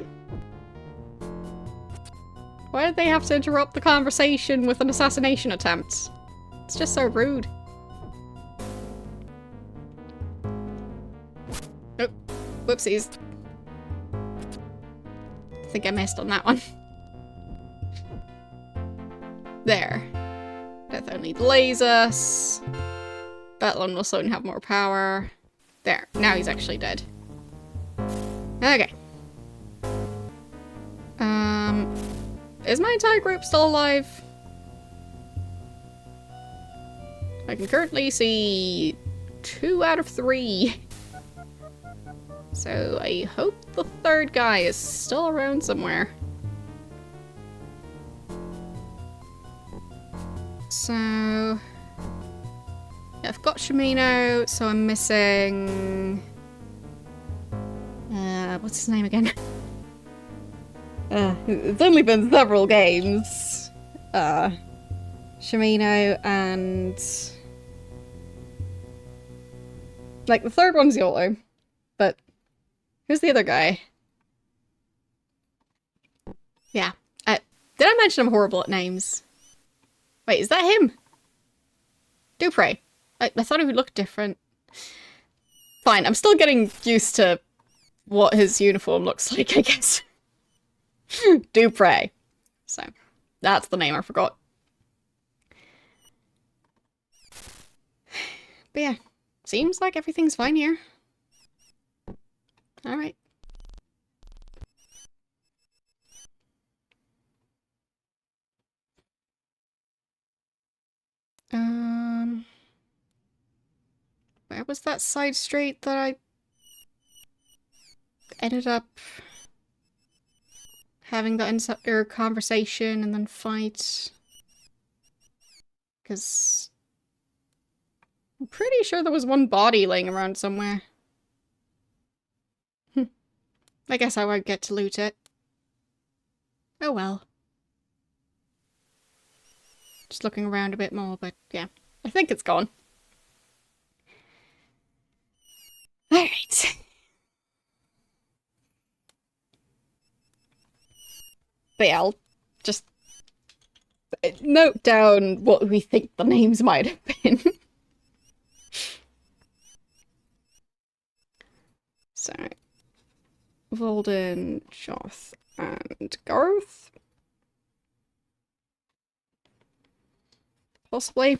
Why did they have to interrupt the conversation with an assassination attempt? It's just so rude. Oh, whoopsies. I think I missed on that one. There. Death only delays us. Batlon will soon have more power. There. Now he's actually dead. Okay. Is my entire group still alive? I can currently see 2 out of 3. So I hope the third guy is still around somewhere. So yeah, I've got Shimino, so I'm missing what's his name again? It's only been several games. Shimino and like the third one's YOLO, but who's the other guy? Yeah. Did I mention I'm horrible at names? Wait, is that him? Dupre. I thought he would look different. Fine, I'm still getting used to what his uniform looks like, I guess. Dupre. So, that's the name I forgot. But yeah, seems like everything's fine here. Alright. Where was that side street that I ended up having the conversation and then fight? Because I'm pretty sure there was one body laying around somewhere. I guess I won't get to loot it. Oh well. Just looking around a bit more, but yeah. I think it's gone. Alright. But yeah, I'll just note down what we think the names might have been. So, Volden, Joth, and Garth. Possibly.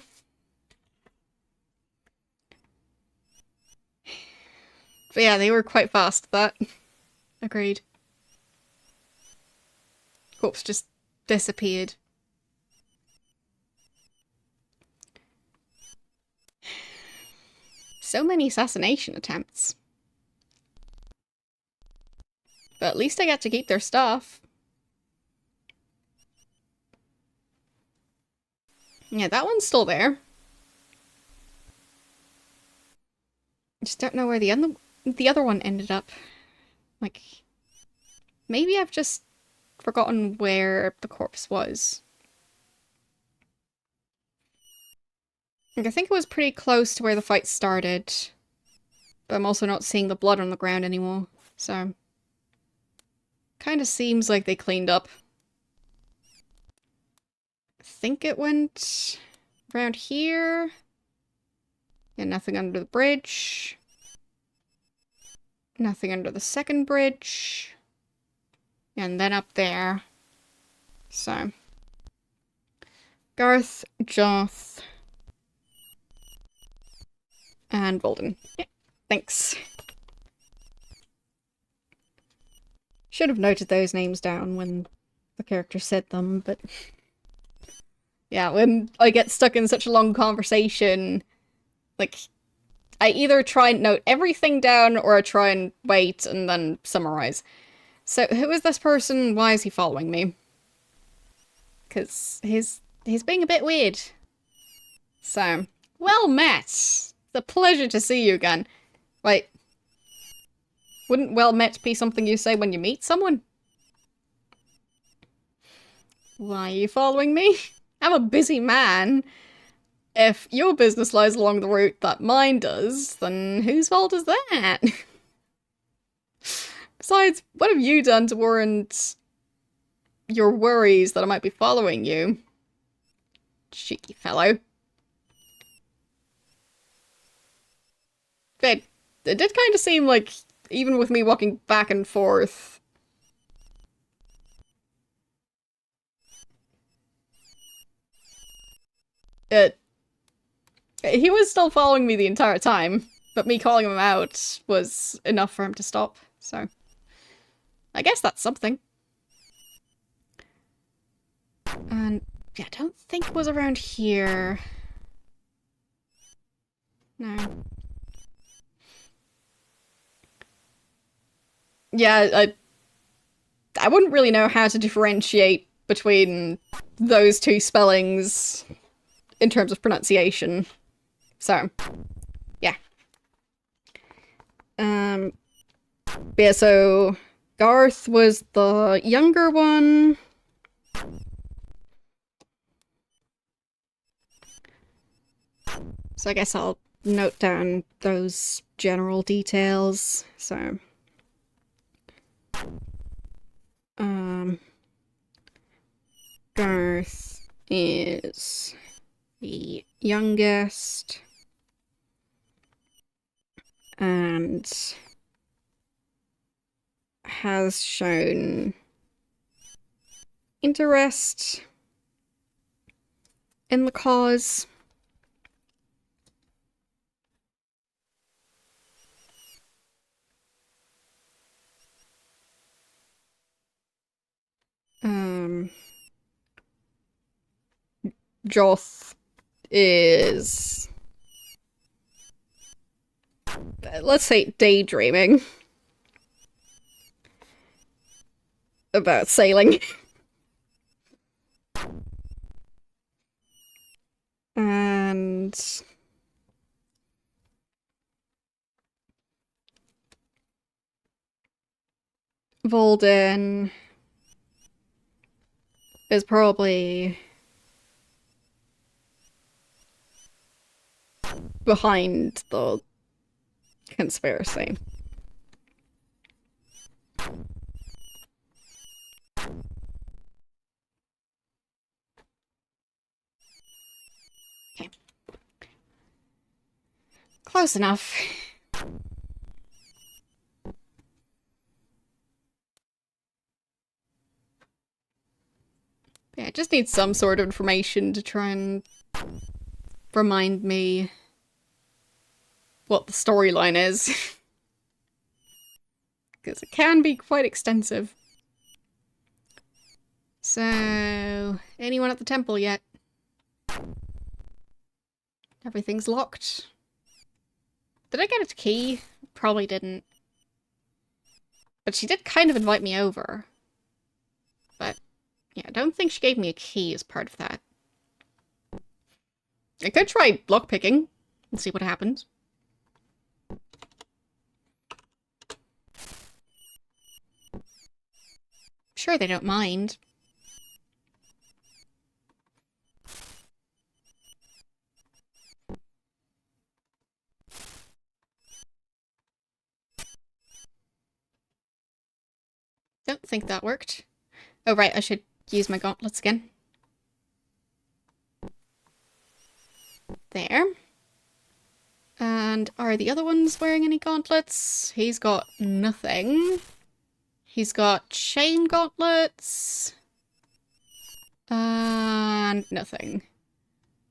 But yeah, they were quite fast at that. Agreed. Corpse just disappeared. So many assassination attempts. But at least I get to keep their stuff. Yeah, that one's still there. I just don't know where the other one ended up. Like, maybe I've just forgotten where the corpse was. Like, I think it was pretty close to where the fight started. But I'm also not seeing the blood on the ground anymore, so... Kinda seems like they cleaned up. I think it went around here. Yeah, nothing under the bridge. Nothing under the second bridge. And then up there. So. Garth, Joth, and Bolden. Yeah, thanks. Should have noted those names down when the character said them, but... Yeah, when I get stuck in such a long conversation, like, I either try and note everything down, or I try and wait and then summarize. So, who is this person? Why is he following me? Because he's being a bit weird. So, well met! It's a pleasure to see you again. Wait. Wouldn't well met be something you say when you meet someone? Why are you following me? I'm a busy man. If your business lies along the route that mine does, then whose fault is that? Besides, what have you done to warrant your worries that I might be following you? Cheeky fellow. But it did kind of seem like, even with me walking back and forth... He was still following me the entire time, but me calling him out was enough for him to stop, so... I guess that's something. And, yeah, I don't think it was around here. No. Yeah, I wouldn't really know how to differentiate between those two spellings in terms of pronunciation. So, yeah. Yeah, so Garth was the younger one. So I guess I'll note down those general details. So, Garth is the youngest and has shown interest in the cause. Joth is, let's say, daydreaming about sailing. And Volden is probably behind the conspiracy. Okay. Close enough. Yeah, I just need some sort of information to try and remind me what the storyline is. Because it can be quite extensive. So, anyone at the temple yet? Everything's locked. Did I get a key? Probably didn't. But she did kind of invite me over. But, yeah, I don't think she gave me a key as part of that. I could try lockpicking and see what happens. Sure, they don't mind. Don't think that worked. Oh, right, I should use my gauntlets again. There. And are the other ones wearing any gauntlets? He's got nothing. He's got chain gauntlets. And nothing.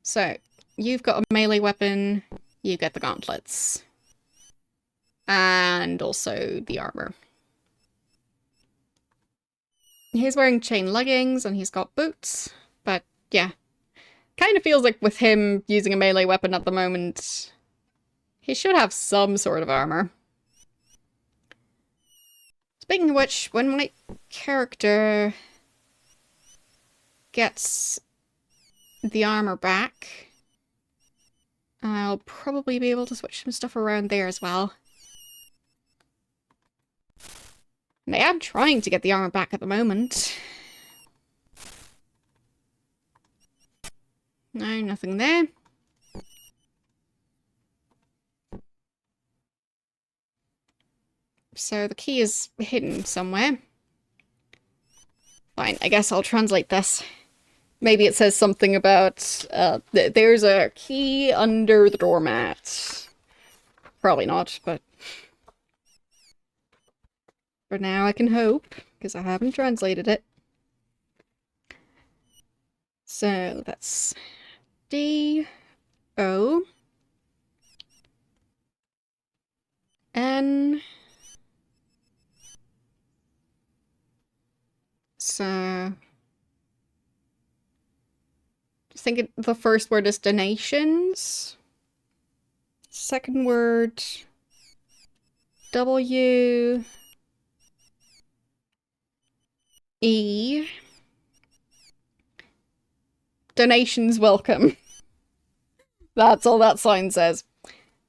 So, you've got a melee weapon, you get the gauntlets. And also the armor. He's wearing chain leggings and he's got boots. But yeah, kind of feels like with him using a melee weapon at the moment, he should have some sort of armor. Speaking of which, when my character gets the armor back, I'll probably be able to switch some stuff around there as well. And I am trying to get the armor back at the moment. No, nothing there. So the key is hidden somewhere. Fine, I guess I'll translate this. Maybe it says something about, there's a key under the doormat. Probably not, but for now I can hope, because I haven't translated it. So that's D, O, N. So I think the first word is donations. Second word, W, E. Donations welcome. That's all that sign says.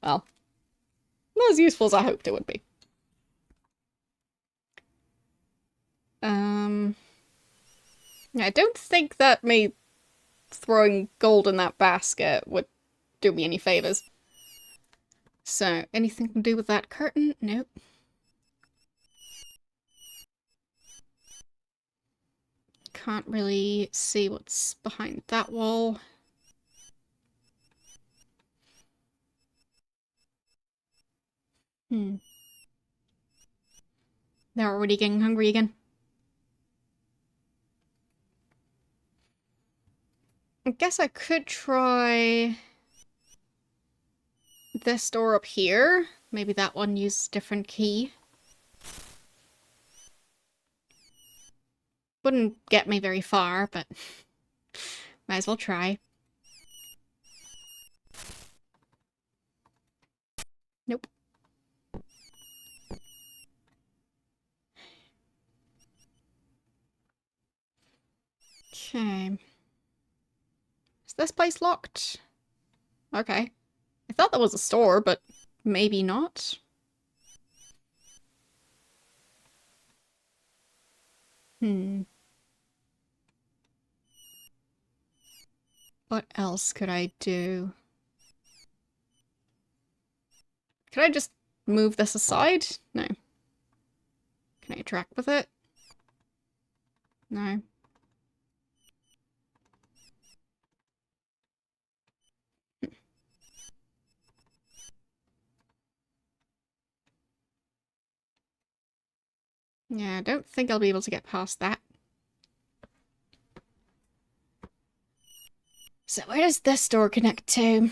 Well, not as useful as I hoped it would be. I don't think that me throwing gold in that basket would do me any favors. So, anything to do with that curtain? Nope. Can't really see what's behind that wall. They're already getting hungry again. I guess I could try this door up here. Maybe that one uses a different key. Wouldn't get me very far, but might as well try. Nope. Okay. Is this place locked? Okay. I thought that was a store, but maybe not. What else could I do? Could I just move this aside? No. Can I interact with it? No. Yeah, I don't think I'll be able to get past that. So where does this door connect to?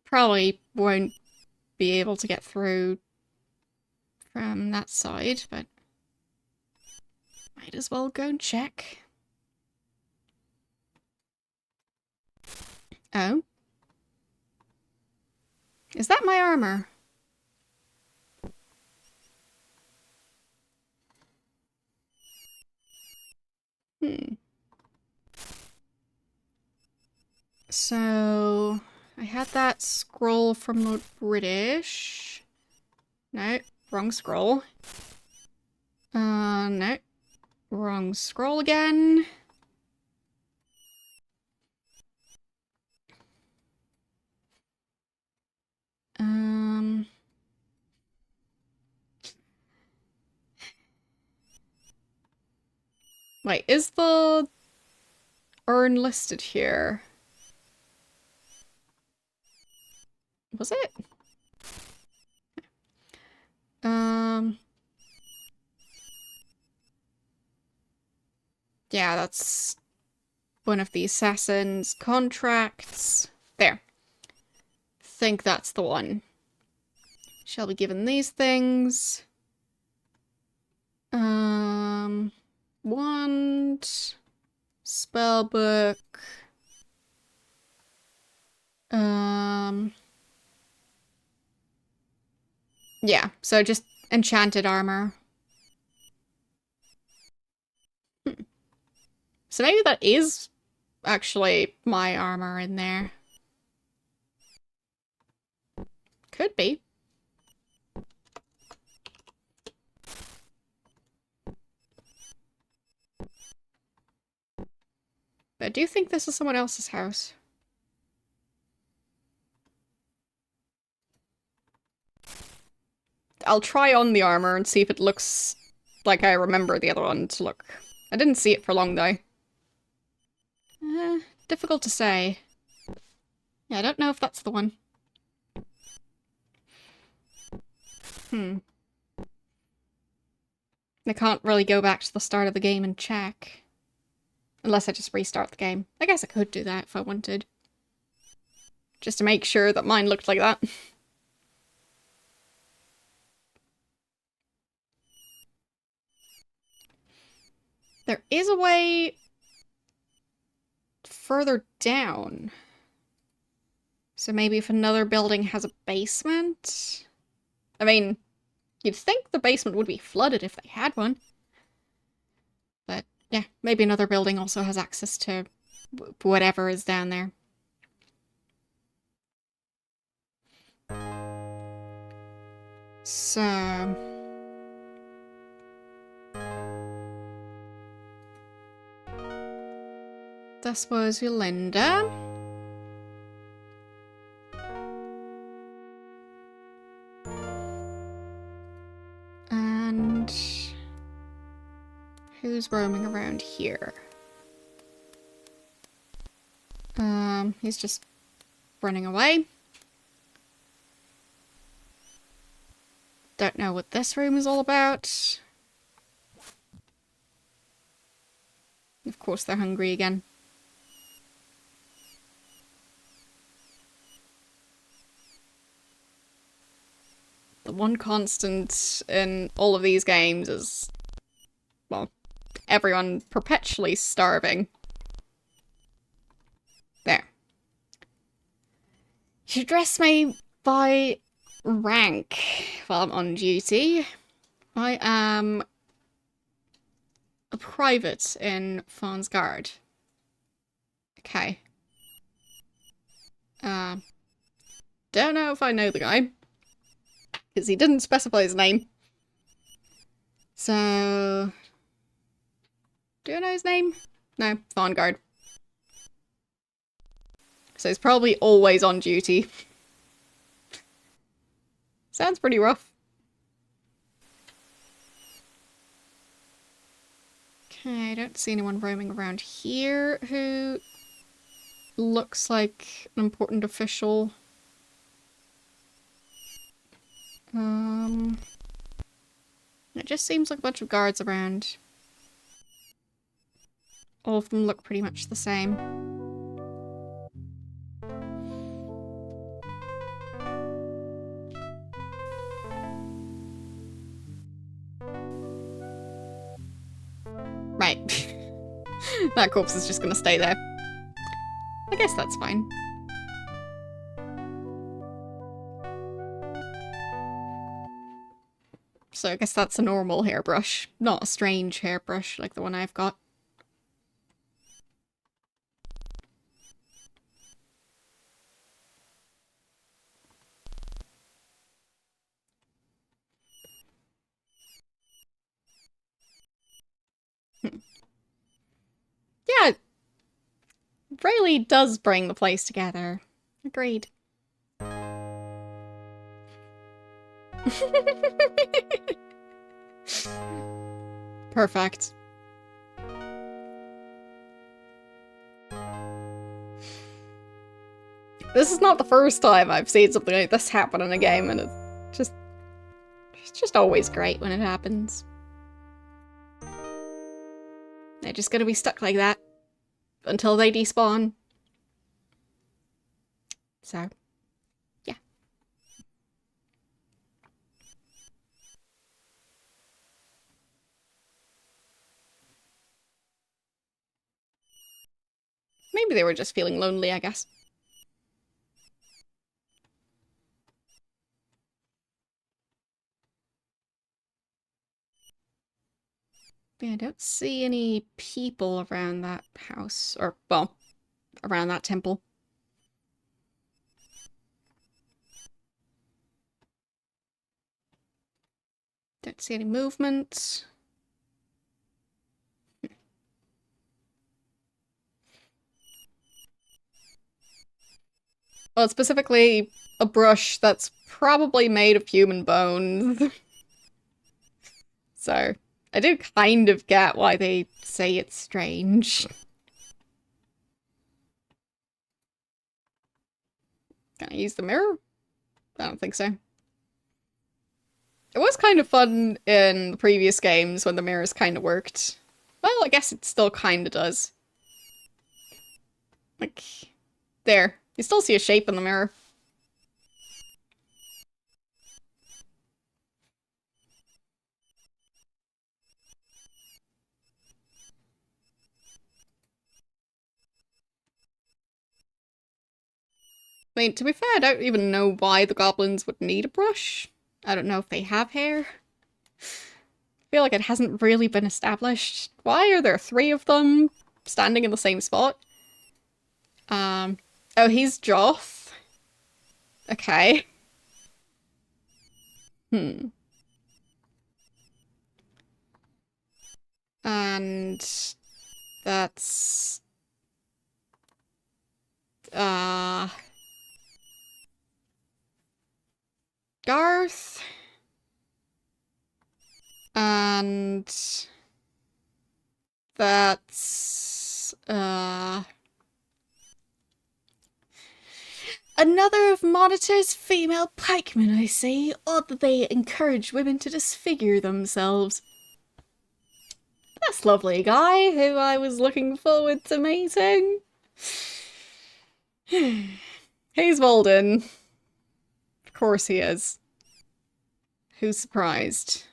Probably won't be able to get through from that side, but might as well go and check. Oh. Is that my armor? So, I had that scroll from the British. No, wrong scroll. No. Wrong scroll again. Wait, is the urn listed here? Was it? Yeah, that's one of the assassin's contracts. There. Think that's the one. Shall be given these things. Wand. Spellbook. Yeah, so just enchanted armor. So maybe that is actually my armor in there. Could be. But I do think this is someone else's house. I'll try on the armor and see if it looks like I remember the other one to look. I didn't see it for long, though. Difficult to say. Yeah, I don't know if that's the one. I can't really go back to the start of the game and check. Unless I just restart the game. I guess I could do that if I wanted. Just to make sure that mine looked like that. There is a way further down. So maybe if another building has a basement? I mean, you'd think the basement would be flooded if they had one. But yeah, maybe another building also has access to whatever is down there. So... this was Yolanda. And... who's roaming around here? He's just running away. Don't know what this room is all about. Of course they're hungry again. The one constant in all of these games is, well, everyone perpetually starving. There. You address me by rank while I'm on duty. I am a private in Fawn's Guard. Okay. Don't know if I know the guy. Because he didn't specify his name. So... do I know his name? No, Fawn Guard. So he's probably always on duty. Sounds pretty rough. Okay, I don't see anyone roaming around here who looks like an important official. It just seems like a bunch of guards around. All of them look pretty much the same. Right. That corpse is just gonna stay there. I guess that's fine. So I guess that's a normal hairbrush, not a strange hairbrush like the one I've got. Yeah, it really does bring the place together. Agreed. Perfect. This is not the first time I've seen something like this happen in a game, and it's just always great when it happens. They're just gonna be stuck like that until they despawn. So, yeah. Maybe they were just feeling lonely, I guess. Yeah, I don't see any people around that house. Or, well, around that temple. Don't see any movement. Well, specifically a brush that's probably made of human bones. So, I do kind of get why they say it's strange. Can I use the mirror? I don't think so. It was kind of fun in the previous games when the mirrors kind of worked. Well, I guess it still kind of does. Like, there. You still see a shape in the mirror. I mean, to be fair, I don't even know why the goblins would need a brush. I don't know if they have hair. I feel like it hasn't really been established. Why are there 3 of them standing in the same spot? Oh, he's Joth. Okay. And that's Garth. And that's another of Monitor's female pikemen, I see. Odd that they encourage women to disfigure themselves. This lovely guy who I was looking forward to meeting. He's Walden. Of course he is. Who's surprised?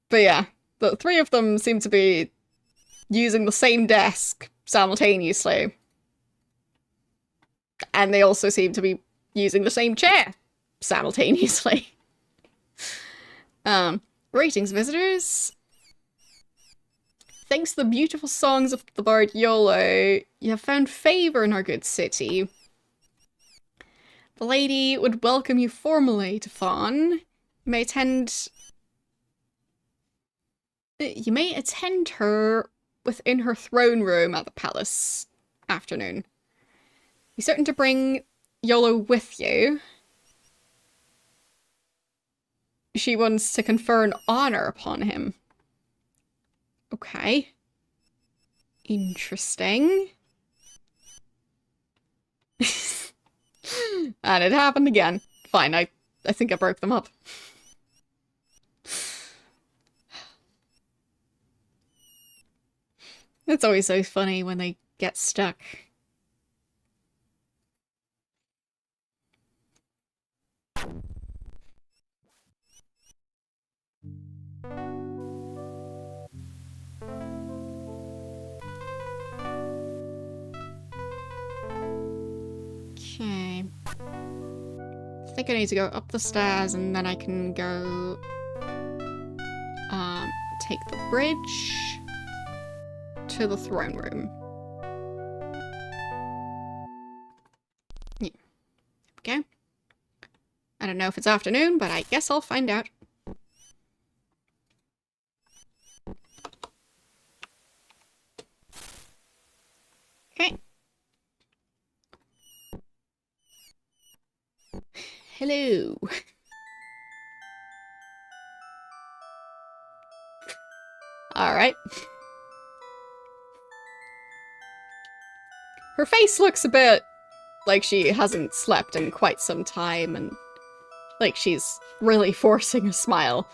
But yeah, the 3 of them seem to be using the same desk simultaneously. And they also seem to be using the same chair simultaneously. Greetings, visitors. Thanks to the beautiful songs of the bard Yolo, you have found favor in our good city. The lady would welcome you formally to Fawn. You may attend her within her throne room at the palace afternoon. Be certain to bring Yolo with you. She wants to confer an honor upon him. Okay. Interesting. And it happened again. Fine, I think I broke them up. It's always so funny when they get stuck. Okay. I think I need to go up the stairs and then I can go take the bridge to the throne room. Yeah. Okay. I don't know if it's afternoon, but I guess I'll find out. Okay. Hello. Alright. Her face looks a bit like she hasn't slept in quite some time and like she's really forcing a smile.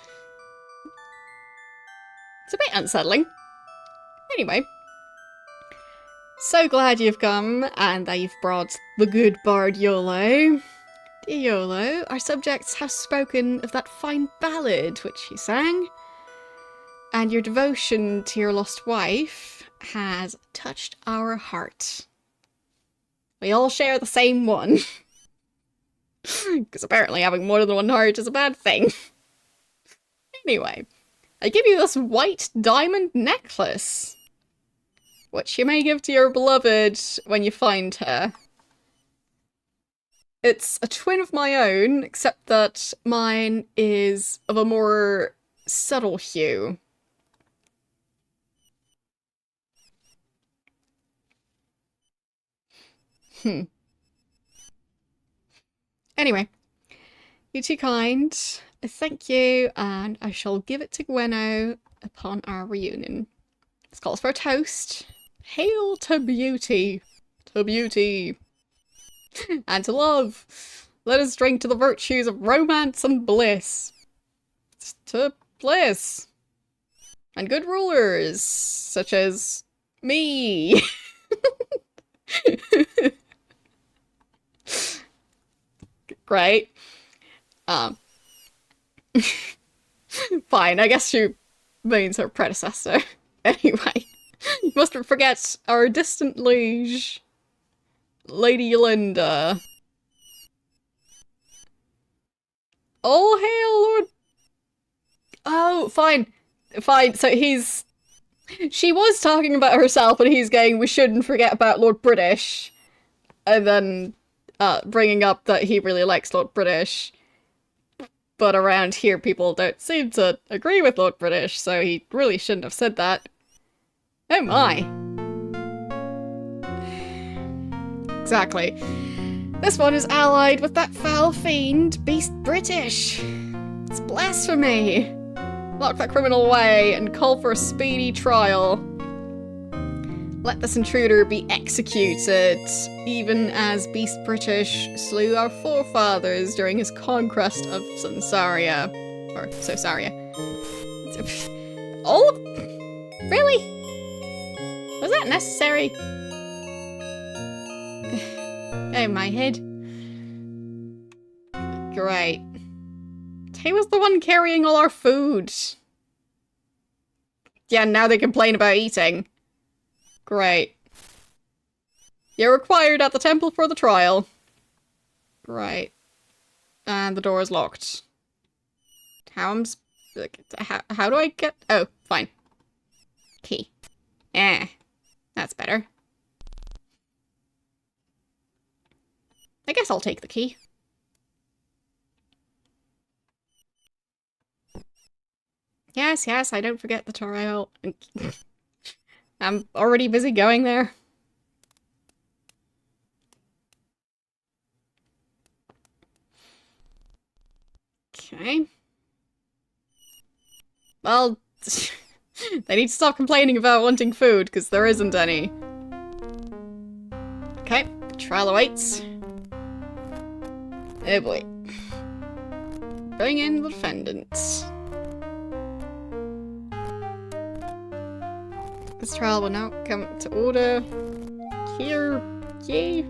It's a bit unsettling. Anyway. So glad you've come, and that you've brought the good bard Yolo. Dear Yolo, our subjects have spoken of that fine ballad which you sang, and your devotion to your lost wife has touched our heart. We all share the same one. Because apparently having more than one heart is a bad thing. Anyway, I give you this white diamond necklace, which you may give to your beloved when you find her. It's a twin of my own, except that mine is of a more subtle hue. Anyway, you're too kind. Thank you, and I shall give it to Gwenno upon our reunion. This calls for a toast. Hail to beauty. To beauty. And to love. Let us drink to the virtues of romance and bliss. To bliss. And good rulers, such as me. Great. Fine, I guess she means her predecessor. Anyway, you mustn't forget our distant liege, Lady Yolinda. All hail, Lord... Oh, fine. Fine, so he's... She was talking about herself, and he's going, we shouldn't forget about Lord British. And then, bringing up that he really likes Lord British. But around here, people don't seem to agree with Lord British, so he really shouldn't have said that. Oh my. Exactly. This one is allied with that foul fiend, Beast British. It's blasphemy. Lock that criminal away and call for a speedy trial. Let this intruder be executed, even as Beast British slew our forefathers during his conquest of Sansaria. Or Sosaria. All of... Really? Was that necessary? Oh, my head. Great. He was the one carrying all our food. Yeah, now they complain about eating. Great. You're required at the temple for the trial. Great. And the door is locked. How do I get... Oh, fine. Key. That's better. I guess I'll take the key. Yes, yes, I don't forget the trial. I'm already busy going there. Okay. Well, they need to stop complaining about wanting food, because there isn't any. Okay, trial awaits. Oh boy. Bring in the defendants. This trial will now come to order. Here, yay.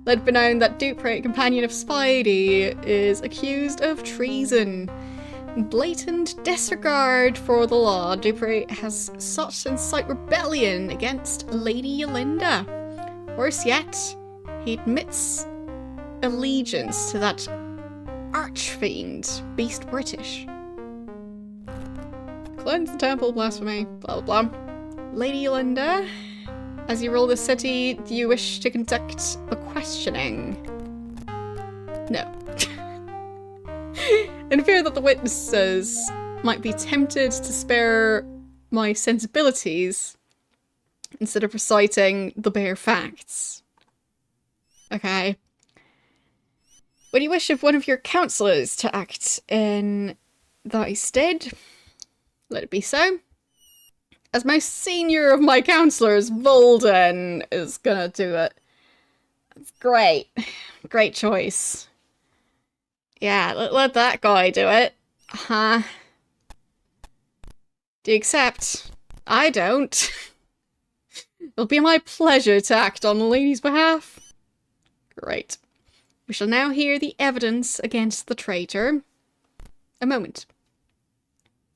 Let it be known that Dupre, companion of Spidey, is accused of treason. Blatant disregard for the law. Dupre has sought to incite rebellion against Lady Yolinda. Worse yet, he admits allegiance to that archfiend, Beast British. Cleanse the temple, blasphemy, blah blah blah. Lady Yolinda, as you rule the city, do you wish to conduct a questioning? No. In fear that the witnesses might be tempted to spare my sensibilities instead of reciting the bare facts. Okay. Would you wish of one of your counsellors to act in thy stead? Let it be so. As most senior of my counsellors, Volden is gonna do it. That's great. Great choice. Yeah, let that guy do it. Do you accept? I don't. It'll be my pleasure to act on the lady's behalf. Great. We shall now hear the evidence against the traitor. A moment.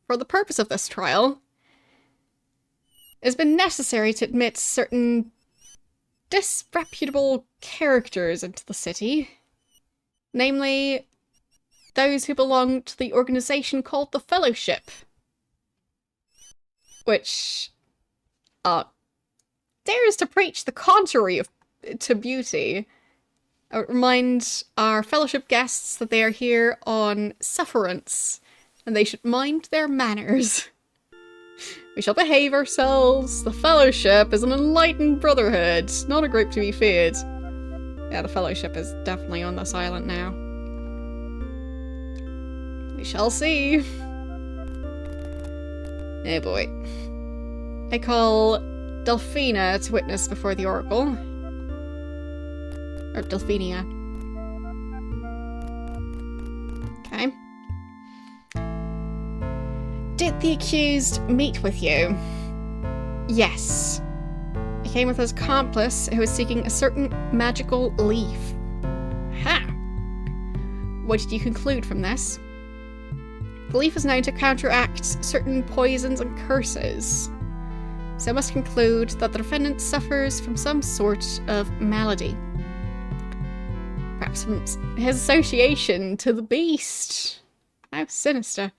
For the purpose of this trial, it has been necessary to admit certain disreputable characters into the city. Namely, those who belong to the organization called the Fellowship. Which, dares to preach the contrary to beauty. I would remind our Fellowship guests that they are here on sufferance, and they should mind their manners. We shall behave ourselves. The Fellowship is an enlightened brotherhood, not a group to be feared. Yeah, the Fellowship is definitely on this island now. We shall see. Oh boy. I call Delphina to witness before the Oracle. Or Delphinia. Okay. Did the accused meet with you? Yes. He came with his accomplice who was seeking a certain magical leaf. Ha! What did you conclude from this? The leaf is known to counteract certain poisons and curses. So I must conclude that the defendant suffers from some sort of malady. Perhaps from his association to the beast. How sinister.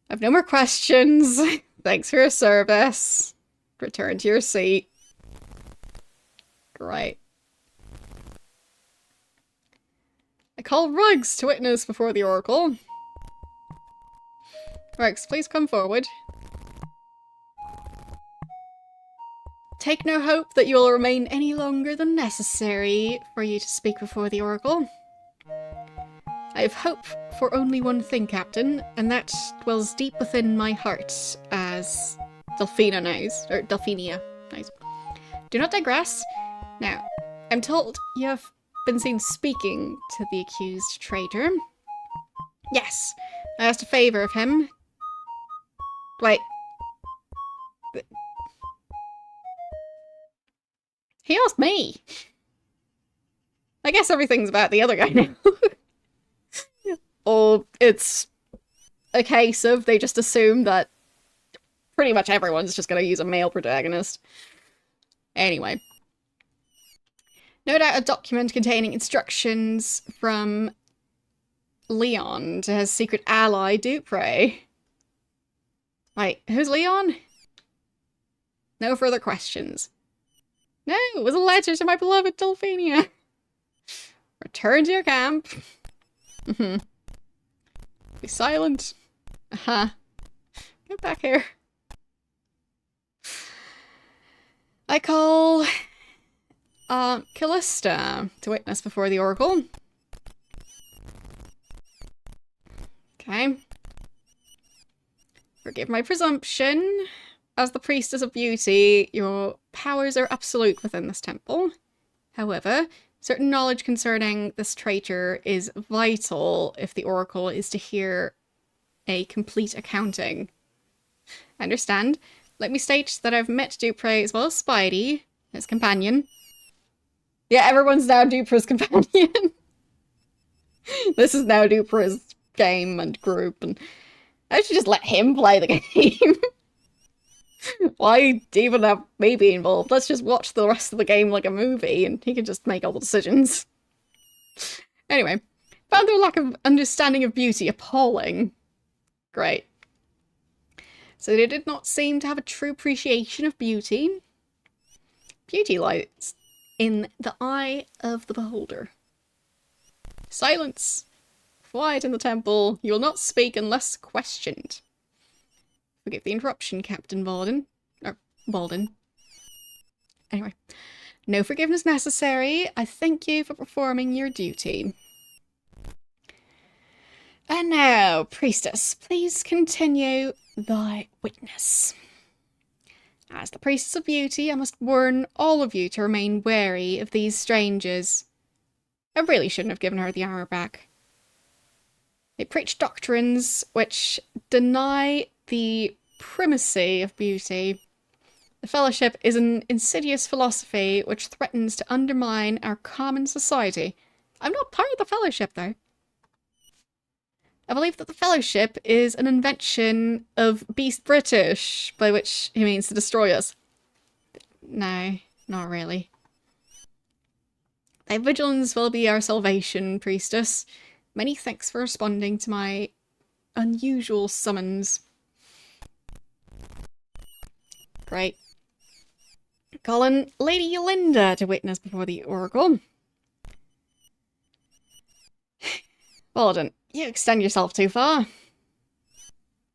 I've no more questions. Thanks for your service. Return to your seat. Right. I call Ruggs to witness before the Oracle. Ruggs, please come forward. Take no hope that you will remain any longer than necessary for you to speak before the Oracle. I have hope for only one thing, Captain, and that dwells deep within my heart, as Delphina knows, or Delphinia knows. Do not digress. Now, I'm told you have been seen speaking to the accused traitor. Yes, I asked a favour of him. Wait. He asked me. I guess everything's about the other guy now. Or it's a case of they just assume that pretty much everyone's just going to use a male protagonist. Anyway. No doubt a document containing instructions from Leon to his secret ally, Dupre. Wait, who's Leon? No further questions. No, it was a letter to my beloved Delphinia. Return to your camp. Be silent. Get back here. I call Callista to witness before the Oracle. Okay. Forgive my presumption. As the priestess of beauty, your powers are absolute within this temple. However, certain knowledge concerning this traitor is vital if the Oracle is to hear a complete accounting. Understand? Let me state that I've met Dupre as well as Spidey, his companion. Yeah, everyone's now Dupre's companion. This is now Dupre's game and group, and I should just let him play the game. Why even have me be involved? Let's just watch the rest of the game like a movie and he can just make all the decisions. Anyway, found their lack of understanding of beauty appalling. Great. So they did not seem to have a true appreciation of beauty. Beauty lies in the eye of the beholder. Silence. Quiet in the temple. You will not speak unless questioned. Forgive the interruption, Captain Baldwin. Or Baldwin. Anyway. No forgiveness necessary. I thank you for performing your duty. And now, priestess, please continue thy witness. As the priestess of beauty, I must warn all of you to remain wary of these strangers. I really shouldn't have given her the armor back. They preach doctrines which deny the primacy of beauty. The Fellowship is an insidious philosophy which threatens to undermine our common society. I'm not part of the Fellowship, though. I believe that the Fellowship is an invention of Beast British, by which he means to destroy us. No, not really. Thy vigilance will be our salvation, priestess. Many thanks for responding to my unusual summons. Great. Calling Lady Yolanda to witness before the Oracle. Well, don't you extend yourself too far.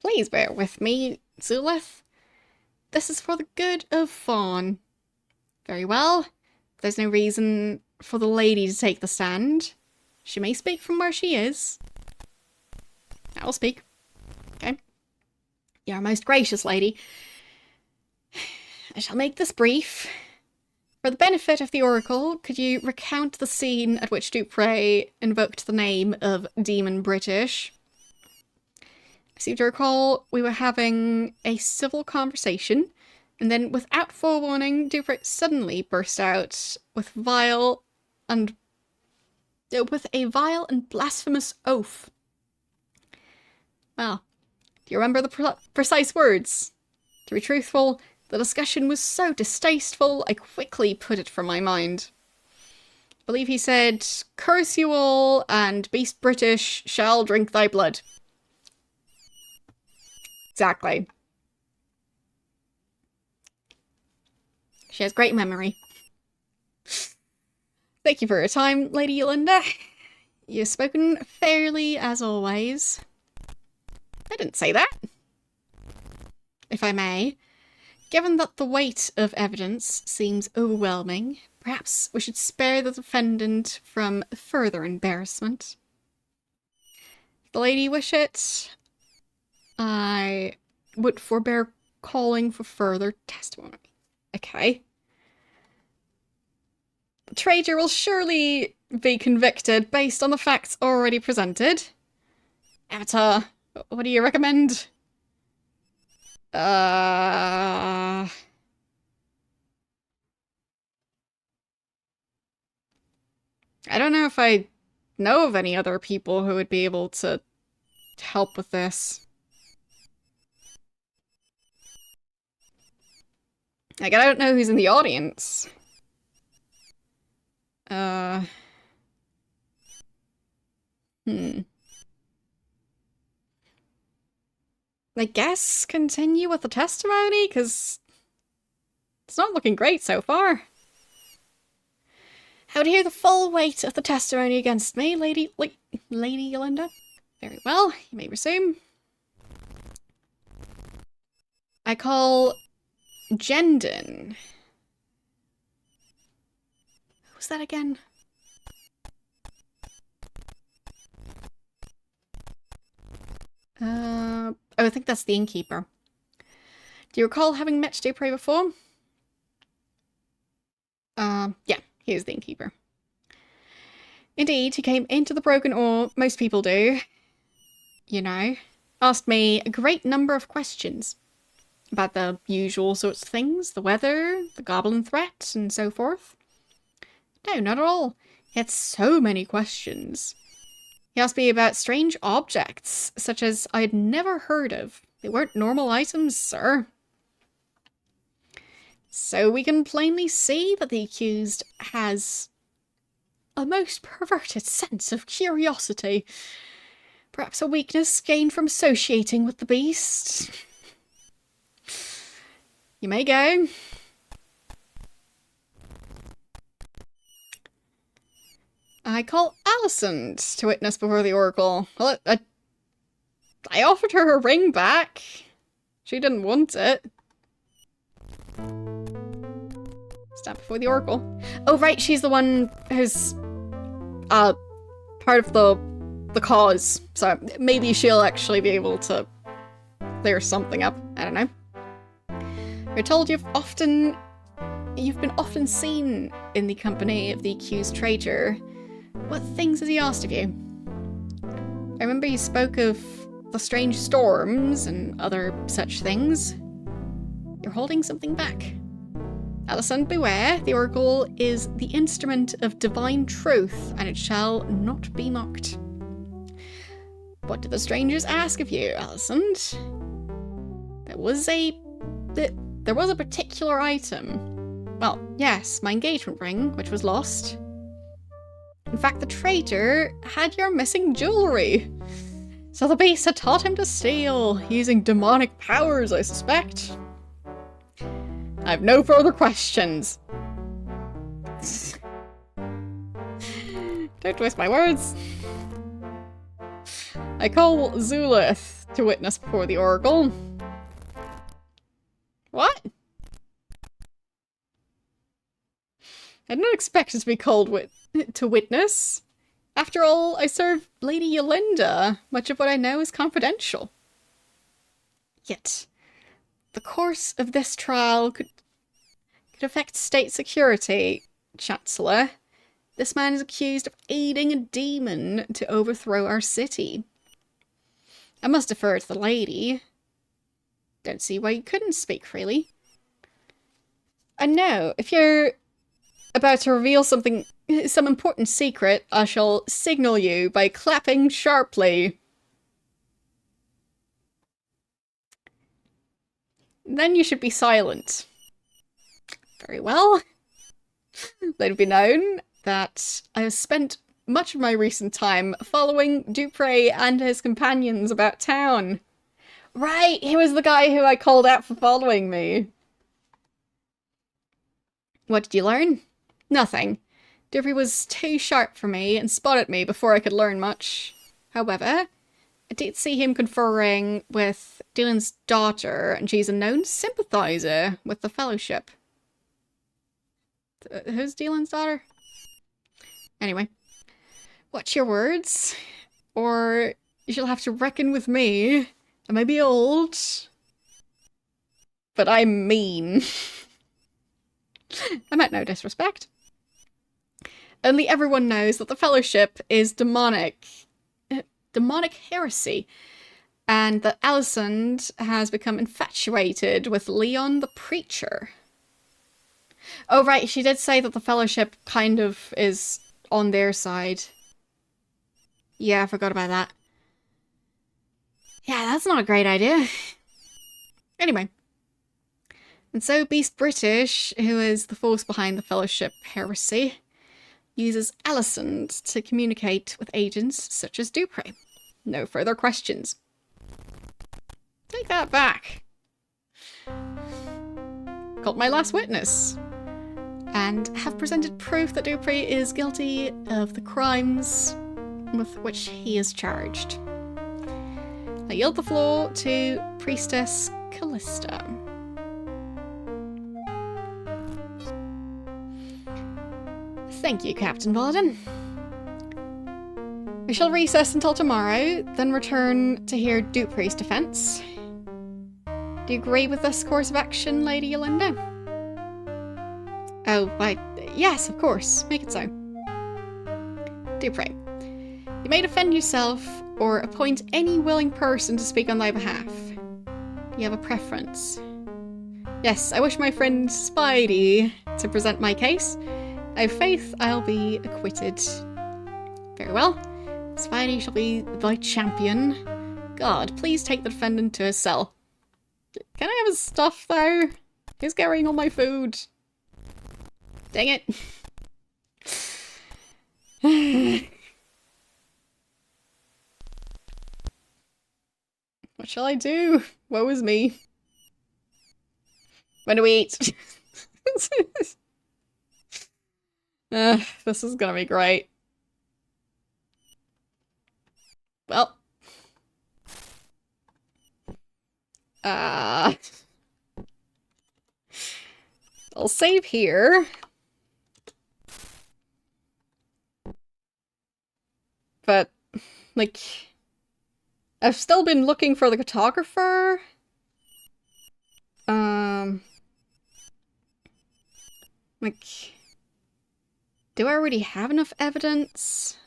Please bear with me, Zulith. This is for the good of Fawn. Very well. There's no reason for the lady to take the stand. She may speak from where she is. I will speak. Okay. You are most gracious, lady. I shall make this brief. For the benefit of the Oracle, could you recount the scene at which Dupre invoked the name of Demon British? I seem to recall we were having a civil conversation, and then without forewarning, Dupre suddenly burst out with a vile and blasphemous oath. Well, do you remember the precise words? To be truthful, the discussion was so distasteful, I quickly put it from my mind. I believe he said, "Curse you all, and Beast British shall drink thy blood." Exactly. She has great memory. Thank you for your time, Lady Yolanda. You've spoken fairly, as always. I didn't say that. If I may, given that the weight of evidence seems overwhelming, perhaps we should spare the defendant from further embarrassment. If the lady wish it, I would forbear calling for further testimony. Okay. The traitor will surely be convicted based on the facts already presented. Avatar, what do you recommend? I don't know if I know of any other people who would be able to help with this. Like, I don't know who's in the audience. I guess continue with the testimony, because it's not looking great so far. I would hear the full weight of the testimony against me, Lady Yolanda. Very well, you may resume. I call Jendon. Who was that again? Oh, I think that's the innkeeper. Do you recall having met Dupre before? Yeah, he is the innkeeper. Indeed, he came into the Broken Ore, most people do. You know, asked me a great number of questions. About the usual sorts of things, the weather, the goblin threat, and so forth. No, not at all. He had so many questions. He asked me about strange objects, such as I had never heard of. They weren't normal items, sir. So we can plainly see that the accused has a most perverted sense of curiosity. Perhaps a weakness gained from associating with the beast. You may go. I call Alicent to witness before the Oracle. Well, I offered her ring back. She didn't want it. Stand before the Oracle. Oh, right, she's the one who's part of the cause. So maybe she'll actually be able to clear something up. I don't know. We're told you've been often seen in the company of the accused traitor. What things has he asked of you? I remember you spoke of the strange storms and other such things, you're holding something back. Alicent, beware, the Oracle is the instrument of divine truth, and it shall not be mocked. What did the strangers ask of you, Alicent? There was a particular item. Well, yes, my engagement ring, which was lost. In fact, the traitor had your missing jewellery. So the beast had taught him to steal, using demonic powers, I suspect. I have no further questions. Don't twist my words. I call Zulith to witness before the Oracle. What? I did not expect it to be called to witness. After all, I serve Lady Yolinda. Much of what I know is confidential. Yet, the course of this trial could affect state security, Chancellor. This man is accused of aiding a demon to overthrow our city. I must defer to the lady. Don't see why you couldn't speak freely. And no, if you're about to reveal some important secret, I shall signal you by clapping sharply. Then you should be silent. Very well. Let it be known that I have spent much of my recent time following Dupre and his companions about town. Right, he was the guy who I called out for following me. What did you learn? Nothing. Dupre was too sharp for me and spotted me before I could learn much. However, I did see him conferring with Dylan's daughter, and she's a known sympathizer with the Fellowship. Who's Dylan's daughter? Anyway, watch your words, or you shall have to reckon with me. I may be old, but I'm mean. I meant no disrespect. Only everyone knows that the Fellowship is demonic heresy, and that Alicent has become infatuated with Leon the Preacher. Oh right, she did say that the Fellowship kind of is on their side. Yeah, I forgot about that. Yeah, that's not a great idea. Anyway. And so Beast British, who is the force behind the Fellowship heresy, uses Alicent to communicate with agents such as Dupre. No further questions. Take that back. Got my last witness. And have presented proof that Dupre is guilty of the crimes with which he is charged. I yield the floor to Priestess Callista. Thank you, Captain Varden. We shall recess until tomorrow, then return to hear Dupre's defence. Do you agree with this course of action, Lady Yolinda? Oh, yes, of course. Make it so. Dupre, you may defend yourself or appoint any willing person to speak on thy behalf. You have a preference. Yes, I wish my friend Spidey to present my case. I have faith I'll be acquitted. Very well. Spidey shall be thy champion. God, please take the defendant to his cell. Can I have his stuff, though? He's carrying all my food. Dang it. What shall I do? Woe is me. When do we eat? This is gonna be great. Well. I'll save here. But, like, I've still been looking for the cartographer. Like, do I already have enough evidence?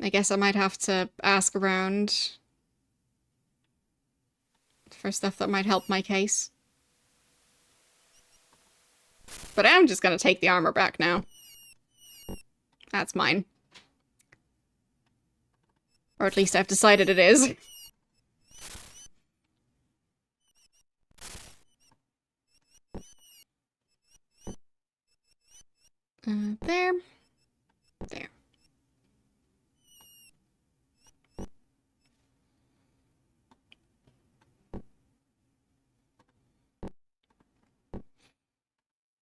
I guess I might have to ask around for stuff that might help my case. But I'm just gonna take the armor back now. That's mine. Or at least I've decided it is. There. There.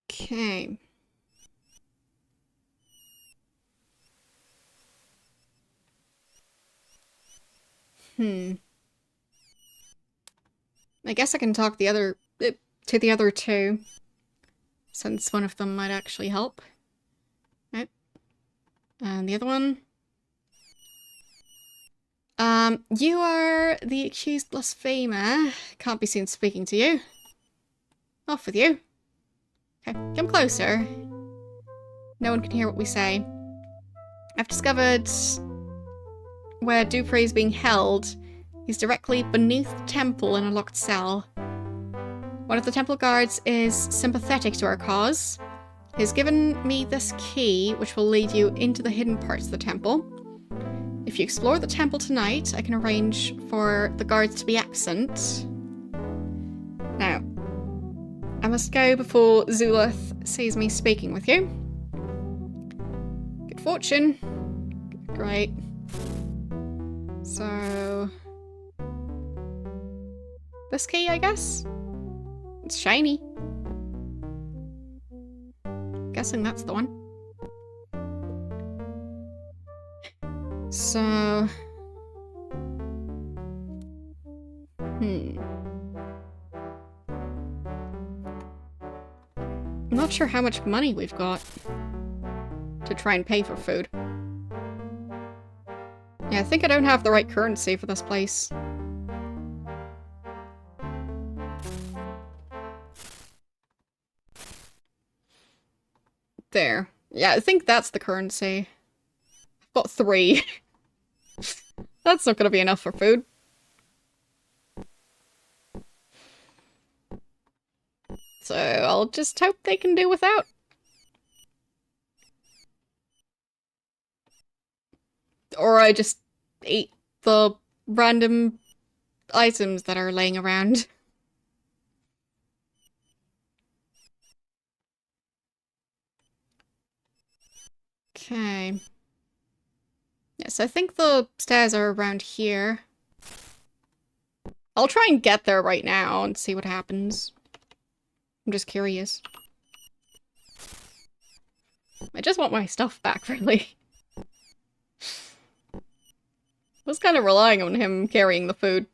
Okay. I guess I can talk to the other two, since one of them might actually help. Right. And the other one? You are the accused blasphemer. Can't be seen speaking to you. Off with you. Okay, come closer. No one can hear what we say. I've discovered where Dupree is being held. He's directly beneath the temple in a locked cell. One of the temple guards is sympathetic to our cause. He's given me this key, which will lead you into the hidden parts of the temple. If you explore the temple tonight, I can arrange for the guards to be absent. Now, I must go before Zulith sees me speaking with you. Good fortune. Great. So... this key, I guess? It's shiny. Guessing that's the one. So... I'm not sure how much money we've got to try and pay for food. Yeah, I think I don't have the right currency for this place. There. Yeah, I think that's the currency. I've got 3. That's not gonna be enough for food. So I'll just hope they can do without. Or I just eat the random items that are laying around. Okay. Yes, I think the stairs are around here. I'll try and get there right now and see what happens. I'm just curious. I just want my stuff back, really. I was kind of relying on him carrying the food.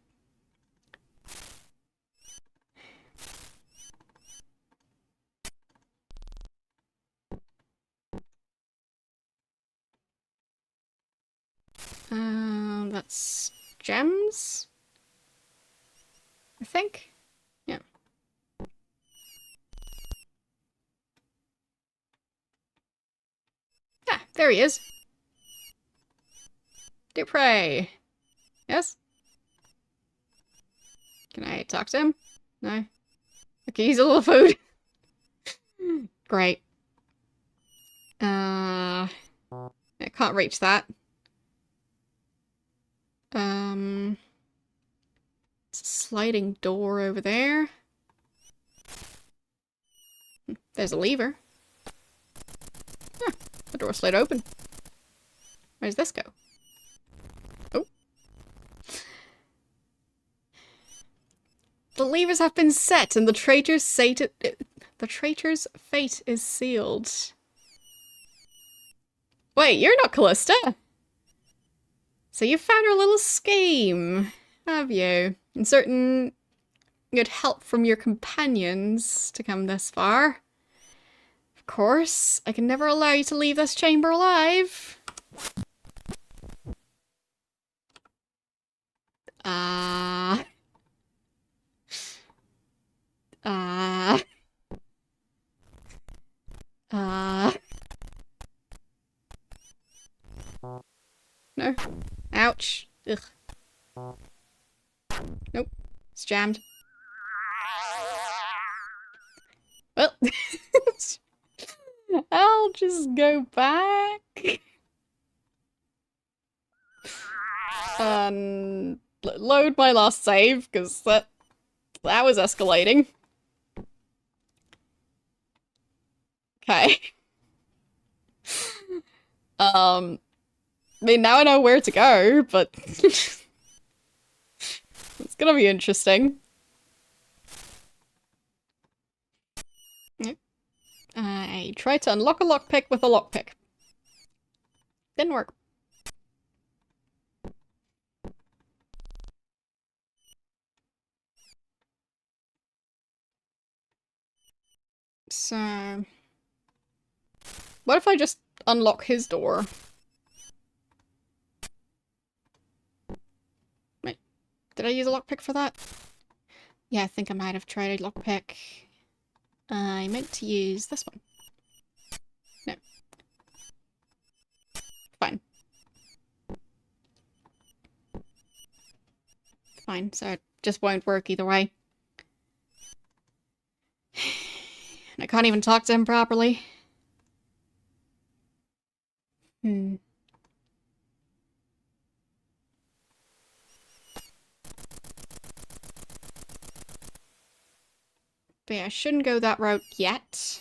That's gems? I think? Yeah. Yeah, there he is. Dupre. Yes? Can I talk to him? No? Okay, he's a little food. Great. I can't reach that. It's a sliding door over there. There's a lever. Ah, the door slid open. Where does this go? Oh. The levers have been set and the traitor's fate is sealed. Wait, you're not Callista. So you found her little scheme, have you? And certain you had help from your companions to come this far. Of course, I can never allow you to leave this chamber alive. Ouch. Ugh. Nope. It's jammed. Well, I'll just go back. And load my last save, because that was escalating. Okay. I mean, now I know where to go, but it's gonna be interesting. I tried to unlock a lockpick with a lockpick. Didn't work. So... what if I just unlock his door? Wait, did I use a lockpick for that? Yeah, I think I might have tried a lockpick. I meant to use this one. No. Fine. Fine, so it just won't work either way. And I can't even talk to him properly. But yeah, I shouldn't go that route yet.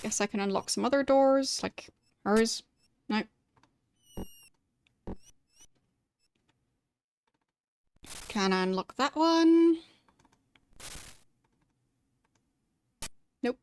Guess I can unlock some other doors, like hers. No. Can I unlock that one? Nope.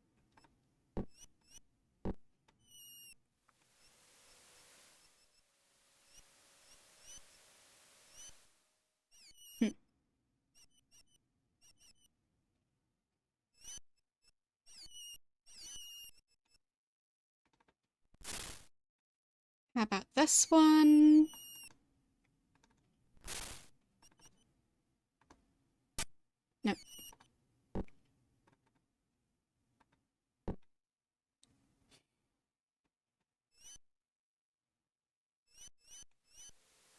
How about this one? Nope.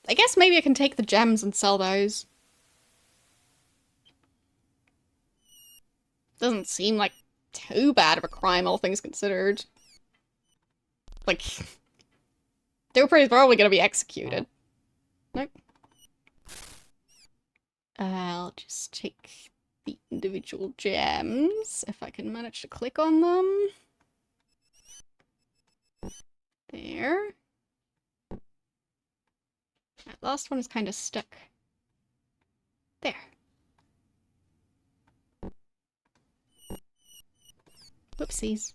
I guess maybe I can take the gems and sell those. Doesn't seem like too bad of a crime, all things considered. Like, they were probably gonna be executed. Nope. I'll just take the individual gems, if I can manage to click on them. There. That last one is kind of stuck. There. Whoopsies.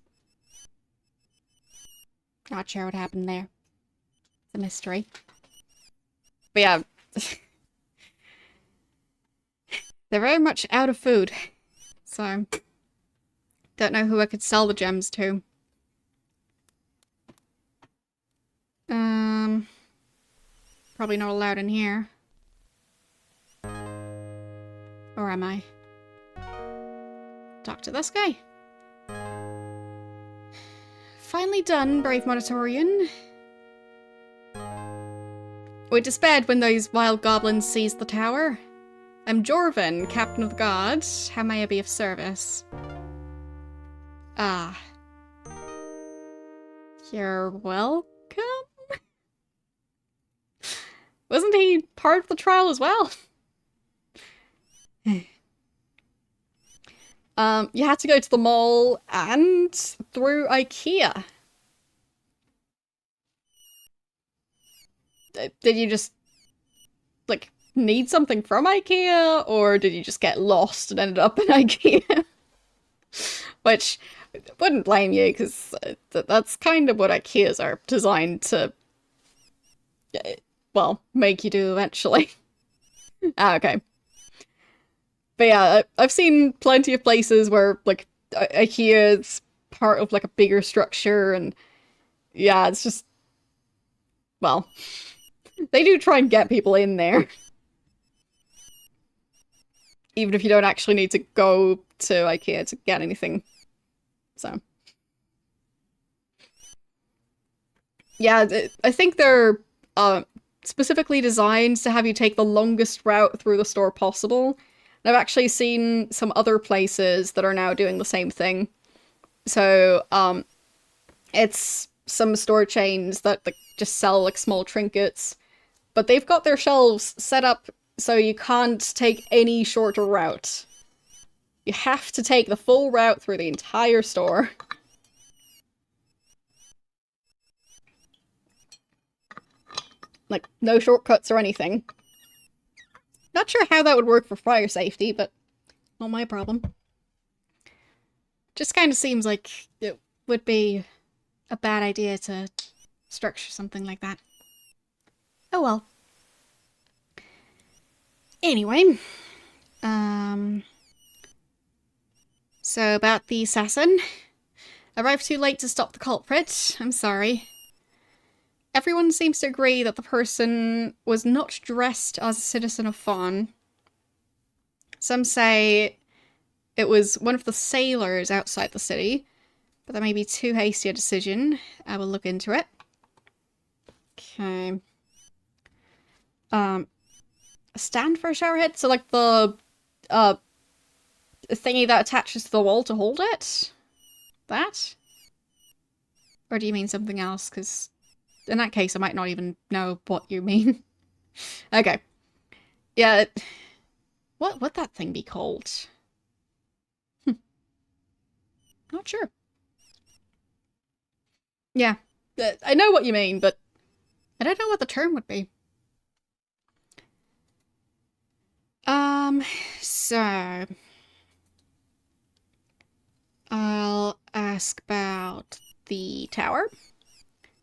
Not sure what happened there. It's a mystery. But yeah. They're very much out of food. So, don't know who I could sell the gems to. Probably not allowed in here. Or am I? Talk to this guy. Finally done, brave Monitorian. We despaired when those wild goblins seized the tower. I'm Jorvin, captain of the guard. How may I be of service? Ah. You're welcome? Wasn't he part of the trial as well? You had to go to the mall and through IKEA. Did you just, like, need something from IKEA, or did you just get lost and ended up in IKEA? Which, wouldn't blame you, because that's kind of what IKEAs are designed to, well, make you do eventually. Ah, okay. But yeah, I've seen plenty of places where, like, IKEA is part of, like, a bigger structure, and yeah, it's just, well, they do try and get people in there. even if you don't actually need to go to IKEA to get anything. So. Yeah, I think they're specifically designed to have you take the longest route through the store possible. And I've actually seen some other places that are now doing the same thing. So, it's some store chains that just sell like small trinkets, but they've got their shelves set up so you can't take any shorter route. You have to take the full route through the entire store. Like, no shortcuts or anything. Not sure how that would work for fire safety, but not my problem. Just kind of seems like it would be a bad idea to structure something like that. Oh well. Anyway, so about the assassin. Arrived too late to stop the culprit. I'm sorry. Everyone seems to agree that the person was not dressed as a citizen of Fawn. Some say it was one of the sailors outside the city, but that may be too hasty a decision. I will look into it. Okay. A stand for a shower head? So like the thingy that attaches to the wall to hold it? That? Or do you mean something else? Because in that case, I might not even know what you mean. Okay. Yeah. What would that thing be called? Not sure. Yeah. I know what you mean, but I don't know what the term would be. So I'll ask about the tower.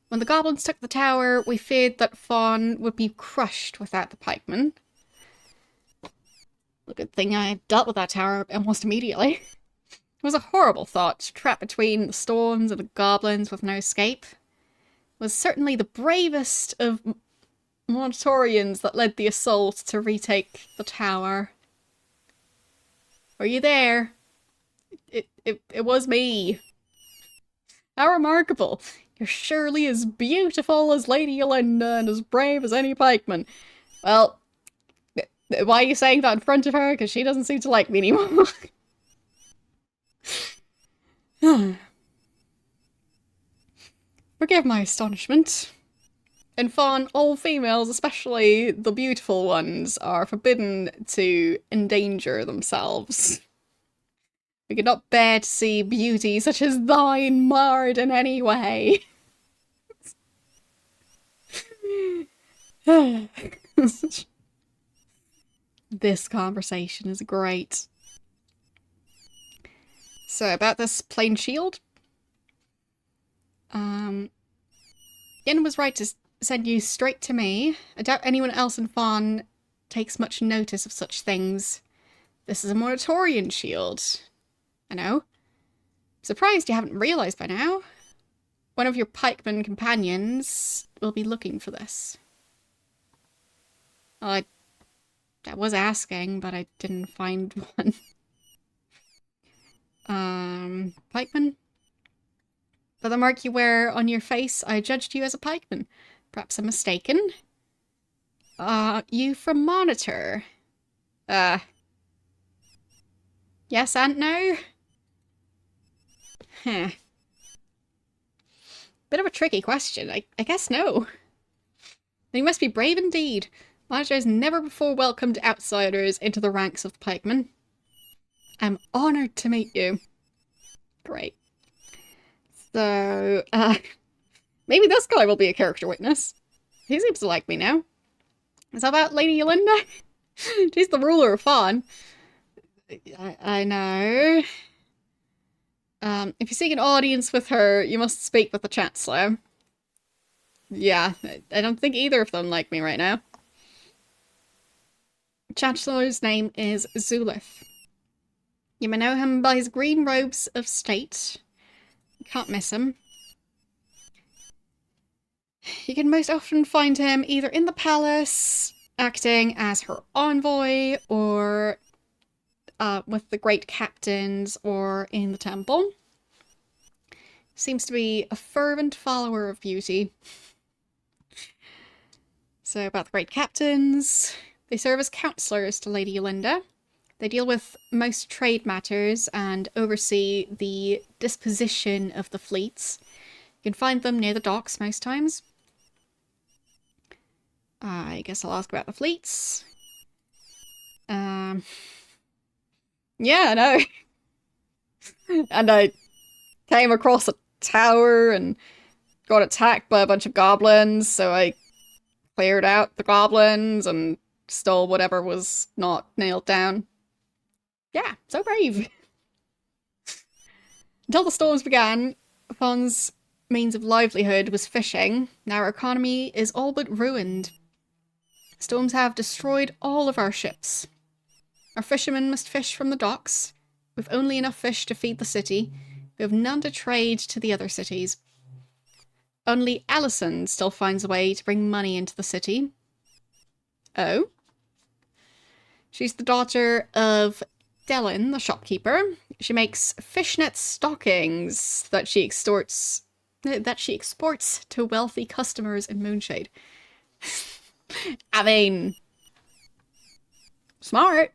When the goblins took the tower, we feared that Fawn would be crushed without the pikemen. The good thing I dealt with that tower almost immediately. It was a horrible thought, trapped between the storms and the goblins with no escape. It was certainly the bravest of Monitorians that led the assault to retake the tower. Were you there? It was me. How remarkable. You're surely as beautiful as Lady Yolanda and as brave as any pikeman. Well, why are you saying that in front of her? Because she doesn't seem to like me anymore. Forgive my astonishment. In Fawn, all females, especially the beautiful ones, are forbidden to endanger themselves. We could not bear to see beauty such as thine marred in any way. This conversation is great. So, about this plain shield. Yen was right to send you straight to me. I doubt anyone else in Fawn takes much notice of such things. This is a Monitorian shield. I know. Surprised you haven't realised by now. One of your pikeman companions will be looking for this. Well, I was asking, but I didn't find one. Pikeman? By the mark you wear on your face, I judged you as a pikeman. Perhaps I'm mistaken. You from Monitor? Yes and no? Huh. Bit of a tricky question. I guess no. Then you must be brave indeed. Monitor has never before welcomed outsiders into the ranks of the pikemen. I'm honoured to meet you. Great. So, maybe this guy will be a character witness. He seems to like me now. Is that about Lady Yolanda? She's the ruler of Fawn. I know. If you seek an audience with her, you must speak with the Chancellor. Yeah, I don't think either of them like me right now. The Chancellor's name is Zulith. You may know him by his green robes of state. You can't miss him. You can most often find him either in the palace, acting as her envoy, or with the great captains or in the temple. Seems to be a fervent follower of beauty. So about the great captains, they serve as counselors to Lady Yolinda. They deal with most trade matters and oversee the disposition of the fleets. You can find them near the docks most times. I guess I'll ask about the fleets. Yeah, I know. And I came across a tower and got attacked by a bunch of goblins, so I cleared out the goblins and stole whatever was not nailed down. Yeah, so brave. Until the storms began, Fawn's means of livelihood was fishing. Now our economy is all but ruined. Storms have destroyed all of our ships. Our fishermen must fish from the docks. We've only enough fish to feed the city. We have none to trade to the other cities. Only Allison still finds a way to bring money into the city. Oh? She's the daughter of Dylan, the shopkeeper. She makes fishnet stockings that she exports to wealthy customers in Moonshade. I mean, smart.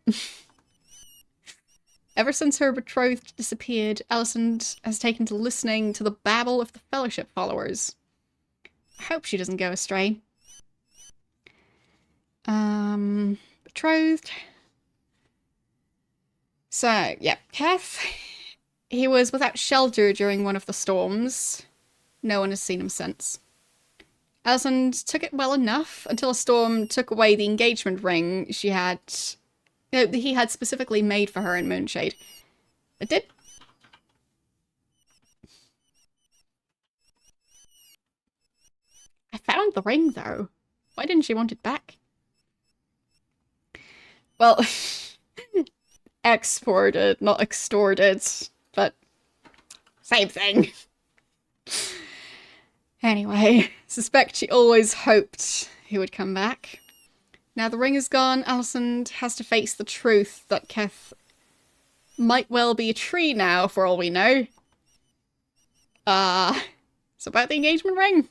Ever since her betrothed disappeared, Alicent has taken to listening to the babble of the Fellowship followers. I hope she doesn't go astray. Betrothed. So, yeah, Keth. He was without shelter during one of the storms. No one has seen him since. Alicent took it well enough until a storm took away the engagement ring he had specifically made for her in Moonshade. It did. I found the ring, though. Why didn't she want it back? Well, exported, not extorted, but same thing. Anyway, suspect she always hoped he would come back. Now the ring is gone, Alicent has to face the truth that Keth might well be a tree now, for all we know. It's about the engagement ring.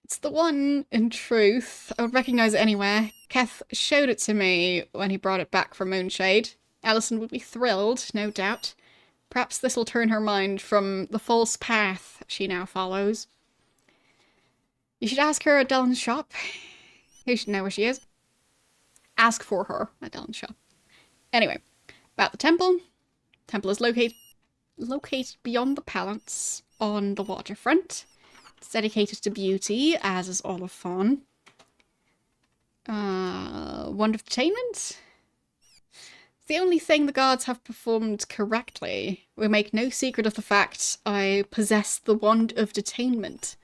It's the one, in truth. I would recognise it anywhere. Keth showed it to me when he brought it back from Moonshade. Alicent would be thrilled, no doubt. Perhaps this will turn her mind from the false path she now follows. You should ask her at Dylan's shop. You should know where she is. Ask for her at Dylan's shop. Anyway, about the temple. Temple is located beyond the palace on the waterfront. It's dedicated to beauty, as is all of Fawn. Wand of Detainment? The only thing the guards have performed correctly. We make no secret of the fact I possess the Wand of Detainment.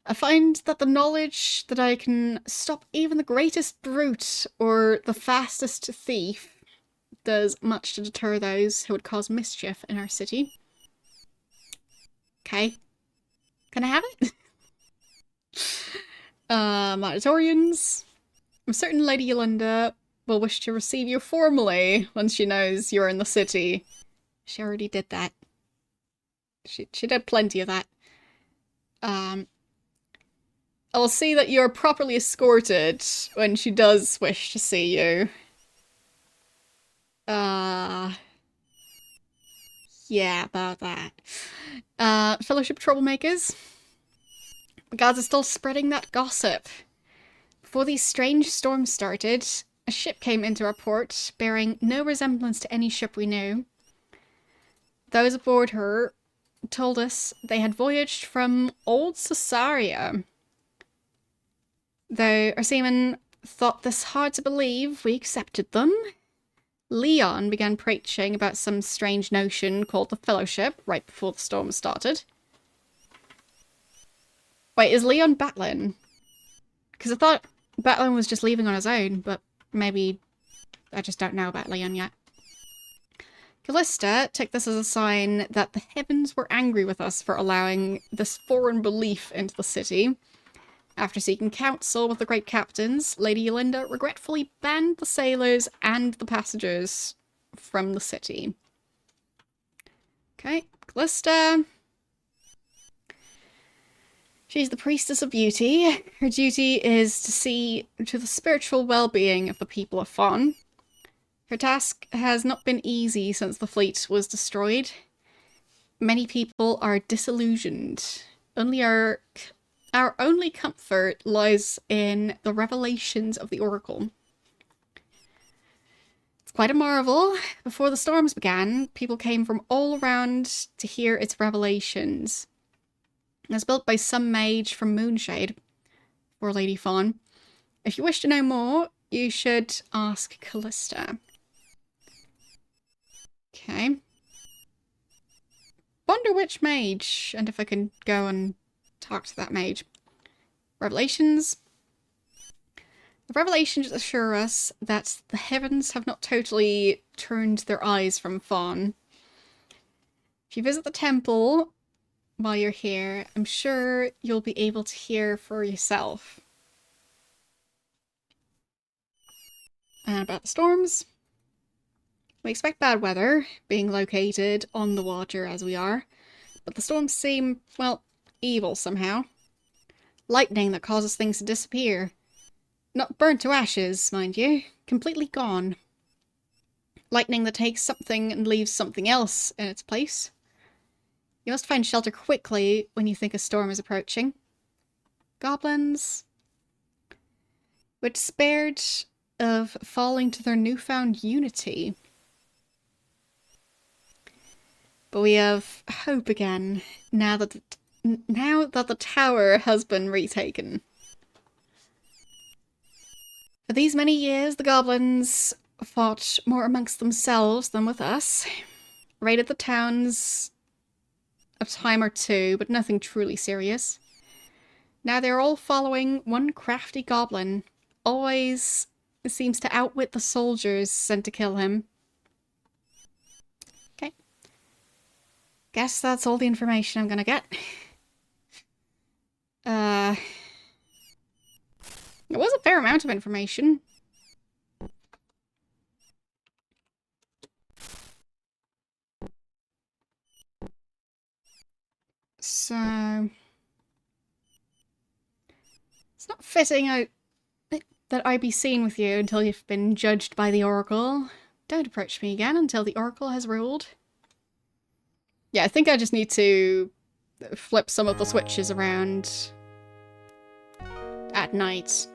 I find that the knowledge that I can stop even the greatest brute or the fastest thief does much to deter those who would cause mischief in our city. Okay. Can I have it? Monitorians. I'm certain Lady Yolinda will wish to receive you formally once she knows you're in the city. She already did that. She did plenty of that. I'll see that you're properly escorted when she does wish to see you. Yeah, about that. Fellowship troublemakers. The guards are still spreading that gossip. Before these strange storms started, a ship came into our port, bearing no resemblance to any ship we knew. Those aboard her told us they had voyaged from old Caesarea. Though our seamen thought this hard to believe, we accepted them. Leon began preaching about some strange notion called the Fellowship right before the storm started. Wait, is Leon Batlin? Because I thought Batlin was just leaving on his own, but maybe I just don't know about Leon yet. Callista took this as a sign that the heavens were angry with us for allowing this foreign belief into the city. After seeking counsel with the great captains, Lady Yolinda regretfully banned the sailors and the passengers from the city. Okay, Callista. She's the priestess of beauty. Her duty is to see to the spiritual well-being of the people of Fawn. Her task has not been easy since the fleet was destroyed. Many people are disillusioned. Our only comfort lies in the revelations of the Oracle. It's quite a marvel. Before the storms began, people came from all around to hear its revelations. It was built by some mage from Moonshade for Lady Fawn. If you wish to know more, you should ask Callista. Okay. Wonder which mage, and if I can go and talk to that mage. Revelations. The revelations assure us that the heavens have not totally turned their eyes from Fawn. If you visit the temple while you're here, I'm sure you'll be able to hear for yourself. And about the storms. We expect bad weather, being located on the water as we are, but the storms seem, well, evil somehow. Lightning that causes things to disappear. Not burnt to ashes, mind you, completely gone. Lightning that takes something and leaves something else in its place. You must find shelter quickly when you think a storm is approaching. Goblins. We're despaired of falling to their newfound unity. But we have hope again, now that the tower has been retaken. For these many years, the goblins fought more amongst themselves than with us. Raided the towns a time or two, but nothing truly serious. Now they're all following one crafty goblin. Always seems to outwit the soldiers sent to kill him. Okay. Guess that's all the information I'm gonna get. It was a fair amount of information. So... it's not fitting that I be seen with you until you've been judged by the Oracle. Don't approach me again until the Oracle has ruled. Yeah, I think I just need to flip some of the switches around at night.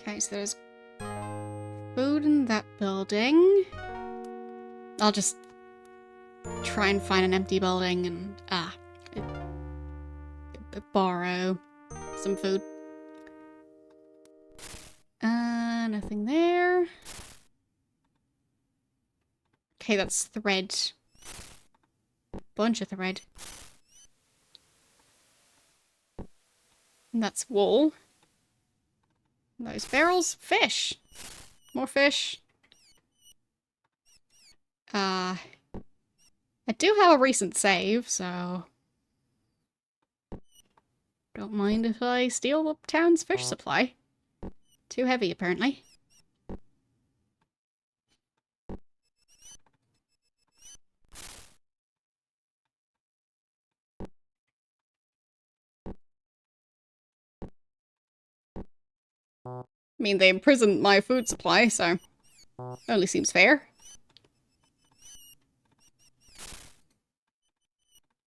Okay, so there's food in that building. I'll just try and find an empty building and borrow some food. Nothing there. Okay, that's thread. Bunch of thread. And that's wool. And those barrels, fish. More fish. I do have a recent save, so don't mind if I steal the town's fish supply. Too heavy, apparently. I mean, they imprisoned my food supply, so only seems fair.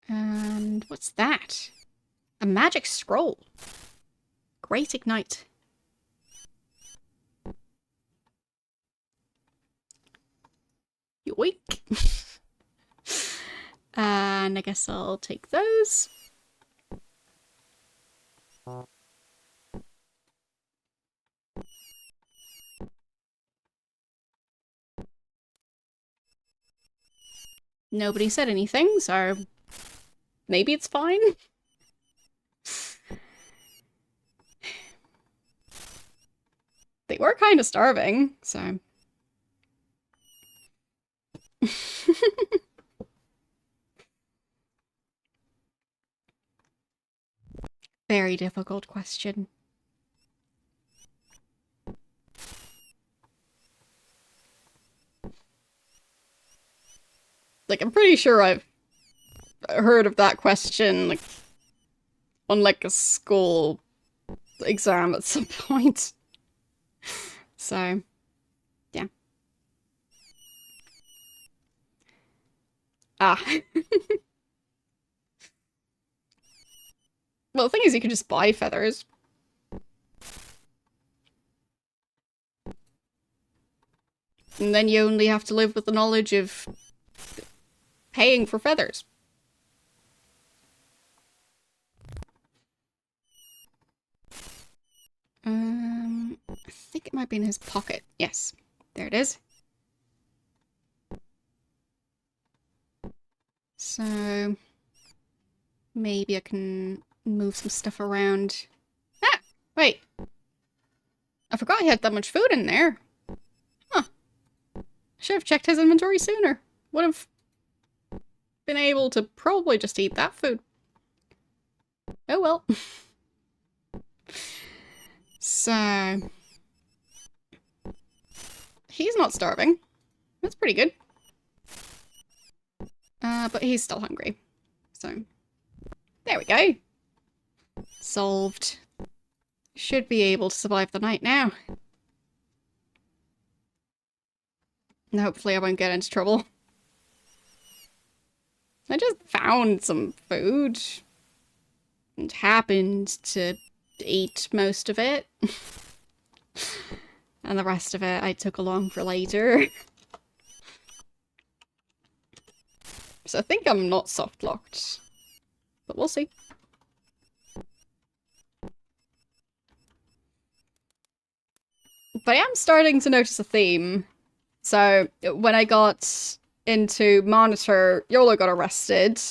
And what's that? A magic scroll. Great Ignite. Yoink. And I guess I'll take those. Nobody said anything, so maybe it's fine. They were kind of starving, so... very difficult question. Like, I'm pretty sure I've heard of that question, like, on, like, a school exam at some point. So, yeah. Ah. Well, the thing is, you can just buy feathers. And then you only have to live with the knowledge of paying for feathers. I think it might be in his pocket. Yes, there it is. So, maybe I can move some stuff around. Ah, wait. I forgot he had that much food in there. Huh. I should have checked his inventory sooner. Would have been able to probably just eat that food. Oh well. So, he's not starving. That's pretty good. But he's still hungry. So, there we go. Solved. Should be able to survive the night now. And hopefully I won't get into trouble. I just found some food. And happened to eat most of it. And the rest of it I took along for later. So I think I'm not soft locked. But we'll see. But I am starting to notice a theme. So when I got into Monitor, Yolo got arrested.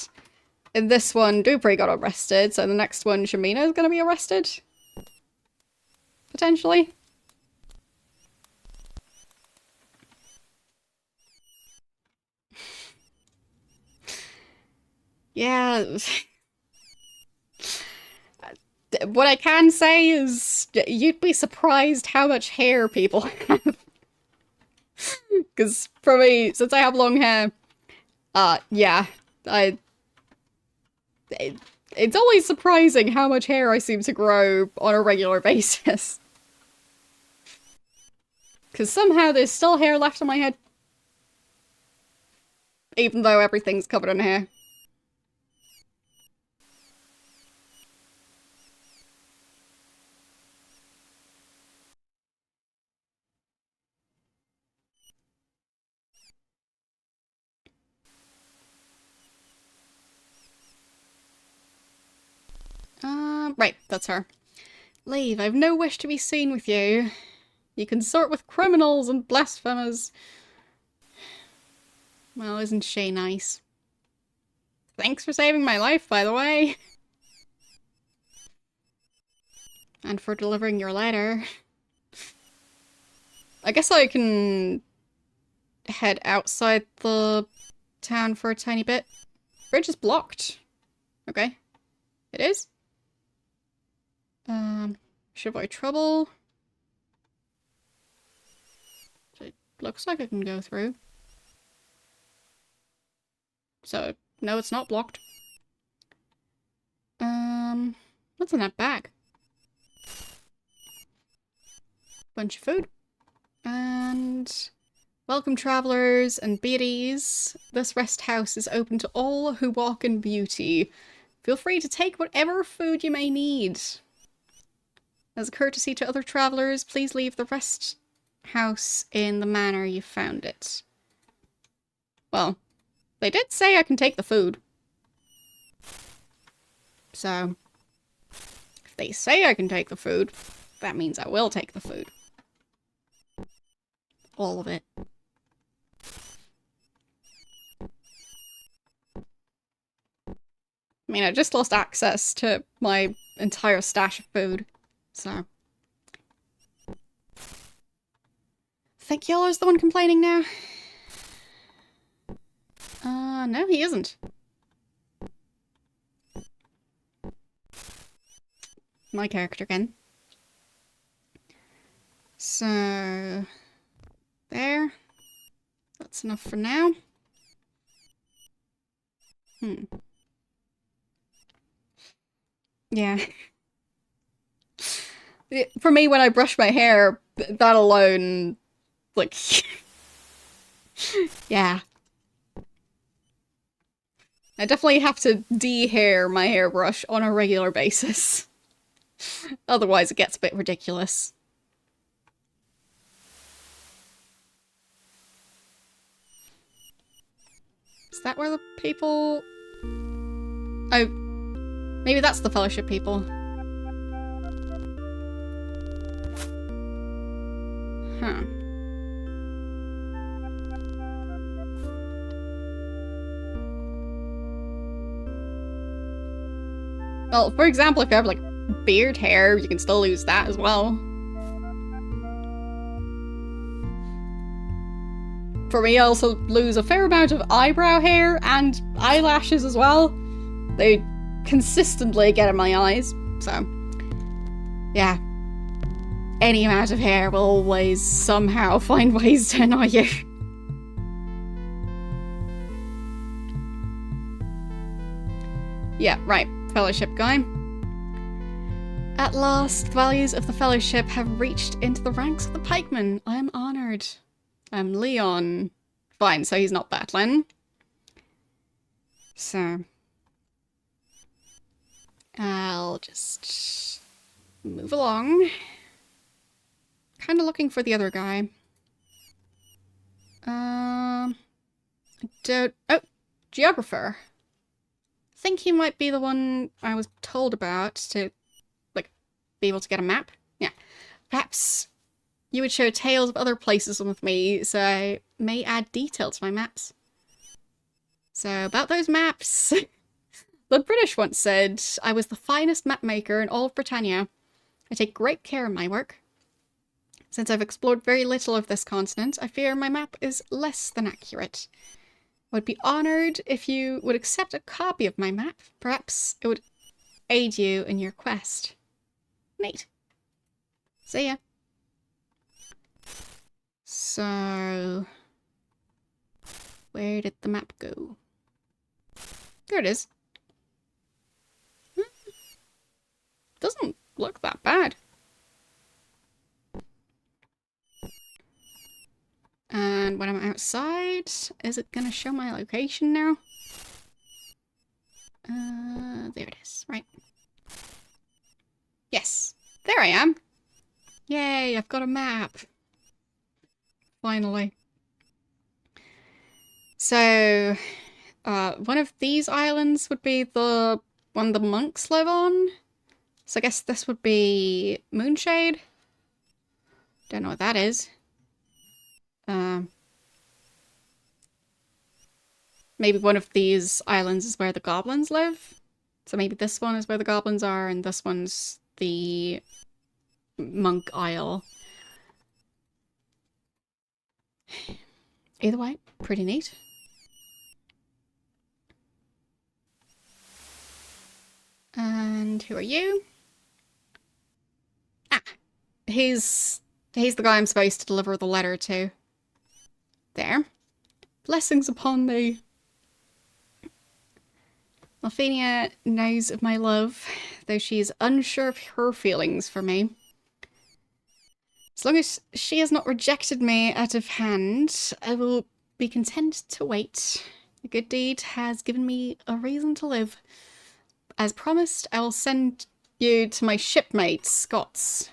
In this one, Dupree got arrested. So in the next one, Shamina is going to be arrested. Potentially. Yeah. What I can say is you'd be surprised how much hair people have. Because for me, since I have long hair, yeah, it's always surprising how much hair I seem to grow on a regular basis. Because somehow there's still hair left on my head. Even though everything's covered in hair. Right, that's her. Leave, I've no wish to be seen with you. You consort with criminals and blasphemers. Well, isn't she nice? Thanks for saving my life, by the way. And for delivering your letter. I guess I can head outside the town for a tiny bit. Bridge is blocked. Okay. It is? Should avoid trouble. It looks like I can go through. So, no, it's not blocked. What's in that bag? Bunch of food. And welcome travelers and beauties. This rest house is open to all who walk in beauty. Feel free to take whatever food you may need. As a courtesy to other travelers, please leave the rest house in the manner you found it. Well, they did say I can take the food. So, if they say I can take the food, that means I will take the food. All of it. I mean, I just lost access to my entire stash of food, so. I think Yellow's the one complaining now. No, he isn't. my character again. So, there. That's enough for now. Yeah. For me, when I brush my hair, that alone, like, yeah. I definitely have to de-hair my hairbrush on a regular basis. Otherwise, it gets a bit ridiculous. Is that where the people... Oh, maybe that's the Fellowship people. Huh. Well, for example, if you have, like, beard hair, you can still use that as well. For me, I also lose a fair amount of eyebrow hair and eyelashes as well. They consistently get in my eyes, so... yeah. Any amount of hair will always somehow find ways to annoy you. Yeah, right. Fellowship guy. At last, the values of the Fellowship have reached into the ranks of the pikemen. I am honoured. I'm Leon. Fine, so he's not Batlin. So... I'll just... move along. Kind of looking for the other guy. Oh, geographer. I think he might be the one I was told about to, like, be able to get a map. Yeah. Perhaps you would share tales of other places with me, so I may add detail to my maps. So, about those maps. The British once said, I was the finest map maker in all of Britannia. I take great care in my work. Since I've explored very little of this continent, I fear my map is less than accurate. I would be honoured if you would accept a copy of my map. Perhaps it would aid you in your quest. Neat. See ya. So... where did the map go? There it is. Doesn't look that bad. And when I'm outside, is it gonna show my location now? There it is, right. Yes, there I am. Yay, I've got a map. Finally. So, one of these islands would be the one the monks live on. So I guess this would be Moonshade. Don't know what that is. Maybe one of these islands is where the goblins live. So maybe this one is where the goblins are, and this one's the monk isle. Either way, pretty neat. And who are you? Ah, he's the guy I'm supposed to deliver the letter to. There. Blessings upon thee. Alphenia knows of my love, though she is unsure of her feelings for me. As long as she has not rejected me out of hand, I will be content to wait. A good deed has given me a reason to live. As promised, I will send you to my shipmate, Scott's.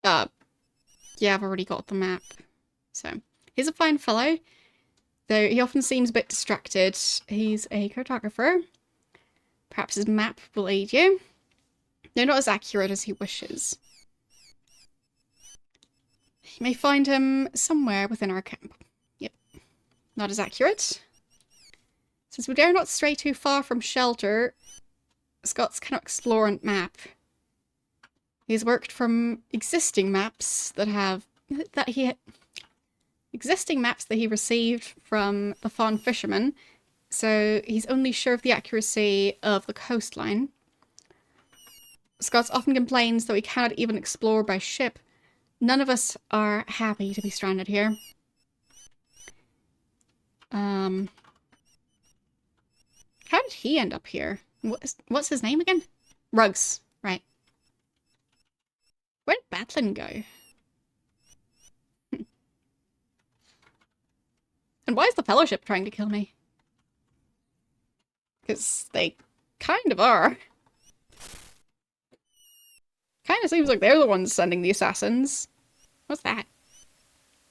Yeah, I've already got the map. So, he's a fine fellow, though he often seems a bit distracted. He's a cartographer. Perhaps his map will aid you. They're not as accurate as he wishes. You may find him somewhere within our camp. Yep. Not as accurate. Since we dare not stray too far from shelter, Scott's cannot explore and map. He's worked from existing maps that he received from the Fawn Fisherman, so he's only sure of the accuracy of the coastline. Scots often complains that we cannot even explore by ship. None of us are happy to be stranded here. How did he end up here? What's his name again? Rugs, right. Where did Batlin go? And why is the Fellowship trying to kill me? Because they kind of are. Kind of seems like they're the ones sending the assassins. What's that?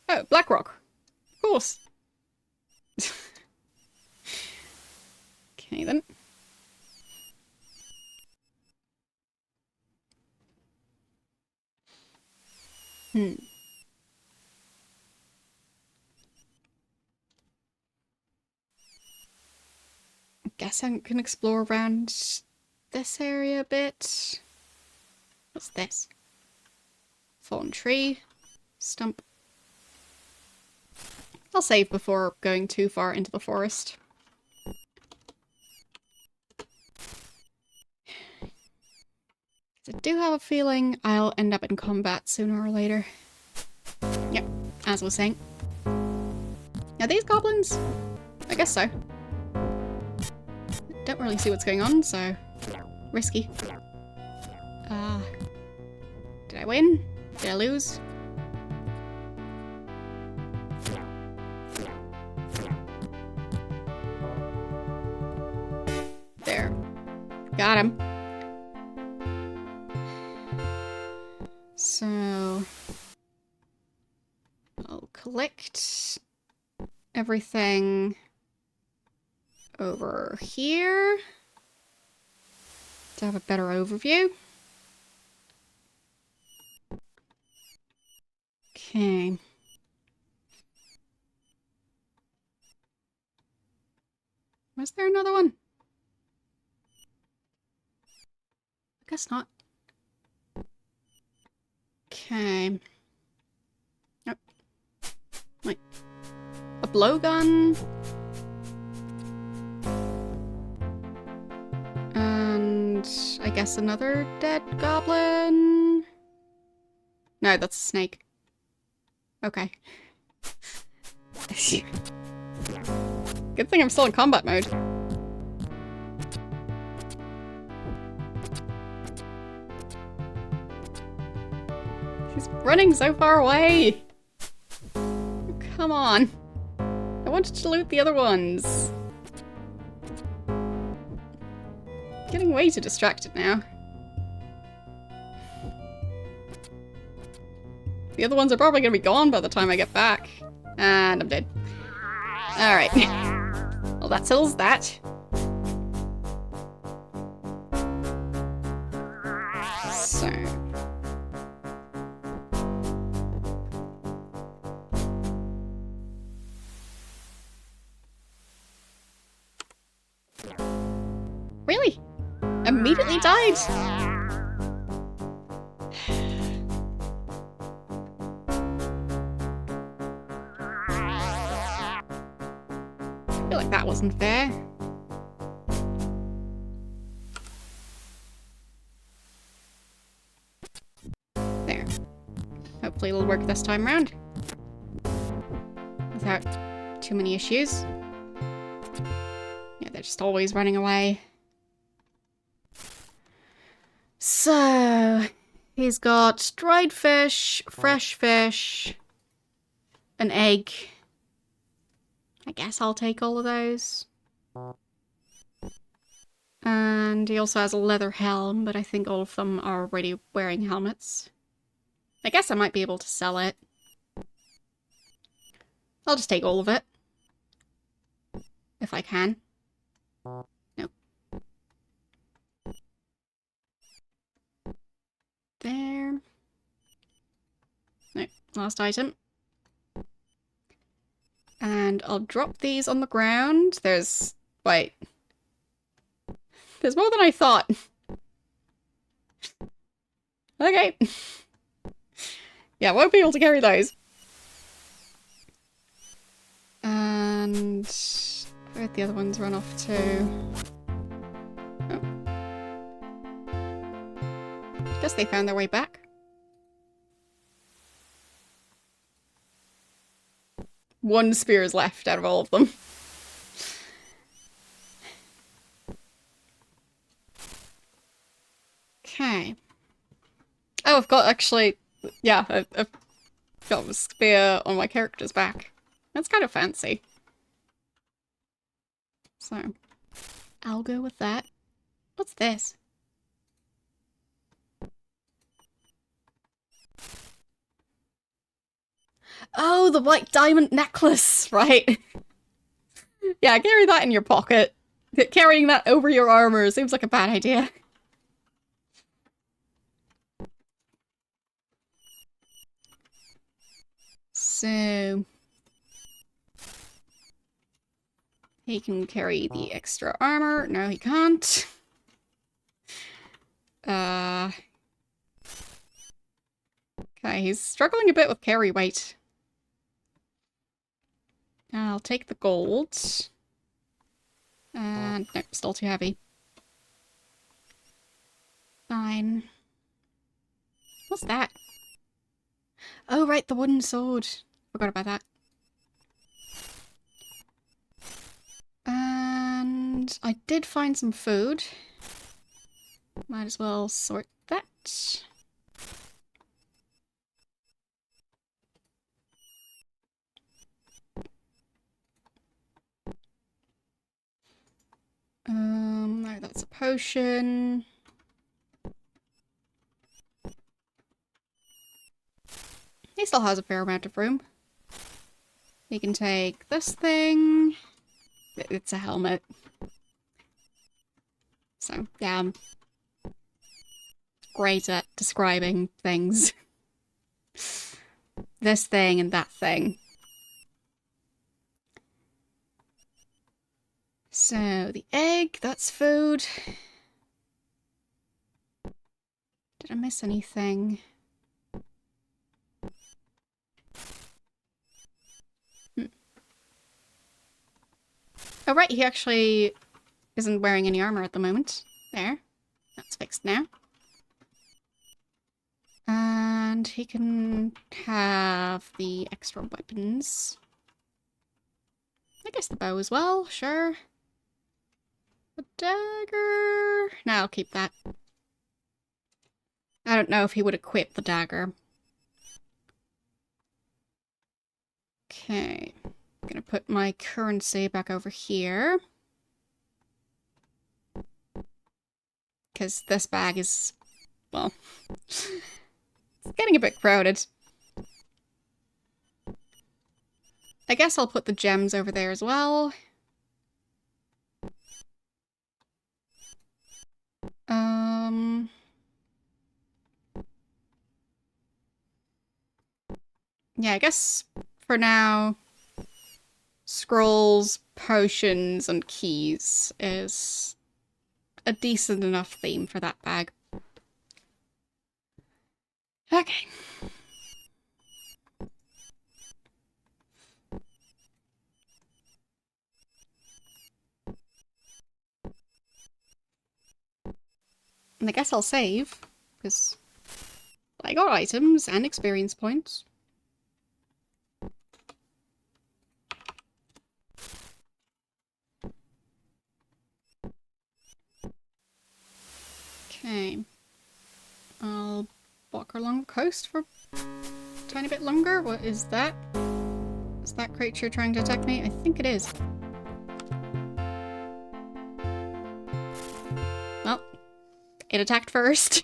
Oh, Blackrock. Of course. Okay, then. I guess I can explore around this area a bit. What's this? Fallen tree. Stump. I'll save before going too far into the forest. I do have a feeling I'll end up in combat sooner or later. Yep, as I was saying. Are these goblins? I guess so. Don't really see what's going on, so risky. Did I win? Did I lose? There. Got him. So I'll collect everything over here to have a better overview. Okay. Was there another one? I guess not. Okay. Oh. Wait. A blowgun. And I guess another dead goblin. No, that's a snake. Okay. Good thing I'm still in combat mode. He's running so far away! Come on. I wanted to loot the other ones. Getting way too distracted now. The other ones are probably going to be gone by the time I get back. And I'm dead. Alright. Well, that settles that. So... Really? Immediately died? I feel like that wasn't fair. There. Hopefully it'll work this time round. Without too many issues. Yeah, they're just always running away. So, he's got dried fish, fresh fish, an egg. I guess I'll take all of those. And he also has a leather helm, but I think all of them are already wearing helmets. I guess I might be able to sell it. I'll just take all of it. If I can. No. There. No, last item. And I'll drop these on the ground. There's... wait. There's more than I thought. Okay. Yeah, won't be able to carry those. And... where'd the other ones run off to? Oh. guess they found their way back. One spear is left out of all of them. Okay. Oh, I've got actually... Yeah, I've got a spear on my character's back. That's kind of fancy. So, I'll go with that. What's this? Oh, the white diamond necklace, right? Yeah, carry that in your pocket. Carrying that over your armor seems like a bad idea. So... he can carry the extra armor. No, he can't. Okay, he's struggling a bit with carry weight. I'll take the gold. And nope, still too heavy. Fine. What's that? Oh, right, the wooden sword. Forgot about that. And I did find some food. Might as well sort that. No, that's a potion. He still has a fair amount of room. He can take this thing. It's a helmet. So, yeah, I'm great at describing things. This thing and that thing. So, the egg, that's food. Did I miss anything? Oh, right, he actually isn't wearing any armor at the moment. There. That's fixed now. And he can have the extra weapons. I guess the bow as well, sure. The dagger... No, I'll keep that. I don't know if he would equip the dagger. Okay. I'm gonna put my currency back over here. Because this bag is... well... it's getting a bit crowded. I guess I'll put the gems over there as well. Yeah, I guess for now, scrolls, potions, and keys is a decent enough theme for that bag. Okay. And I guess I'll save, because I got items and experience points. Okay. I'll walk along the coast for a tiny bit longer. What is that? Is that creature trying to attack me? I think it is. Well, it attacked first.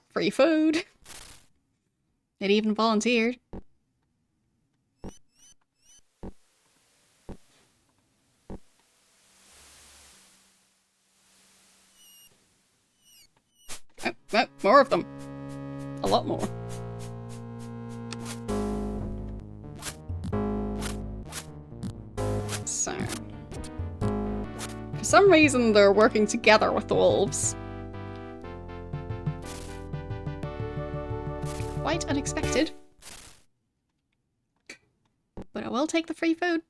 Free food. It even volunteered. Oh, more of them. A lot more. So... for some reason, they're working together with the wolves. Quite unexpected. But I will take the free food.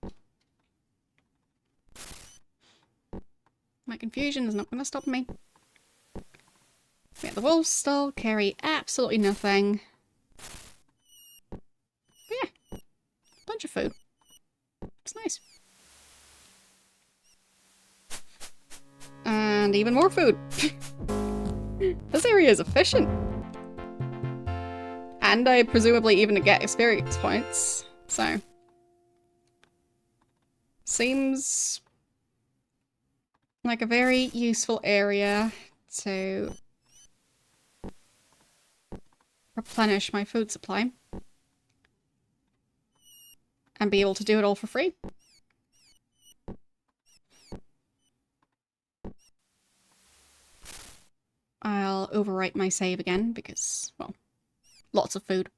My confusion is not going to stop me. Yeah, the wolves still carry absolutely nothing. But yeah, bunch of food. It's nice. And even more food. This area is efficient. And I presumably even get experience points, so... Seems like a very useful area to replenish my food supply. And be able to do it all for free. I'll overwrite my save again because, well, lots of food.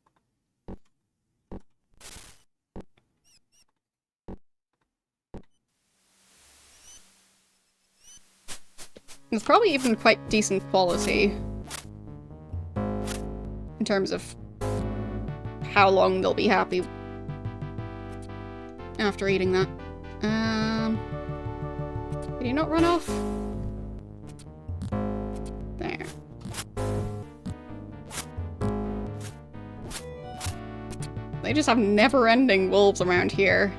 It's probably even quite decent quality in terms of how long they'll be happy after eating that. Did he not run off? There. They just have never-ending wolves around here.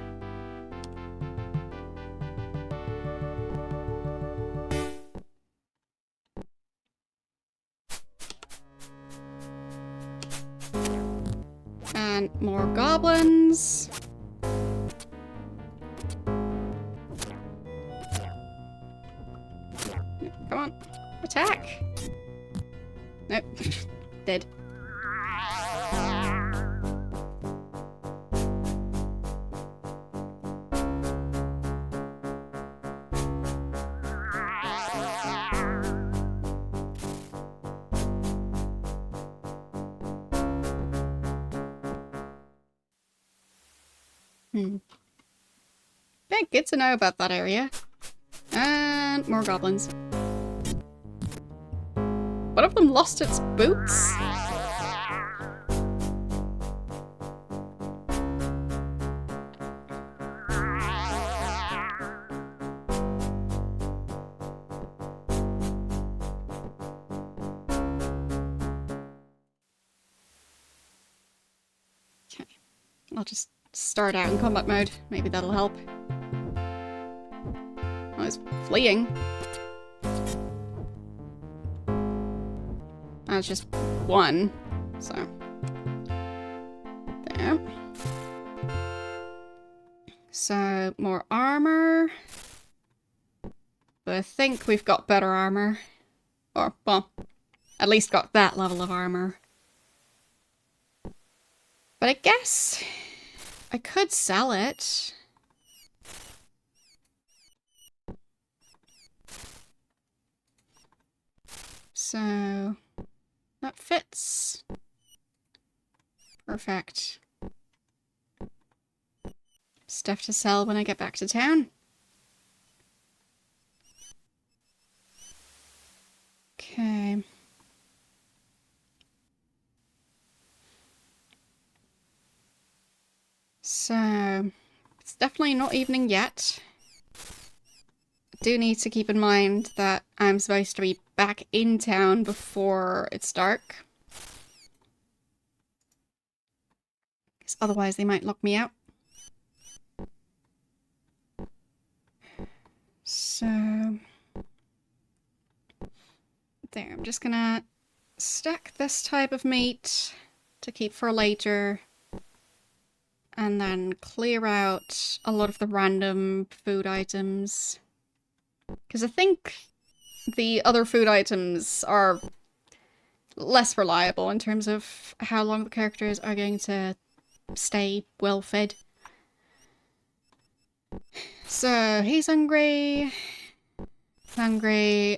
And more goblins. Come on, attack! Nope, dead. Yeah, good to know about that area. And more goblins. One of them lost its boots? Okay, I'll just start out in combat mode. Maybe that'll help. Oh, it's fleeing. That's just one, so. There. So, more armor. But I think we've got better armor. Or, well, at least got that level of armor. But I guess I could sell it. So, that fits. Perfect. Stuff to sell when I get back to town. Okay. So, it's definitely not evening yet. I do need to keep in mind that I'm supposed to be back in town before it's dark. Because otherwise they might lock me out. So... there, I'm just gonna stack this type of meat to keep for later. And then clear out a lot of the random food items. Because I think the other food items are less reliable in terms of how long the characters are going to stay well fed. So, he's hungry,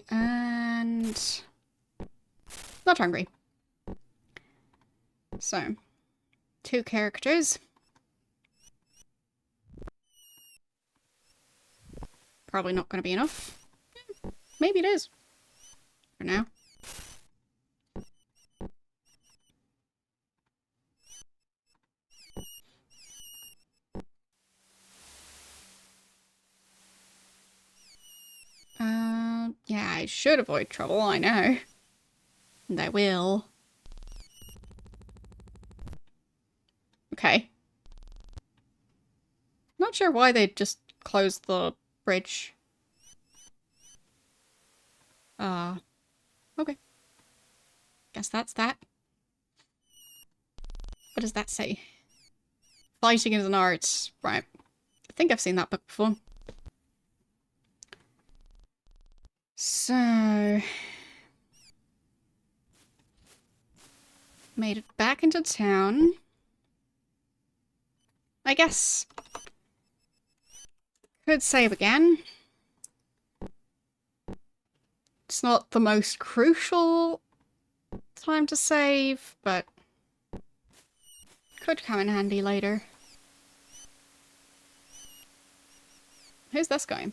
and not hungry. So, 2 characters. Probably not going to be enough. Maybe it is. For now. Yeah, I should avoid trouble, I know. And I will. Okay. Not sure why they just closed the bridge. Okay. Guess that's that. What does that say? Fighting is an art. Right. I think I've seen that book before. So... made it back into town. I guess... could save again. It's not the most crucial time to save, but could come in handy later. Who's this guy?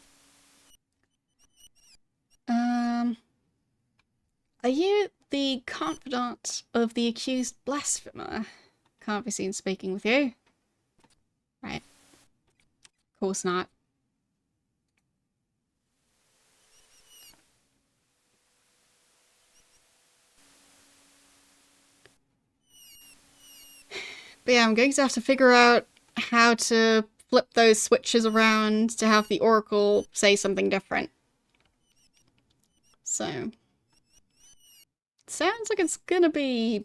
Are you the confidant of the accused blasphemer? Can't be seen speaking with you. Right. Of course not. But yeah, I'm going to have to figure out how to flip those switches around to have the Oracle say something different. So... sounds like it's gonna be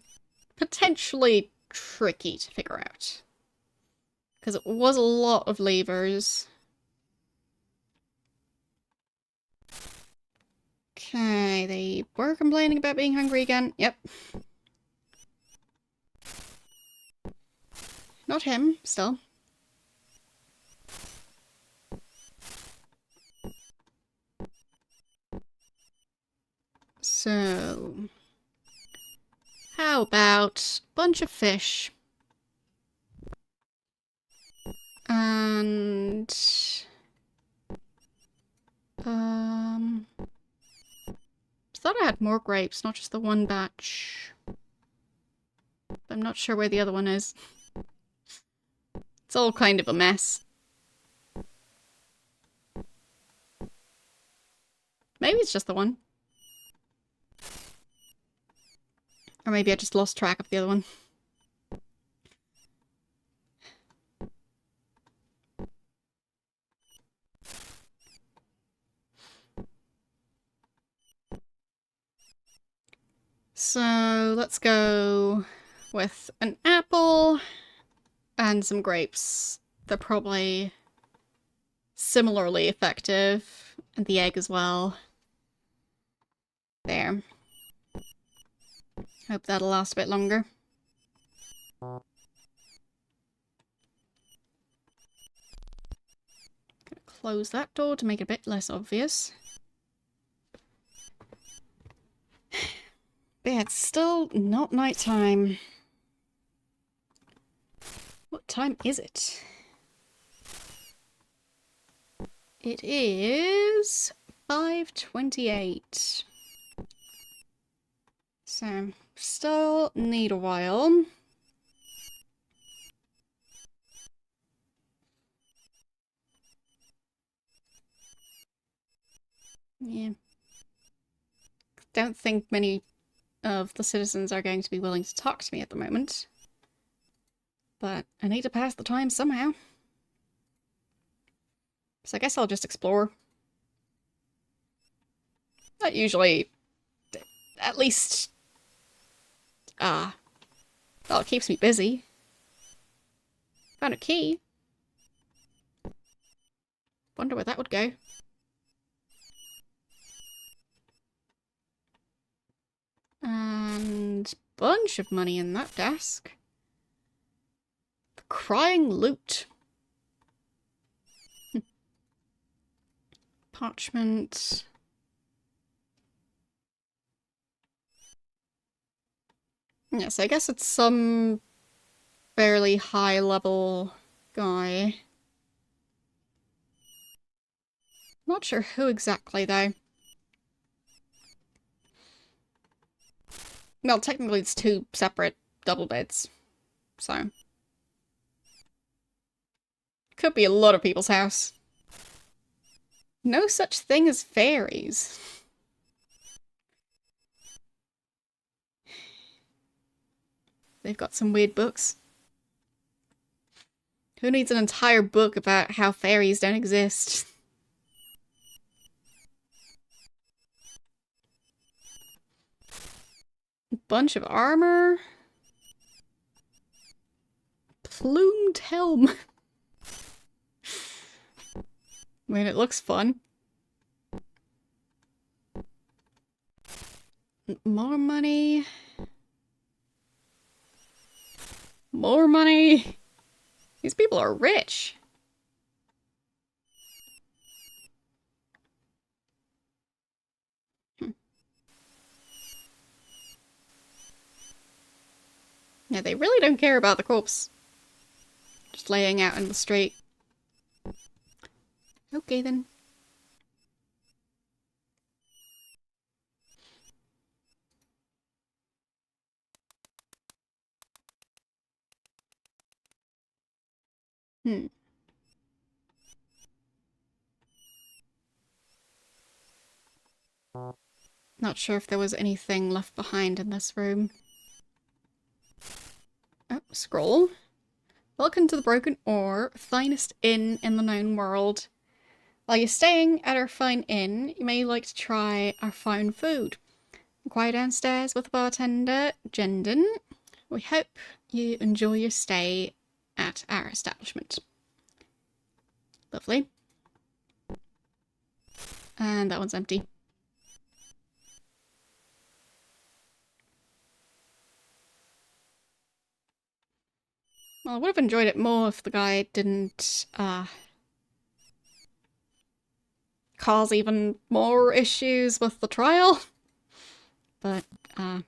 potentially tricky to figure out. Because it was a lot of levers. Okay, they were complaining about being hungry again. Yep. Not him, still. So... how about a bunch of fish? And... thought I had more grapes, not just the one batch. I'm not sure where the other one is. It's all kind of a mess. Maybe it's just the one. Or maybe I just lost track of the other one. So let's go with an apple and some grapes. They're probably similarly effective. And the egg as well. There. Hope that'll last a bit longer. Gonna close that door to make it a bit less obvious. But yeah, it's still not nighttime. What time is it? It is 5:28. So, still need a while. Yeah. Don't think many of the citizens are going to be willing to talk to me at the moment. But I need to pass the time somehow. So I guess I'll just explore. That usually, at least, well, it keeps me busy. Found a key. Wonder where that would go. And bunch of money in that desk. The crying loot. Parchment. Yes, I guess it's some fairly high level guy. Not sure who exactly though. Well, technically it's two separate double beds, so. Could be a lot of people's house. No such thing as fairies. they've got some weird books. Who needs an entire book about how fairies don't exist? Bunch of armor. Plumed helm. I mean, it looks fun. More money. More money. These people are rich. Yeah, they really don't care about the corpse. Just laying out in the street. Okay then. Not sure if there was anything left behind in this room. Oh, scroll. Welcome to the Broken Ore, finest inn in the known world. While you're staying at our fine inn, you may like to try our fine food. Inquire downstairs with the bartender, Jendon. We hope you enjoy your stay at our establishment. Lovely. And that one's empty. Well, I would have enjoyed it more if the guy didn't cause even more issues with the trial. But, well.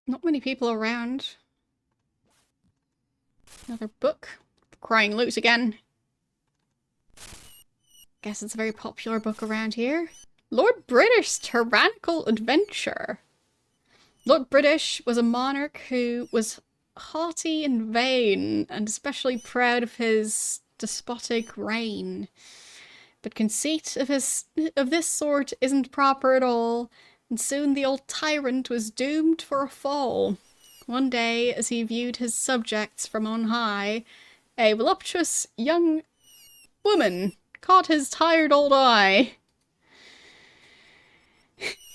Not many people around. Another book. Crying loot again. Guess it's a very popular book around here. Lord British Tyrannical Adventure. Lord British was a monarch who was haughty and vain, and especially proud of his despotic reign. But conceit of this sort isn't proper at all, and soon the old tyrant was doomed for a fall. One day, as he viewed his subjects from on high, a voluptuous young woman caught his tired old eye.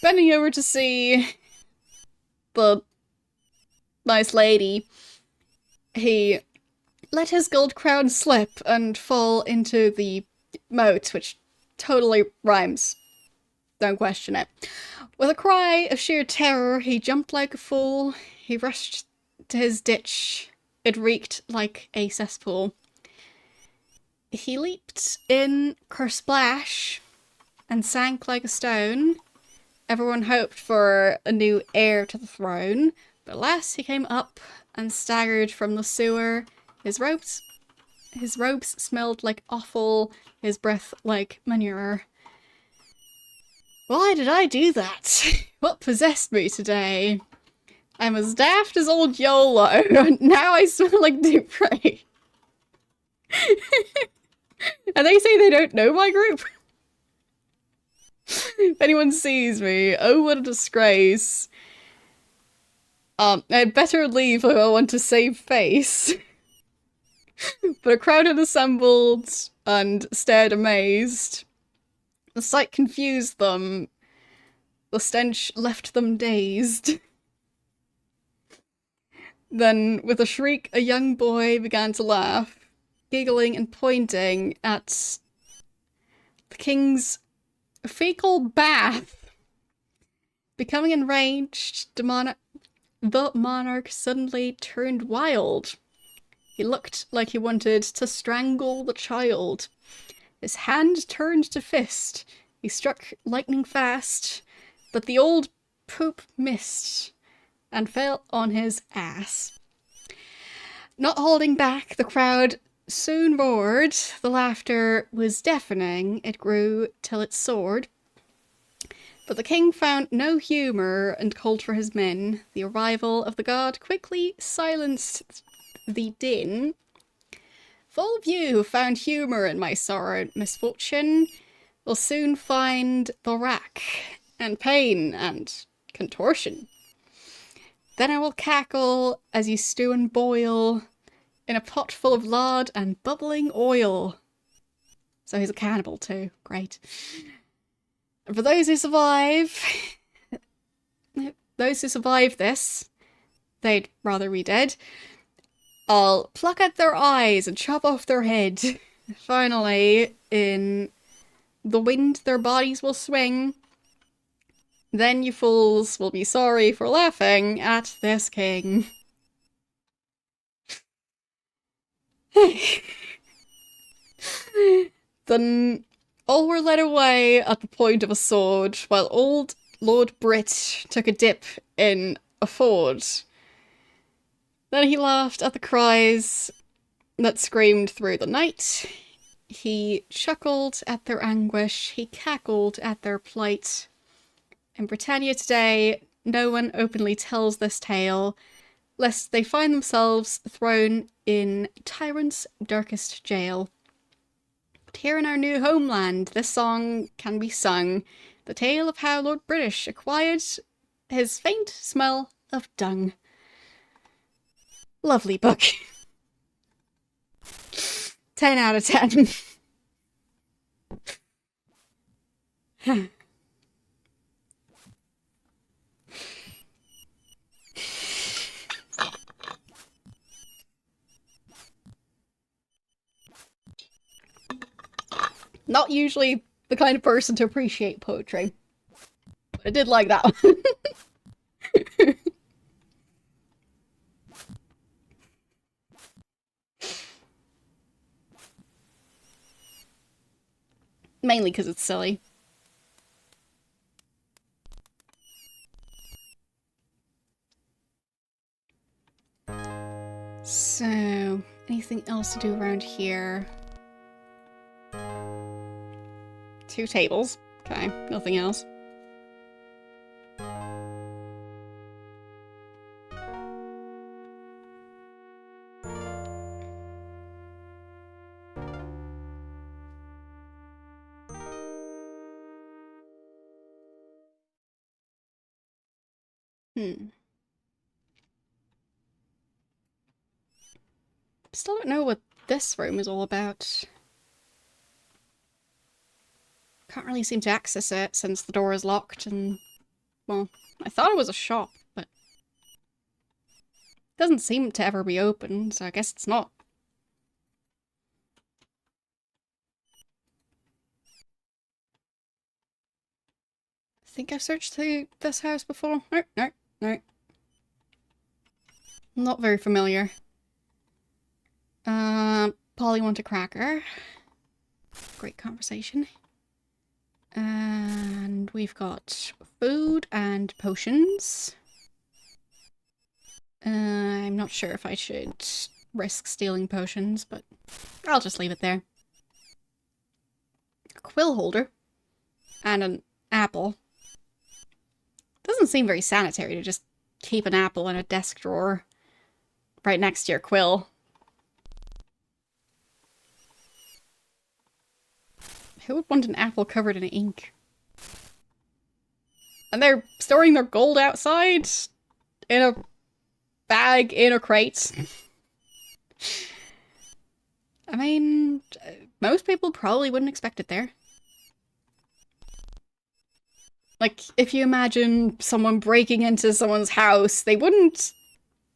Bending over to see the nice lady, he let his gold crown slip and fall into the moat, which totally rhymes. Don't question it. With a cry of sheer terror, he jumped like a fool. He rushed to his ditch. It reeked like a cesspool. He leaped in kersplash and sank like a stone. Everyone hoped for a new heir to the throne, but alas, he came up and staggered from the sewer. His robes smelled like offal, his breath like manure. Why did I do that? What possessed me today? I'm as daft as old YOLO, and now I smell like Dupre. And they say they don't know my group? If anyone sees me, oh what a disgrace. I'd better leave if I want to save face. But a crowd had assembled and stared amazed. The sight confused them. The stench left them dazed. Then, with a shriek, a young boy began to laugh, giggling and pointing at the king's fecal bath. Becoming enraged, the monarch suddenly turned wild. He looked like he wanted to strangle the child. His hand turned to fist. He struck lightning fast, but the old poop missed and fell on his ass. Not holding back, the crowd soon roared. The laughter was deafening. It grew till it soared. But the king found no humour and called for his men. The arrival of the guard quickly silenced the din. all of you who found humour in my sorrow and misfortune will soon find the rack, and pain, and contortion. Then I will cackle as you stew and boil in a pot full of lard and bubbling oil. So he's a cannibal too. Great. And for those who survive this, they'd rather be dead, I'll pluck at their eyes and chop off their head. Finally, in the wind their bodies will swing. Then you fools will be sorry for laughing at this king. Then all were led away at the point of a sword, while old Lord Brit took a dip in a ford. Then he laughed at the cries that screamed through the night. He chuckled at their anguish, he cackled at their plight. In Britannia today, no one openly tells this tale, lest they find themselves thrown in tyrant's darkest jail. But here in our new homeland, this song can be sung, the tale of how Lord British acquired his faint smell of dung. Lovely book. 10 out of 10. Not usually the kind of person to appreciate poetry, but I did like that one. Mainly because it's silly. So, anything else to do around here? 2 tables. Okay, nothing else. Still don't know what this room is all about. Can't really seem to access it since the door is locked and, well, I thought it was a shop, but it doesn't seem to ever be open, so I guess it's not. I think I've searched this house before. No. Not very familiar. Polly want a cracker. Great conversation. And we've got food and potions. I'm not sure if I should risk stealing potions, but I'll just leave it there. A quill holder. And an apple. Doesn't seem very sanitary to just keep an apple in a desk drawer right next to your quill. Who would want an apple covered in ink? And they're storing their gold outside in a bag in a crate. I mean, most people probably wouldn't expect it there. Like, if you imagine someone breaking into someone's house, they wouldn't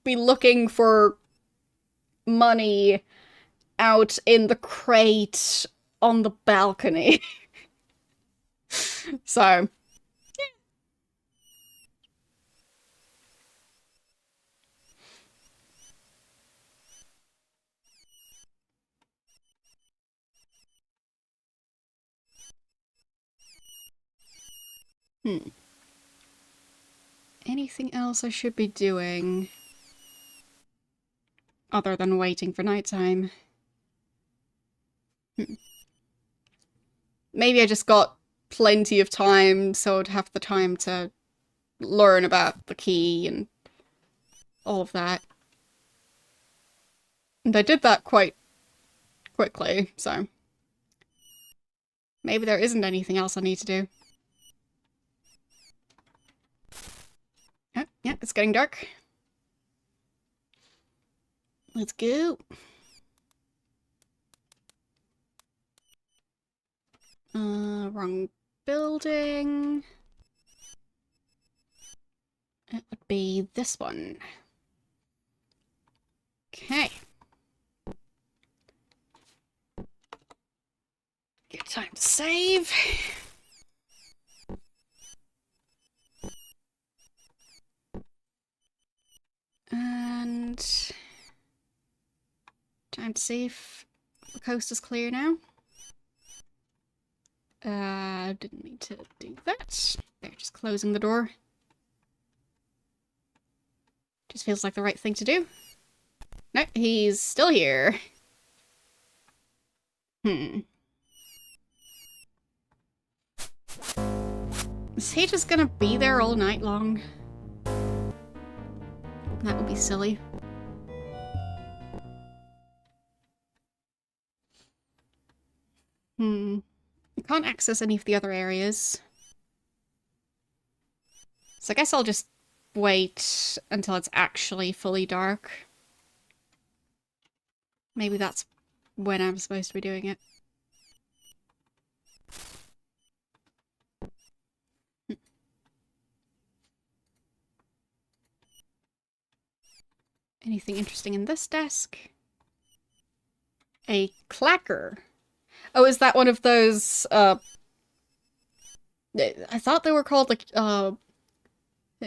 be looking for money out in the crate on the balcony. So, anything else I should be doing other than waiting for nighttime? Maybe I just got plenty of time, so I'd have the time to learn about the key and all of that. And I did that quite quickly, so maybe there isn't anything else I need to do. Oh, yeah, it's getting dark. Let's go. Wrong building. It would be this one. Okay. Good time to save. And time to see if the coast is clear now. Didn't mean to do that. They're just closing the door. Just feels like the right thing to do. No, he's still here. Is he just gonna be there all night long? That would be silly. I can't access any of the other areas. So I guess I'll just wait until it's actually fully dark. Maybe that's when I'm supposed to be doing it. Anything interesting in this desk? A clacker. Oh, is that one of those, I thought they were called, like,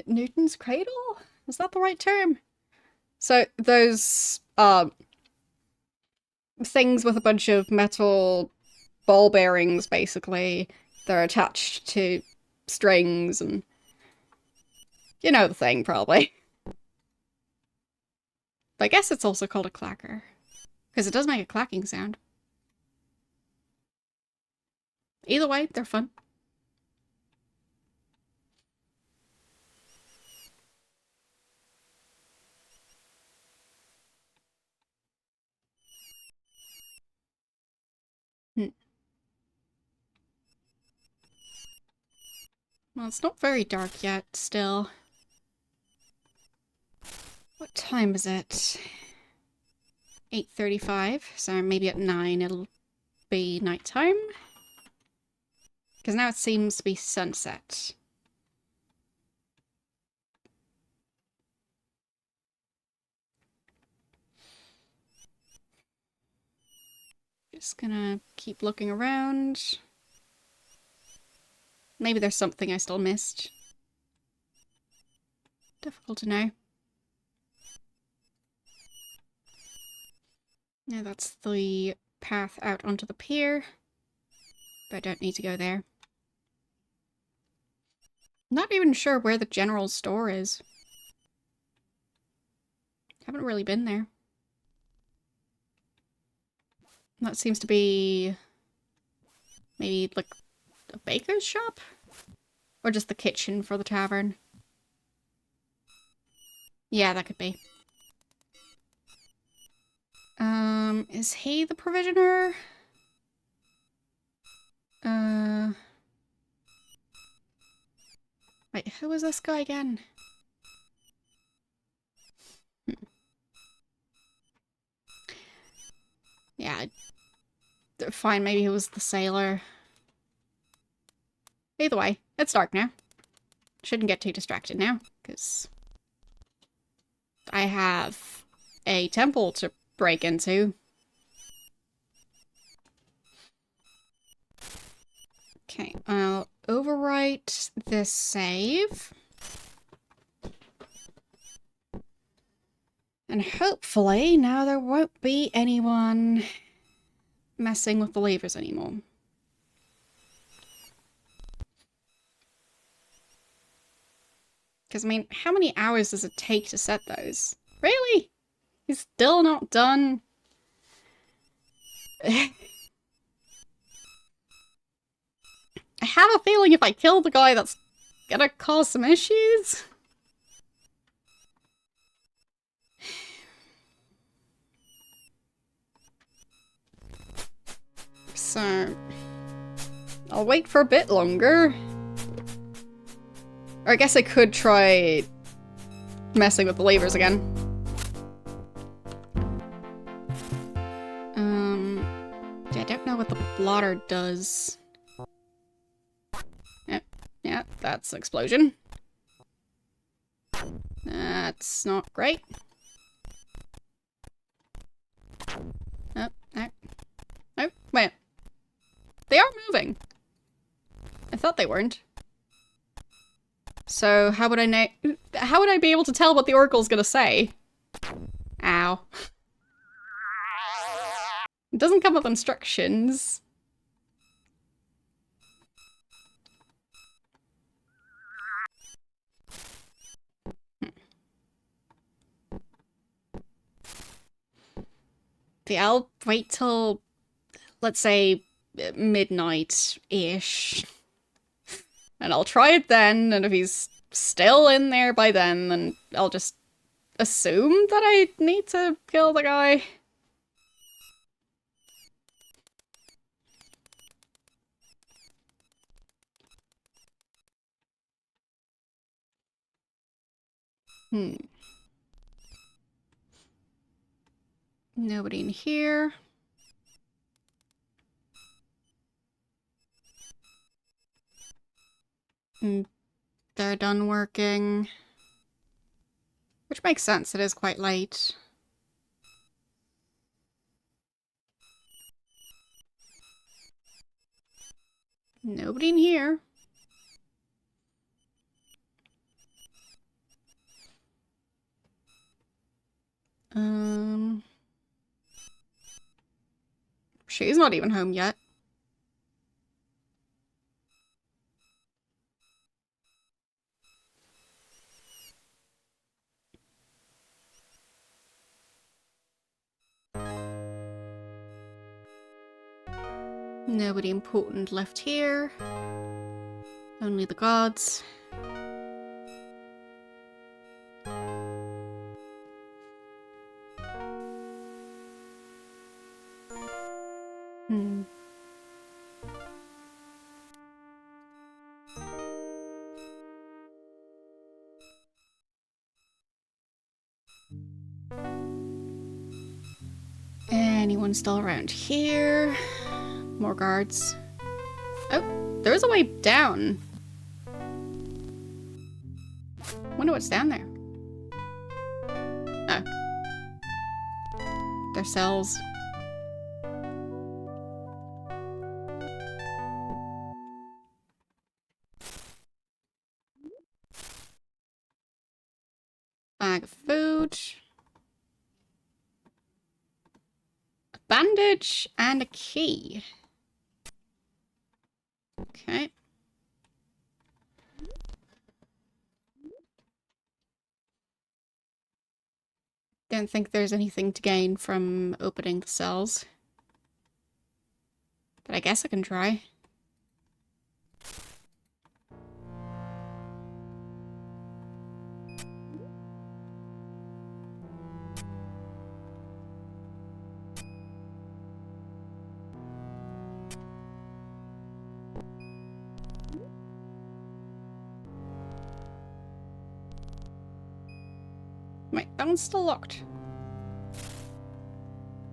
Newton's Cradle? Is that the right term? So, those, things with a bunch of metal ball bearings, basically. They're attached to strings and... You know the thing, probably. But I guess it's also called a clacker. Because it does make a clacking sound. Either way, they're fun. Well, it's not very dark yet, still. What time is it? 8:35, so maybe at 9 it'll be nighttime. Because now it seems to be sunset. Just gonna keep looking around. Maybe there's something I still missed. Difficult to know. Now that's the path out onto the pier. But I don't need to go there. Not even sure where the general store is. Haven't really been there. That seems to be... maybe, like, a baker's shop? Or just the kitchen for the tavern? Yeah, that could be. Is he the provisioner? Wait, who was this guy again? Yeah, fine, maybe he was the sailor. Either way, it's dark now. Shouldn't get too distracted now, because I have a temple to break into. Okay, I'll overwrite this save. And hopefully now there won't be anyone messing with the levers anymore. Because, I mean, how many hours does it take to set those? Really? He's still not done? I have a feeling if I kill the guy, that's gonna cause some issues. So I'll wait for a bit longer. Or I guess I could try messing with the levers again. I don't know what the blotter does. Yeah, that's an explosion. That's not great. Oh, no. Oh, wait. They are moving. I thought they weren't. So how would I be able to tell what the oracle's gonna say? Ow. It doesn't come with instructions. Yeah, I'll wait till, let's say, midnight-ish. And I'll try it then, and if he's still in there by then I'll just assume that I need to kill the guy. Nobody in here. They're done working. Which makes sense, it is quite late. Nobody in here. She's not even home yet. Nobody important left here. Only the gods. Anyone still around here? More guards. Oh, there's a way down. Wonder what's down there. Oh. Their cells. Bag of food. A bandage and a key. Okay. Don't think there's anything to gain from opening the cells. But I guess I can try. Wait, that one's still locked.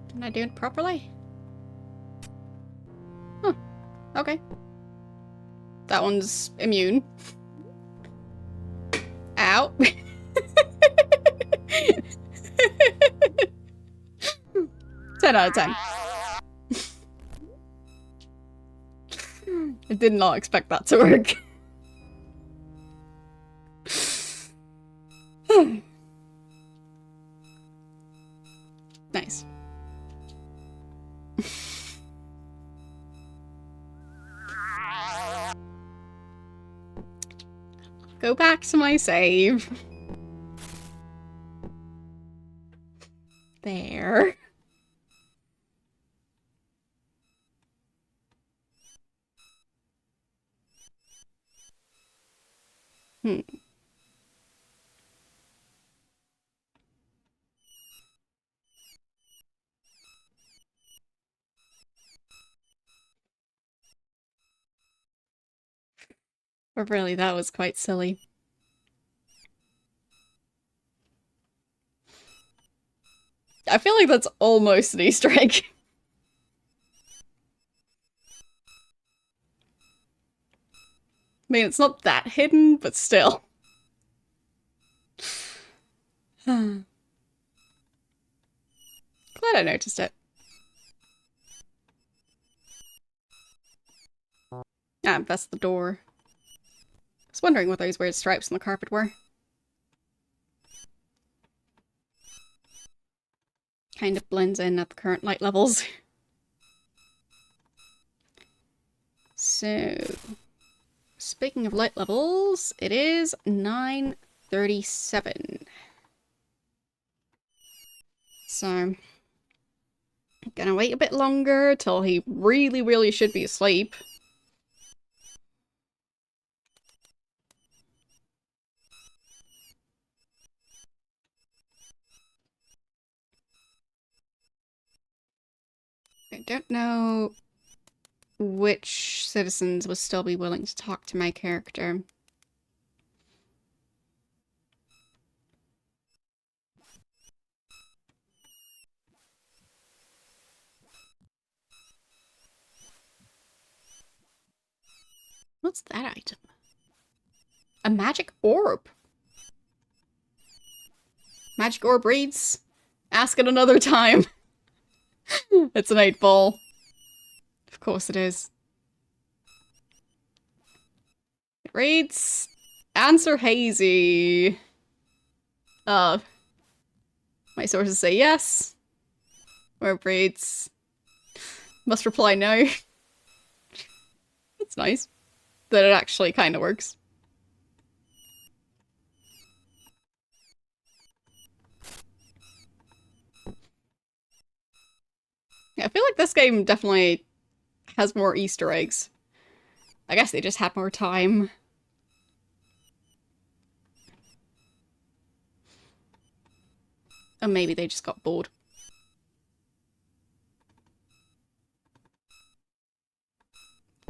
Didn't I do it properly? Huh. Okay. That one's immune. Ow. 10 out of 10. I did not expect that to work. Nice. Go back to my save. There. But really, that was quite silly. I feel like that's almost an Easter egg. I mean, it's not that hidden, but still. Glad I noticed it. Ah, that's the door. I was wondering what those weird stripes on the carpet were. Kind of blends in at the current light levels. So, speaking of light levels, it is 9:37. So, I'm gonna wait a bit longer till he really should be asleep. I don't know which citizens would still be willing to talk to my character. What's that item? A magic orb. Magic orb reads, ask it another time. It's an 8-ball. Of course it is. It reads, answer hazy. My sources say yes. Or it reads, must reply no. That's nice. That it actually kind of works. Yeah, I feel like this game definitely has more Easter eggs. I guess they just had more time. Or maybe they just got bored.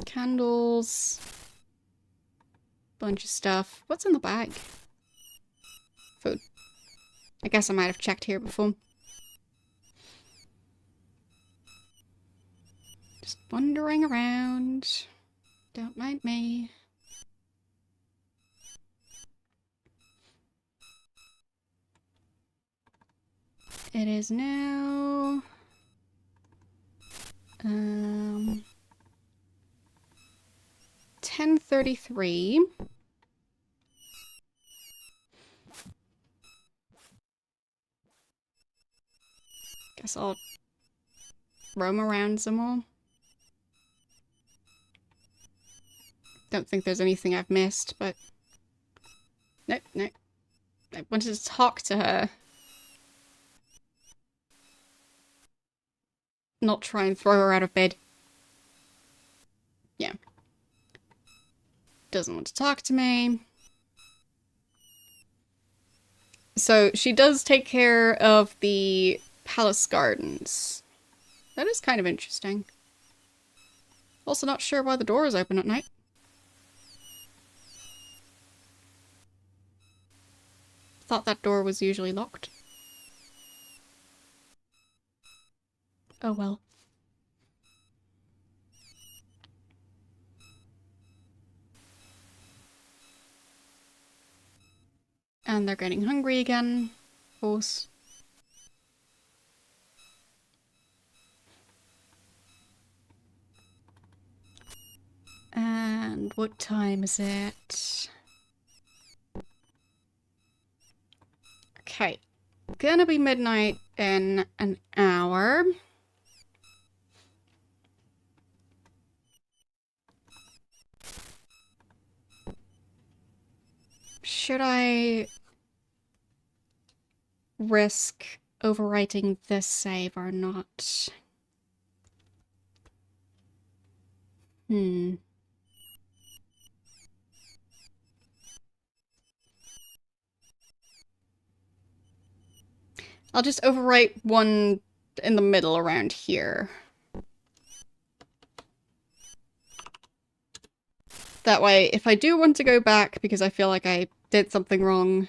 Candles. Bunch of stuff. What's in the bag? Food. I guess I might have checked here before. Just wandering around. Don't mind me. It is now 10:33. Guess I'll roam around some more. Don't think there's anything I've missed, but... Nope, nope. I wanted to talk to her. Not try and throw her out of bed. Yeah. Doesn't want to talk to me. So she does take care of the palace gardens. That is kind of interesting. Also not sure why the door is open at night. Thought that door was usually locked. Oh well. And they're getting hungry again, of course. And what time is it? Okay. Gonna be midnight in an hour. Should I risk overwriting this save or not? I'll just overwrite one in the middle around here. That way, if I do want to go back because I feel like I did something wrong,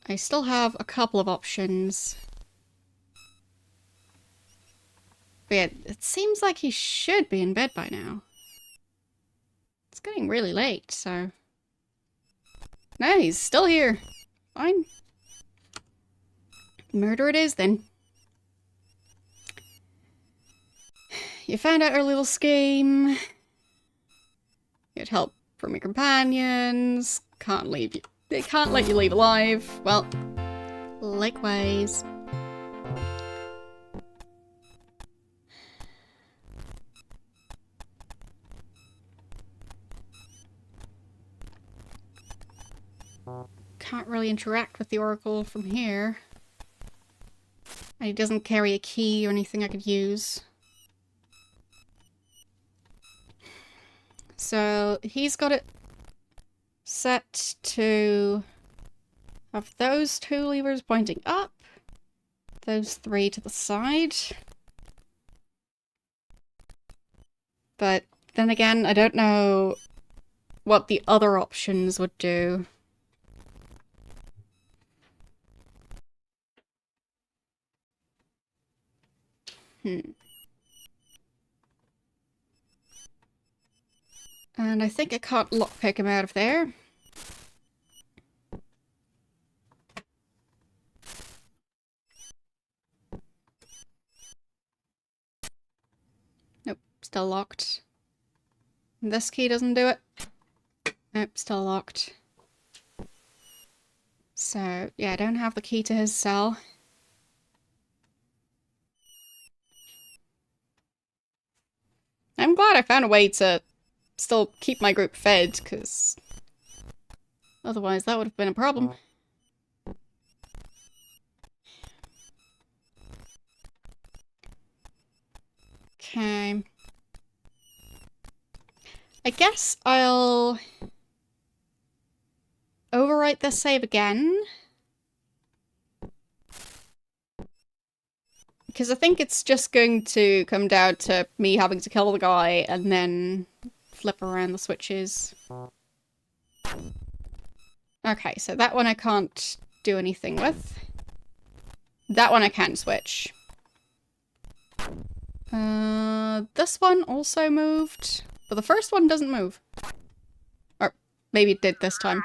I still have a couple of options. But yeah, it seems like he should be in bed by now. It's getting really late, so... No, he's still here. Fine. Murder it is, then. You found out our little scheme. Get help from your companions. Can't leave you. They can't let you leave alive. Well, likewise. Can't really interact with the Oracle from here. And he doesn't carry a key or anything I could use. So he's got it set to have those two levers pointing up, those three to the side. But then again, I don't know what the other options would do. And I think I can't lockpick him out of there. Nope, still locked. This key doesn't do it. Nope, still locked. So, yeah, I don't have the key to his cell. I'm glad I found a way to still keep my group fed, because otherwise that would have been a problem. Okay. I guess I'll overwrite this save again. Because I think it's just going to come down to me having to kill the guy and then flip around the switches. Okay, so that one I can't do anything with. That one I can switch. This one also moved, but the first one doesn't move. Or maybe it did this time.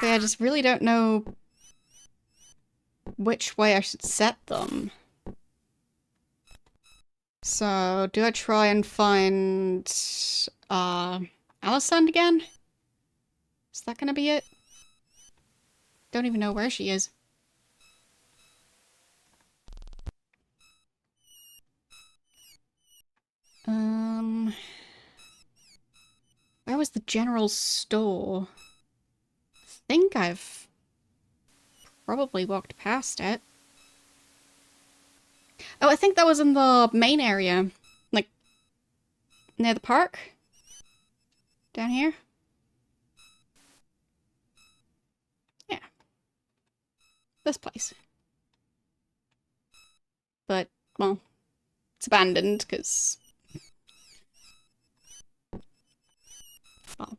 But I just really don't know which way I should set them. So, do I try and find Alicent again? Is that gonna be it? Don't even know where she is. Where was the general store? I think I've probably walked past it. Oh, I think that was in the main area. Like, near the park? Down here? Yeah. This place. But, well, it's abandoned, because... well...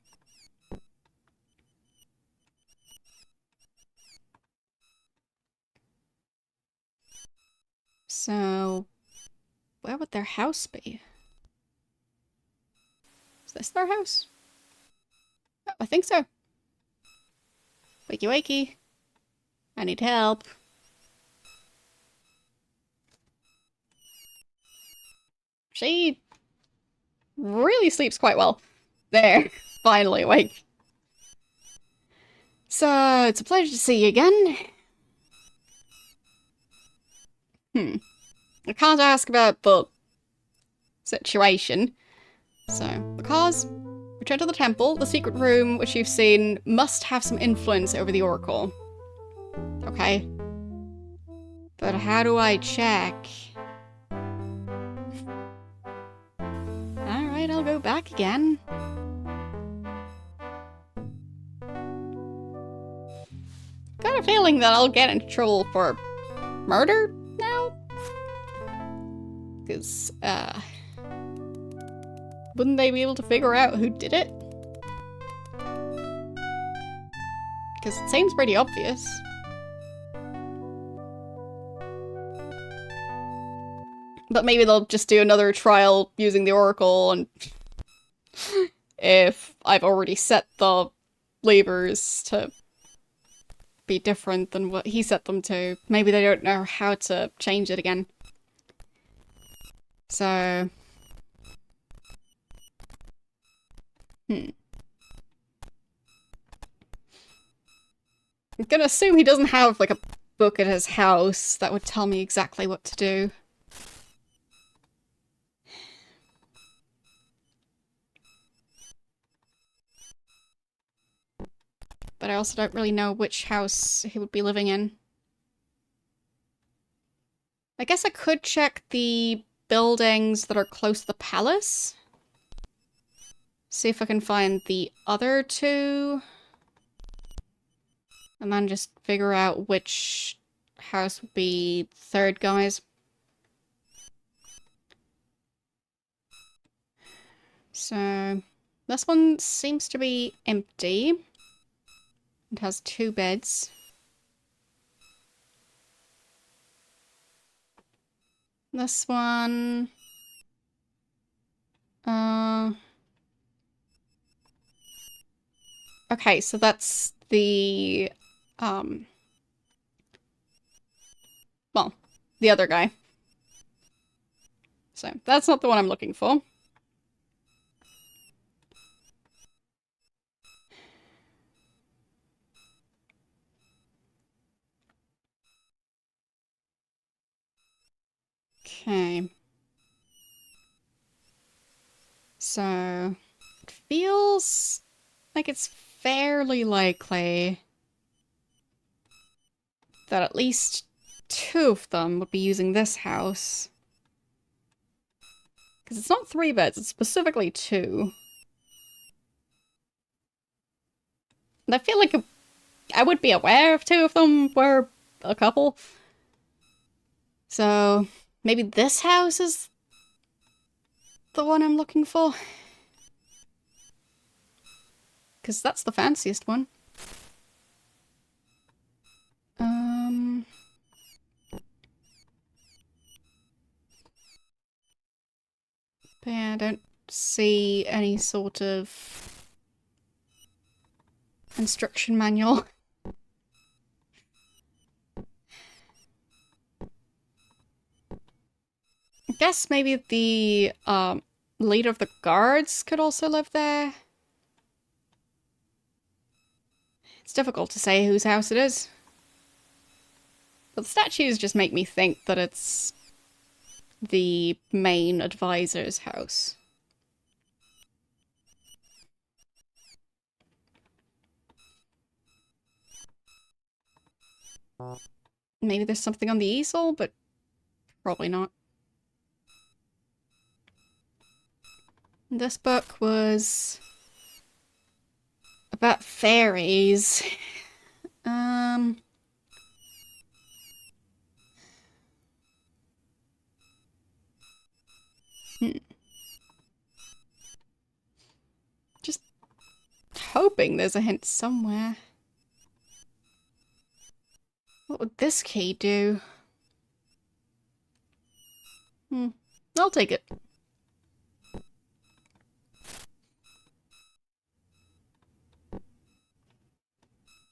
So, where would their house be? Is this their house? Oh, I think so. Wakey wakey. I need help. She really sleeps quite well. There, finally awake. So, it's a pleasure to see you again. I can't ask about the situation. So, the cause? Return to the temple. The secret room, which you've seen, must have some influence over the Oracle. Okay. But how do I check? Alright, I'll go back again. Got a feeling that I'll get into trouble for murder now? Because, wouldn't they be able to figure out who did it? Because it seems pretty obvious. But maybe they'll just do another trial using the Oracle, and if I've already set the levers to be different than what he set them to, maybe they don't know how to change it again. So... I'm gonna assume he doesn't have, like, a book at his house that would tell me exactly what to do. But I also don't really know which house he would be living in. I guess I could check the buildings that are close to the palace. See if I can find the other two. And then just figure out which house would be the third guy's. So, this one seems to be empty. It has 2 beds. This one... Okay, so that's the... Well, the other guy. So, that's not the one I'm looking for. Okay. So, it feels like it's fairly likely that at least 2 of them would be using this house. Because it's not 3 beds, it's specifically 2. And I feel like I would be aware if 2 of them were a couple. So, maybe this house is the one I'm looking for? Because that's the fanciest one. But yeah, I don't see any sort of instruction manual. I guess maybe the leader of the guards could also live there. It's difficult to say whose house it is. But the statues just make me think that it's the main advisor's house. Maybe there's something on the easel, but probably not. This book was about fairies. Just hoping there's a hint somewhere. What would this key do? I'll take it.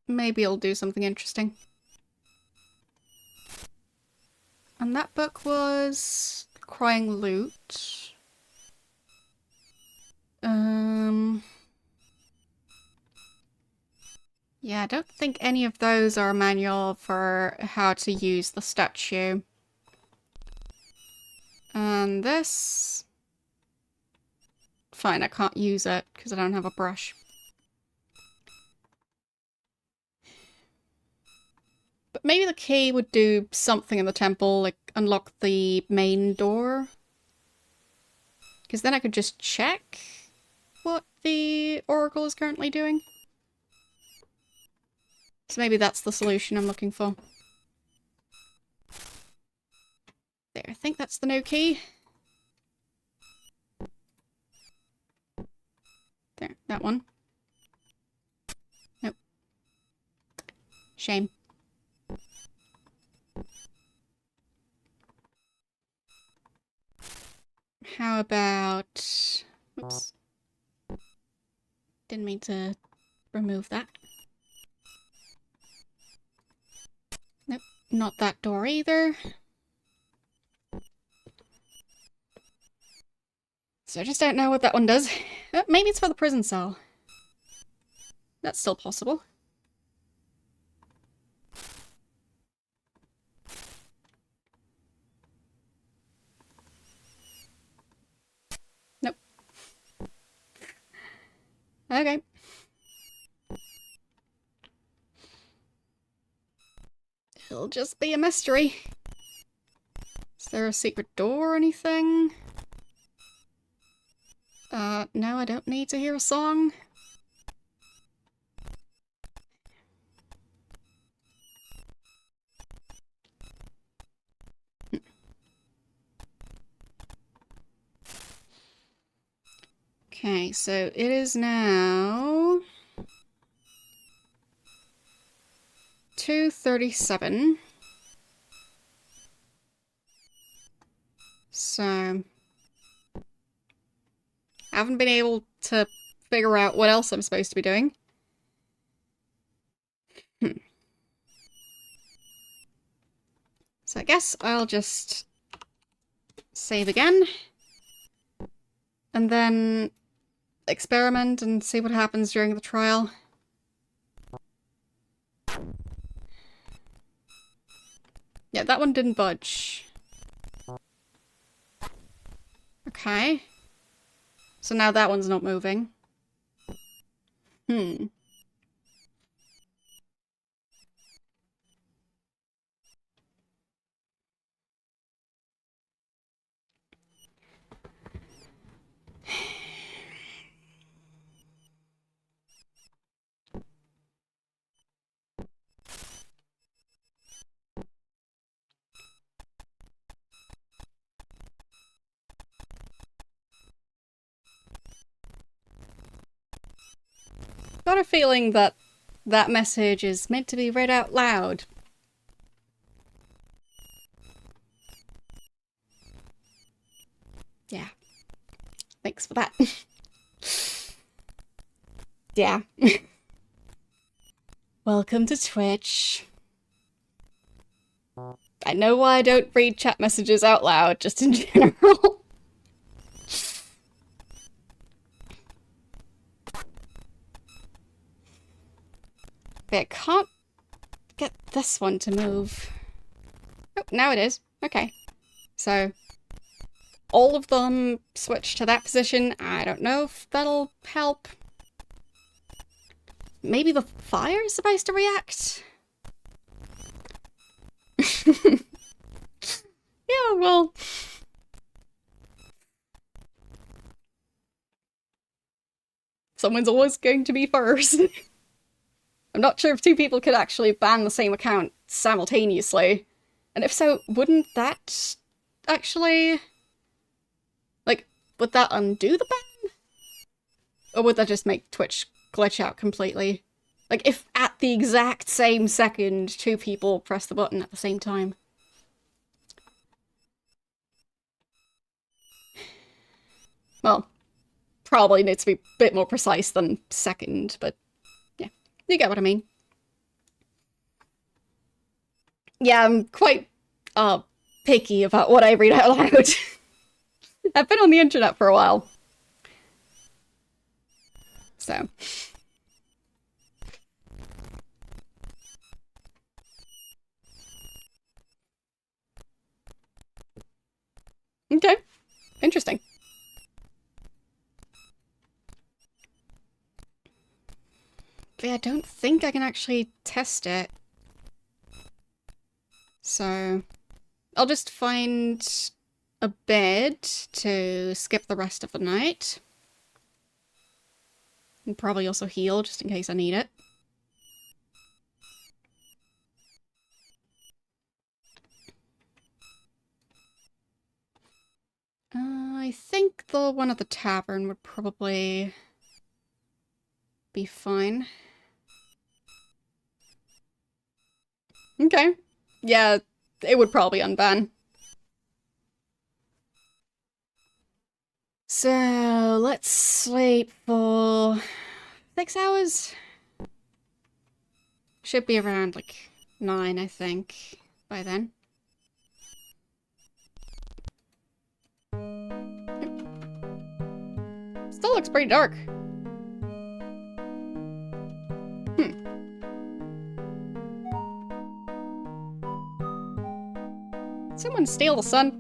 Maybe it'll do something interesting. And that book was Crying Lute. Yeah, I don't think any of those are a manual for how to use the statue. And this... Fine, I can't use it because I don't have a brush. But maybe the key would do something in the temple, like unlock the main door. Because then I could just check what the Oracle is currently doing. So maybe that's the solution I'm looking for. that's the new key. There, that one. Nope. Shame. How about... Oops. Didn't mean to remove that. Nope, not that door either. So I just don't know what that one does. Maybe it's for the prison cell. That's still possible. Nope. Okay. It'll just be a mystery. Is there a secret door or anything? No, I don't need to hear a song. Okay, so it is now 2:37. So I haven't been able to figure out what else I'm supposed to be doing. So I guess I'll just save again. And then experiment and see what happens during the trial. Yeah, that one didn't budge. Okay. So now that one's not moving. Got a feeling that that message is meant to be read out loud. Yeah. Thanks for that. Yeah. Welcome to Twitch. I know why I don't read chat messages out loud, just in general. Okay, I can't get this one to move. Oh, now it is. Okay. So, all of them switch to that position. I don't know if that'll help. Maybe the fire is supposed to react? Yeah, well... Someone's always going to be first. I'm not sure if two people could actually ban the same account simultaneously. And if so, wouldn't that actually... Like, would that undo the ban? Or would that just make Twitch glitch out completely? Like, if at the exact same second two people press the button at the same time. Well, probably needs to be a bit more precise than second, but yeah, you get what I mean. Yeah, I'm quite picky about what I read out loud. I've been on the internet for a while. So. Okay. Interesting. But yeah, I don't think I can actually test it. So I'll just find a bed to skip the rest of the night. And probably also heal, just in case I need it. the one at the tavern would probably be fine. Okay. Yeah, it would probably unban. So, let's sleep for 6 hours. Should be around, like, 9, I think, by then. Still looks pretty dark. Someone steal the sun.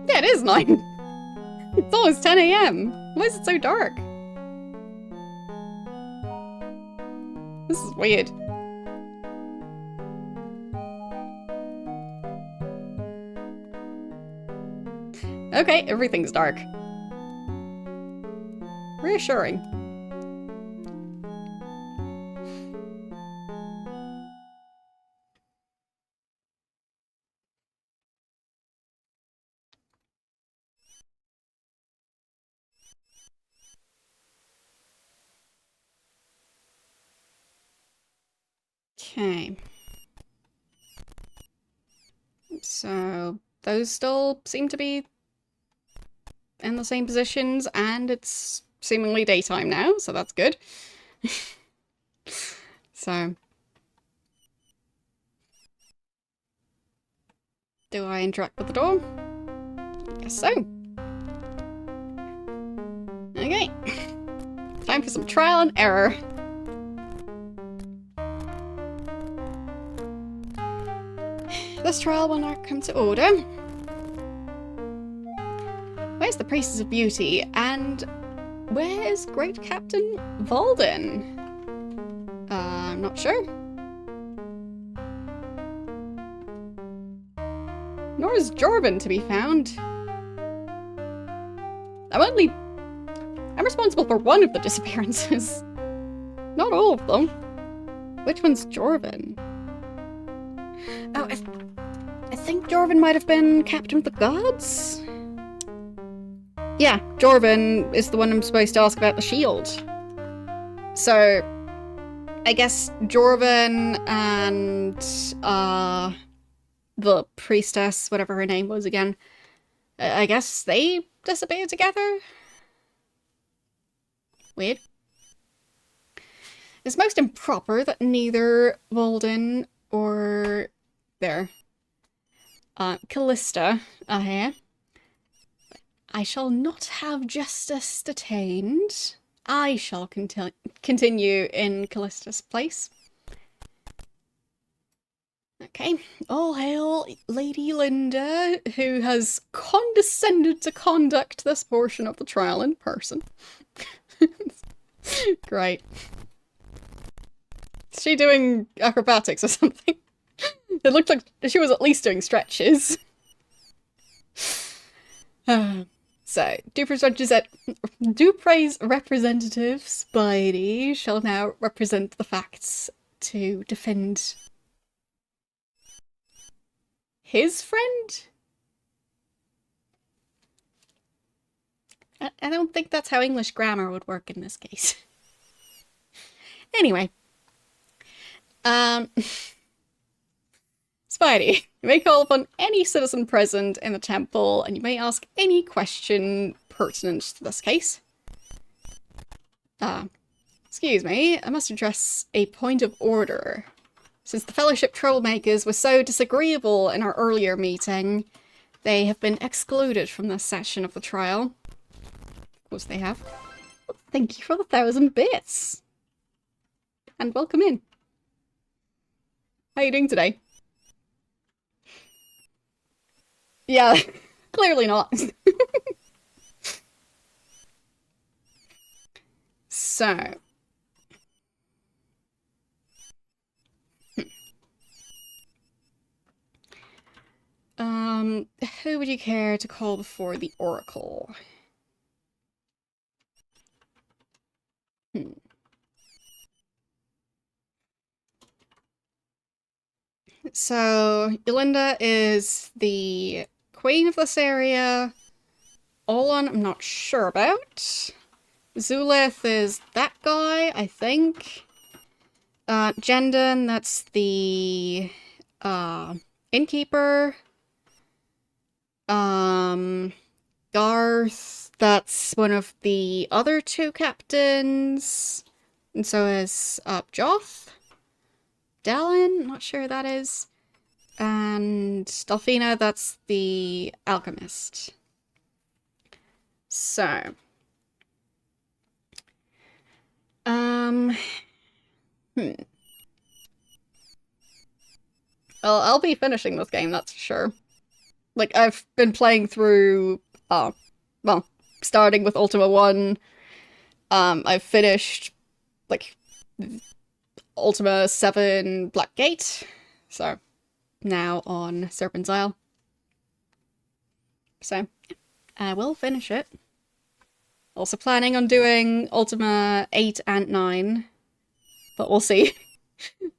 Yeah, it is 9. It's almost 10 AM. Why is it so dark? This is weird. Okay, everything's dark. Reassuring. Okay. So, those still seem to be in the same positions, and it's seemingly daytime now, so that's good. So, do I interact with the door? Guess so. Okay. Time for some trial and error. This trial will not come to order. Where's the Priestess of Beauty? And where's Great Captain Valden? I'm not sure. Nor is Jorvin to be found. I'm responsible for one of the disappearances. Not all of them. Which one's Jorvin? Oh, I think Jorvin might have been Captain of the Guards? Yeah, Jorvin is the one I'm supposed to ask about the shield. So, I guess Jorvin and, the priestess, whatever her name was again, I guess they disappeared together? Weird. It's most improper that neither Walden or... Callista are here. I shall not have justice detained. I shall continue in Callista's place. Okay, all hail Lady Linda, who has condescended to conduct this portion of the trial in person. Great. Is she doing acrobatics or something? It looked like she was at least doing stretches. So, Dupre's representative, Spidey, shall now represent the facts to defend his friend? I don't think that's how English grammar would work in this case. Anyway. Spidey, you may call upon any citizen present in the temple, and you may ask any question pertinent to this case. Excuse me, I must address a point of order. Since the Fellowship troublemakers were so disagreeable in our earlier meeting, they have been excluded from this session of the trial. Of course they have. Well, thank you for the 1,000 bits! And welcome in. How are you doing today? Yeah, clearly not. So. Who would you care to call before the Oracle? So Yolinda is the queen of this area. Olan, I'm not sure about. Zulith is that guy, I think. Jendon, that's the innkeeper. Garth, that's one of the other two captains. And so is Joth. Dallin, not sure who that is. And Delphina, that's the alchemist. So. Well, I'll be finishing this game, that's for sure. Like, I've been playing through, well, starting with Ultima 1. I've finished, like, Ultima 7 Black Gate. So, now on Serpent's Isle. So, I will finish it. Also planning on doing Ultima 8 and 9. But we'll see.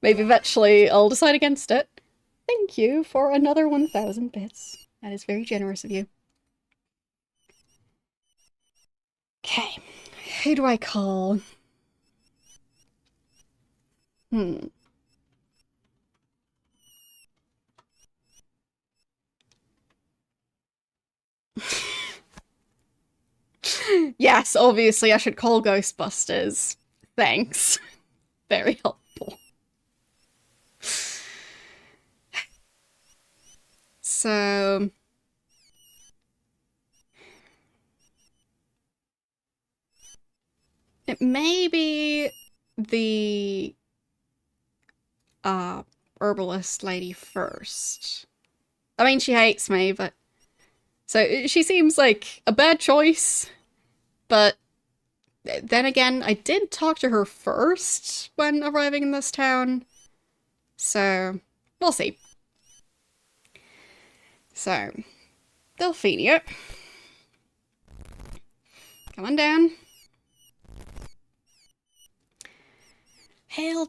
Maybe eventually I'll decide against it. Thank you for another 1,000 bits. That is very generous of you. Okay. Who do I call? Yes, obviously I should call Ghostbusters. Thanks. Very helpful. So... it may be the herbalist lady first. I mean, she hates me, but... so she seems like a bad choice, but then again, I did talk to her first when arriving in this town, so we'll see. So, Delphina, come on down. Hail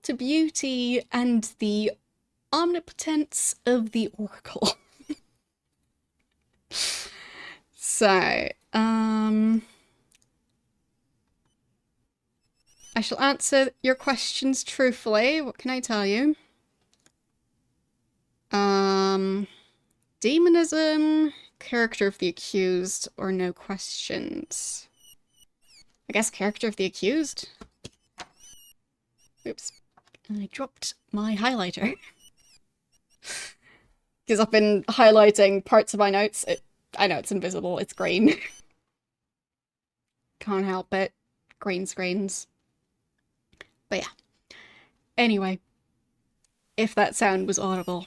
to beauty and the omnipotence of the Oracle. So, I shall answer your questions truthfully. What can I tell you? Demonism, character of the accused, or no questions? I guess character of the accused? Oops. I dropped my highlighter. Because I've been highlighting parts of my notes. I know it's invisible, it's green. Can't help it. Green screens. But yeah. Anyway. If that sound was audible.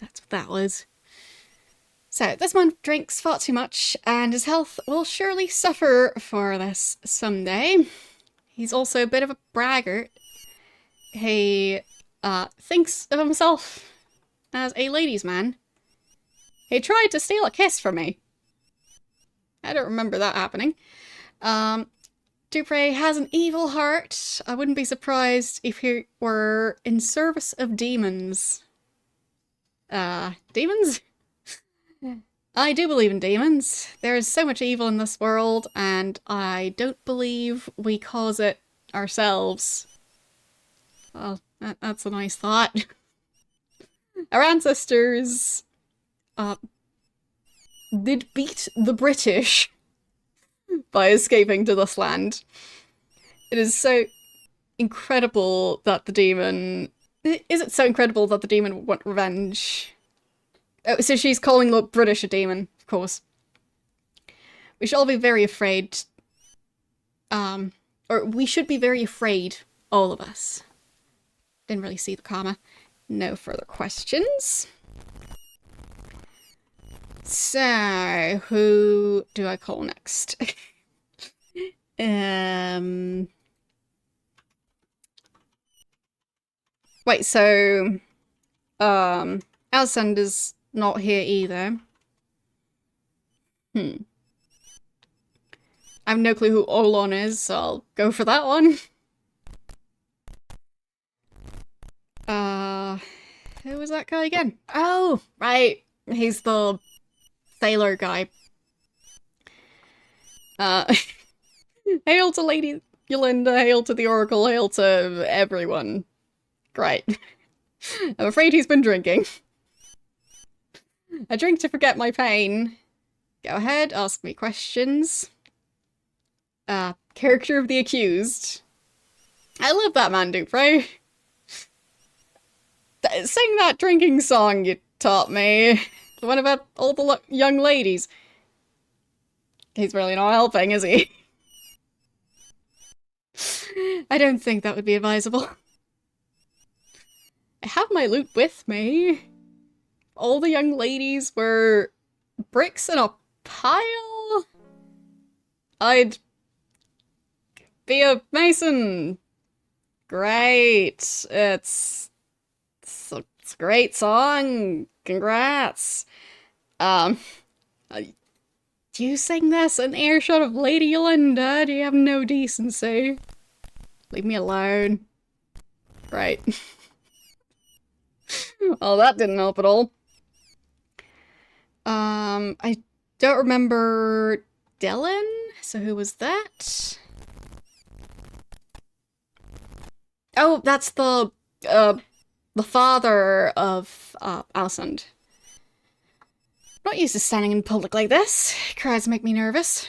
That's what that was. So, this man drinks far too much, and his health will surely suffer for this someday. He's also a bit of a braggart. He thinks of himself as a ladies' man. He tried to steal a kiss from me. I don't remember that happening. Dupre has an evil heart. I wouldn't be surprised if he were in service of demons. Demons? I do believe in demons. There is so much evil in this world, and I don't believe we cause it ourselves. Well, that's a nice thought. Our ancestors did beat the British by escaping to this land. It is so incredible that the demon... is it so incredible that the demon would want revenge? Oh, so she's calling the British a demon, of course. We should all be very afraid. Or we should be very afraid, all of us. Didn't really see the comma. No further questions. So, who do I call next? Wait, so... Alexander's not here either. I have no clue who Olon is, so I'll go for that one. Who was that guy again? Oh, right. He's the sailor guy. Hail to Lady Yolanda, hail to the Oracle, hail to everyone. Great. I'm afraid he's been drinking. I drink to forget my pain. Go ahead, ask me questions. Character of the accused. I love that man, Dupre. Sing that drinking song you taught me. The one about all the young ladies. He's really not helping, is he? I don't think that would be advisable. I have my loot with me. All the young ladies were bricks in a pile. I'd be a mason. Great. It's a great song. Congrats. Do you sing this in earshot of Lady Yolanda? Do you have no decency? Leave me alone. Right. Well, that didn't help at all. I don't remember Dylan, so who was that? Oh, that's the father of, Alison. Not used to standing in public like this. Crowds make me nervous.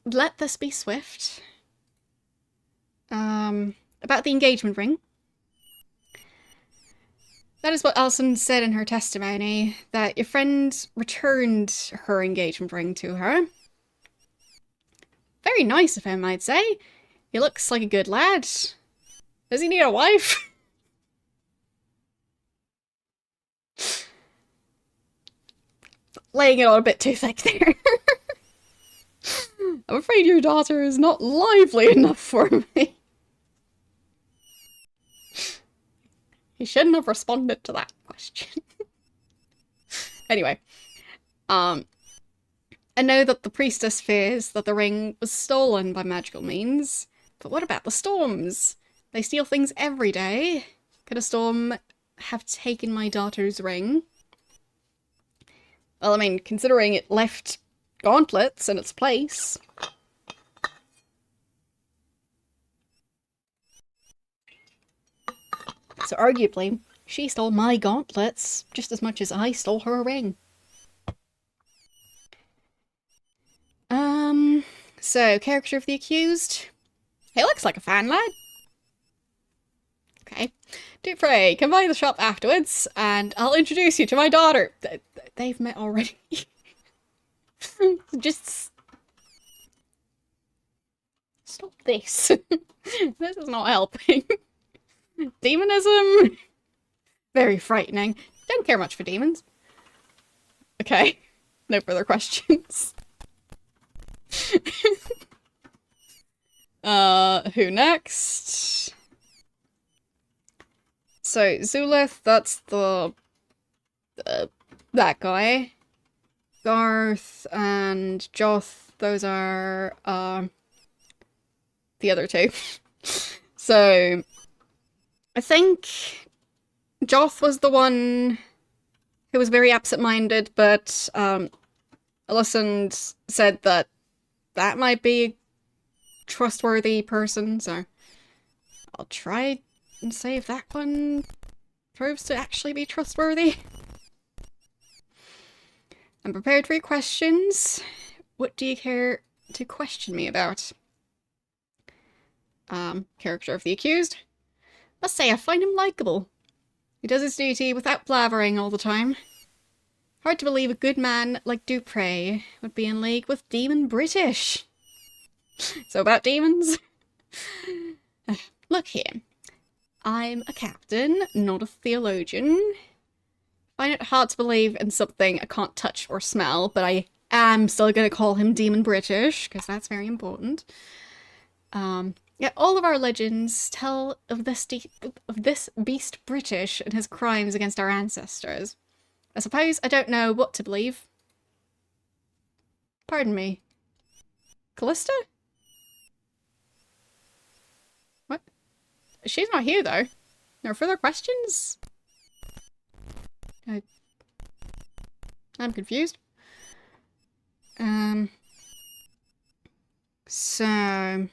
Let this be swift. About the engagement ring. That is what Alison said in her testimony, that your friend returned her engagement ring to her. Very nice of him, I'd say. He looks like a good lad. Does he need a wife? Laying it on a bit too thick there. I'm afraid your daughter is not lively enough for me. He shouldn't have responded to that question. Anyway, I know that the priestess fears that the ring was stolen by magical means, but what about the storms? They steal things every day. Could a storm have taken my daughter's ring? Well, I mean, considering it left gauntlets in its place. So arguably, she stole my gauntlets just as much as I stole her ring. So, character of the accused. He looks like a fan lad. Okay. Dupre, come by the shop afterwards, and I'll introduce you to my daughter. They've met already. Just... stop this. This is not helping. Demonism? Very frightening. Don't care much for demons. Okay. No further questions. Who next? So, Zulith, that's the... that guy. Garth and Joth, those are, the other two. So, I think Joth was the one who was very absent-minded, but, Alison said that that might be a trustworthy person, so I'll try and see if that one proves to actually be trustworthy. I'm prepared for your questions. What do you care to question me about? Character of the accused. Must say I find him likeable. He does his duty without blathering all the time. Hard to believe a good man like Dupre would be in league with demon British. So about demons? Look here. I'm a captain, not a theologian. Find it hard to believe in something I can't touch or smell, but I am still gonna call him Demon British, because that's very important. Yeah, all of our legends tell of this beast British and his crimes against our ancestors. I suppose I don't know what to believe. Pardon me. Callista? What? She's not here, though. No further questions? I'm confused. So I'll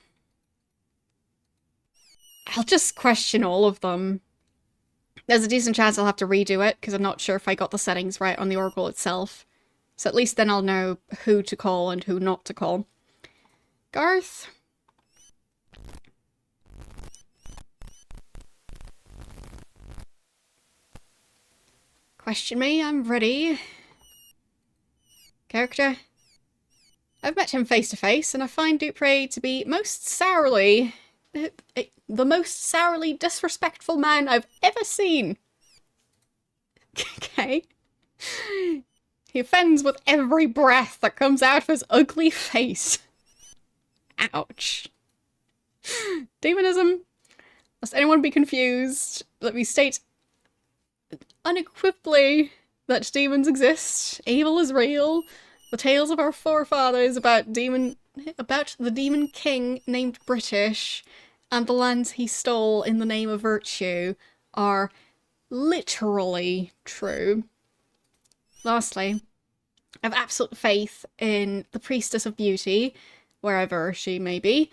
just question all of them. There's a decent chance I'll have to redo it, because I'm not sure if I got the settings right on the Oracle itself. So at least then I'll know who to call and who not to call. Garth? Question me, I'm ready. Character? I've met him face to face, and I find Dupre to be the most sourly disrespectful man I've ever seen. Okay. He offends with every breath that comes out of his ugly face. Ouch. Demonism. Lest anyone be confused, let me state unequivocally that demons exist, evil is real. The tales of our forefathers about the demon king named British and the lands he stole in the name of virtue are literally true. Lastly, I have absolute faith in the Priestess of Beauty, wherever she may be.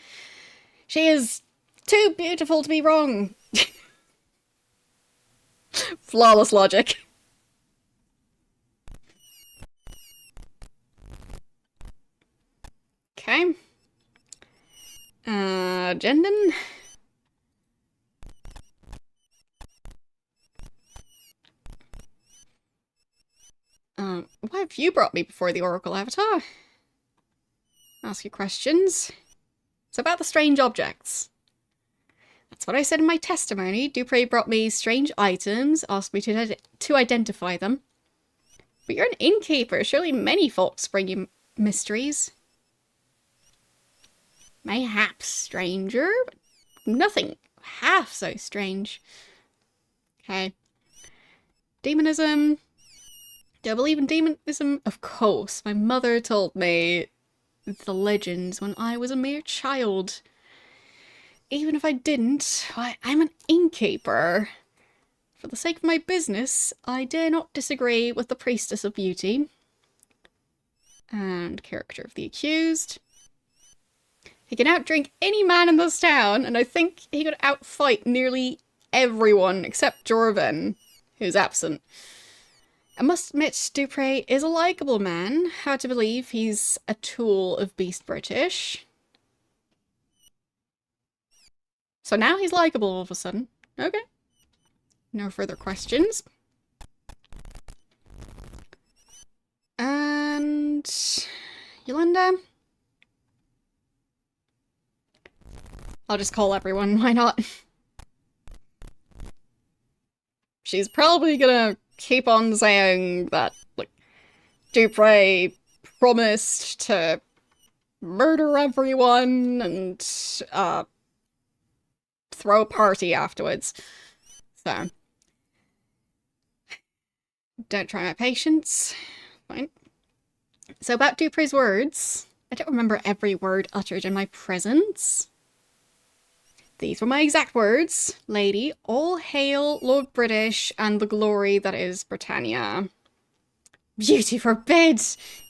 She is too beautiful to be wrong. Flawless logic. Okay. Jendon? Why have you brought me before the Oracle Avatar? Ask you questions. It's about the strange objects. That's what I said in my testimony. Dupre brought me strange items, asked me to identify them. But you're an innkeeper. Surely many folks bring you mysteries. Mayhaps stranger, but nothing half so strange. Okay. Demonism. Do I believe in demonism? Of course. My mother told me the legends when I was a mere child. Even if I didn't, I'm an innkeeper. For the sake of my business, I dare not disagree with the Priestess of Beauty. And character of the accused. He can outdrink any man in this town, and I think he could outfight nearly everyone except Jorven, who's absent. I must admit, Dupre is a likeable man. Hard to believe he's a tool of Beast British. So now he's likeable all of a sudden. Okay. No further questions. And Yolanda? I'll just call everyone, why not? She's probably gonna keep on saying that, like, Dupre promised to murder everyone and, throw a party afterwards. So. Don't try my patience. Fine. So about Dupre's words, I don't remember every word uttered in my presence. These were my exact words. Lady, all hail Lord British and the glory that is Britannia. Beauty forbid!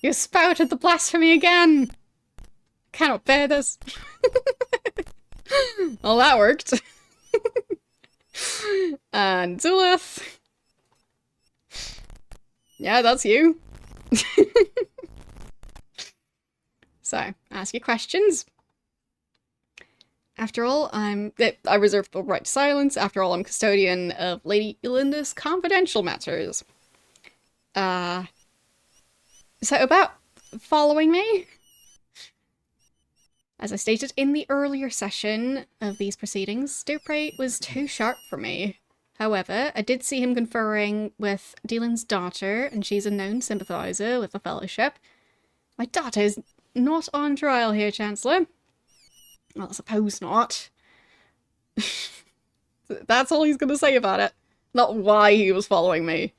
You spouted the blasphemy again! Cannot bear this. Well, that worked. And Zulith. Yeah, that's you. So, ask your questions. After all, I reserve the right to silence. After all, I'm custodian of Lady Yolanda's confidential matters. So about following me? As I stated in the earlier session of these proceedings, Dupre was too sharp for me. However, I did see him conferring with Dylan's daughter, and she's a known sympathizer with the Fellowship. My daughter is not on trial here, Chancellor. Well, I suppose not. That's all he's gonna say about it. Not why he was following me.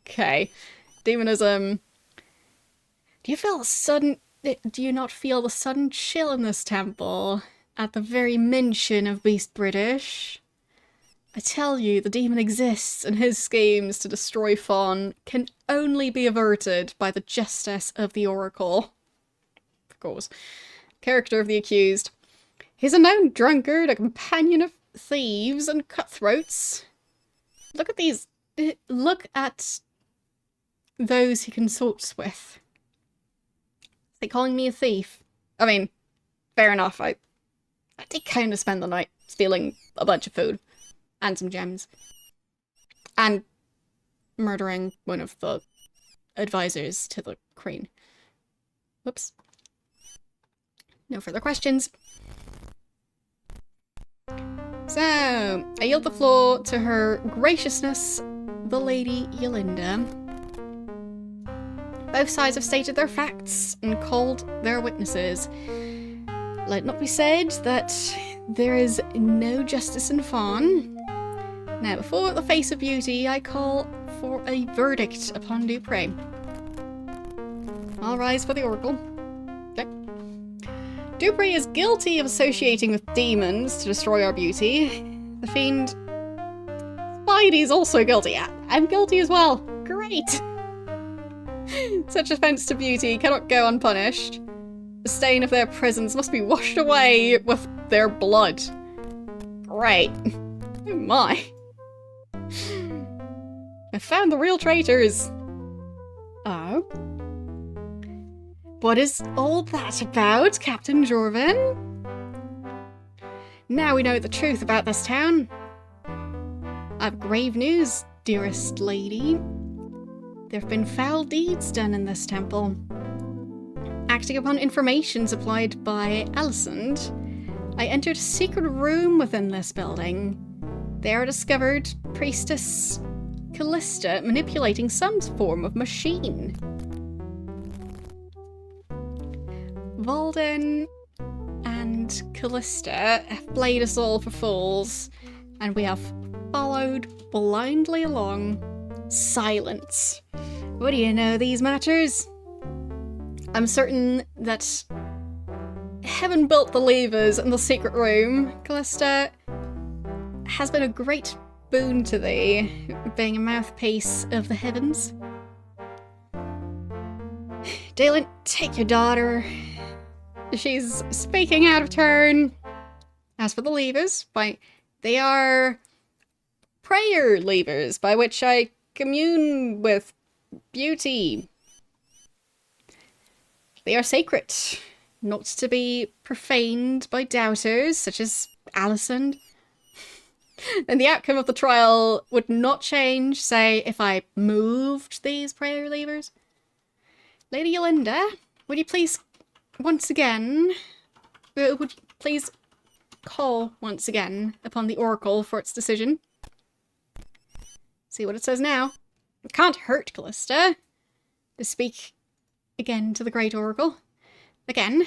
Okay. Demonism. Do you not feel the sudden chill in this temple at the very mention of Beast British? I tell you, the demon exists, and his schemes to destroy Fawn can only be averted by the justice of the Oracle. Of course. Character of the accused. He's a known drunkard, a companion of thieves and cutthroats. Look at these. Look at those he consorts with. Is he calling me a thief? I mean, fair enough. I did kind of spend the night stealing a bunch of food and some gems. And murdering one of the advisors to the Queen. Whoops. No further questions. So, I yield the floor to her graciousness, the Lady Yolinda. Both sides have stated their facts and called their witnesses. Let it not be said that there is no justice in Fawn. Now, before the face of beauty, I call for a verdict upon Dupre. I'll rise for the Oracle. Okay. Dupre is guilty of associating with demons to destroy our beauty. The fiend Spidey's also guilty. I'm guilty as well. Great! Such offence to beauty cannot go unpunished. The stain of their prisons must be washed away with their blood. Great. Oh my. I found the real traitors. Oh? What is all that about, Captain Jorvin? Now we know the truth about this town. I've grave news, dearest lady. There have been foul deeds done in this temple. Acting upon information supplied by Alicent, I entered a secret room within this building. There I discovered Priestess Callista manipulating some form of machine. Valden and Callista have played us all for fools, and we have followed blindly along. Silence. What do you know these matters? I'm certain that heaven built the levers in the secret room. Callista has been a great boon to thee, being a mouthpiece of the heavens. Dalen, take your daughter. She's speaking out of turn. As for the levers, they are prayer levers by which I commune with beauty. They are sacred, not to be profaned by doubters such as Alicent. And the outcome of the trial would not change, say, if I moved these prayer levers. Lady Yolinda, would you please call once again upon the Oracle for its decision? See what it says now. It can't hurt Callista to speak again to the Great Oracle. Again,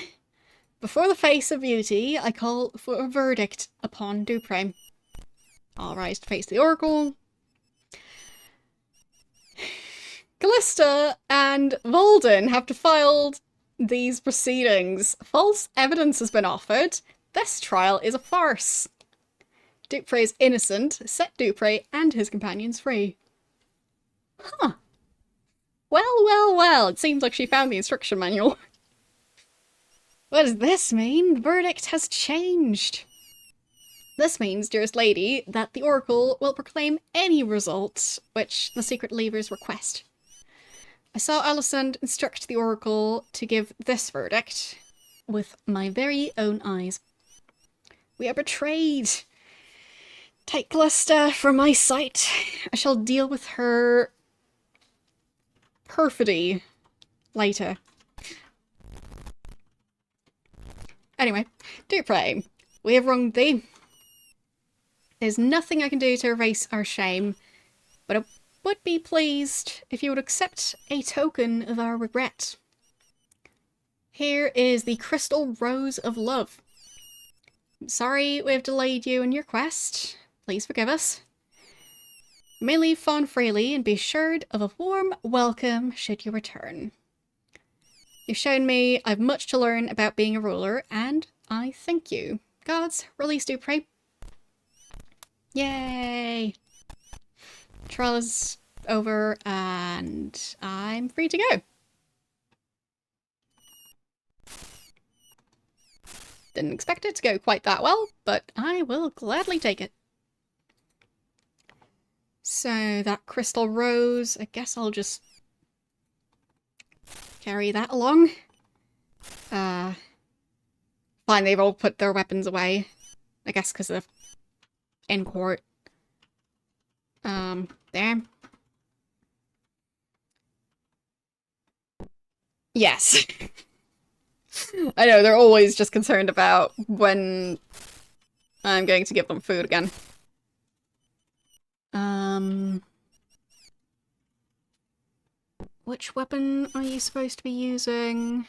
before the face of beauty, I call for a verdict upon Dupre. I'll rise to face the Oracle. Callista and Valden have defiled these proceedings. False evidence has been offered. This trial is a farce. Dupre is innocent. Set Dupre and his companions free. Huh. Well. It seems like she found the instruction manual. What does this mean? The verdict has changed. This means, dearest lady, that the Oracle will proclaim any result which the secret levers request. I saw Alicent instruct the Oracle to give this verdict with my very own eyes. We are betrayed. Take Callista from my sight. I shall deal with her perfidy later. Anyway, Dupre, we have wronged thee. There's nothing I can do to erase our shame, but I would be pleased if you would accept a token of our regret. Here is the Crystal Rose of Love. I'm sorry we have delayed you in your quest. Please forgive us. You may leave Fawn freely and be assured of a warm welcome should you return. You've shown me I've much to learn about being a ruler, and I thank you. Gods, release Dupre. Yay! Trial is over and I'm free to go. Didn't expect it to go quite that well, but I will gladly take it. So that crystal rose, I guess I'll just carry that along. Fine, they've all put their weapons away. I guess because they're in court. There. Yes. I know, they're always just concerned about when I'm going to give them food again. Which weapon are you supposed to be using?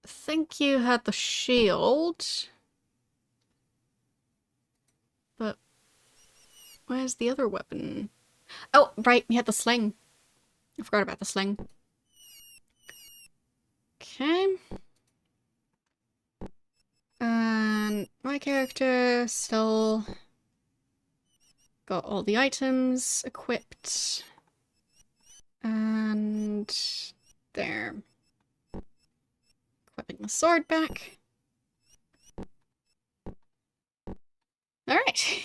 I think you had the shield. But where's the other weapon? Oh, right, we had the sling. I forgot about the sling. Okay. And my character still got all the items equipped. And there. Equipping the sword back. Alright.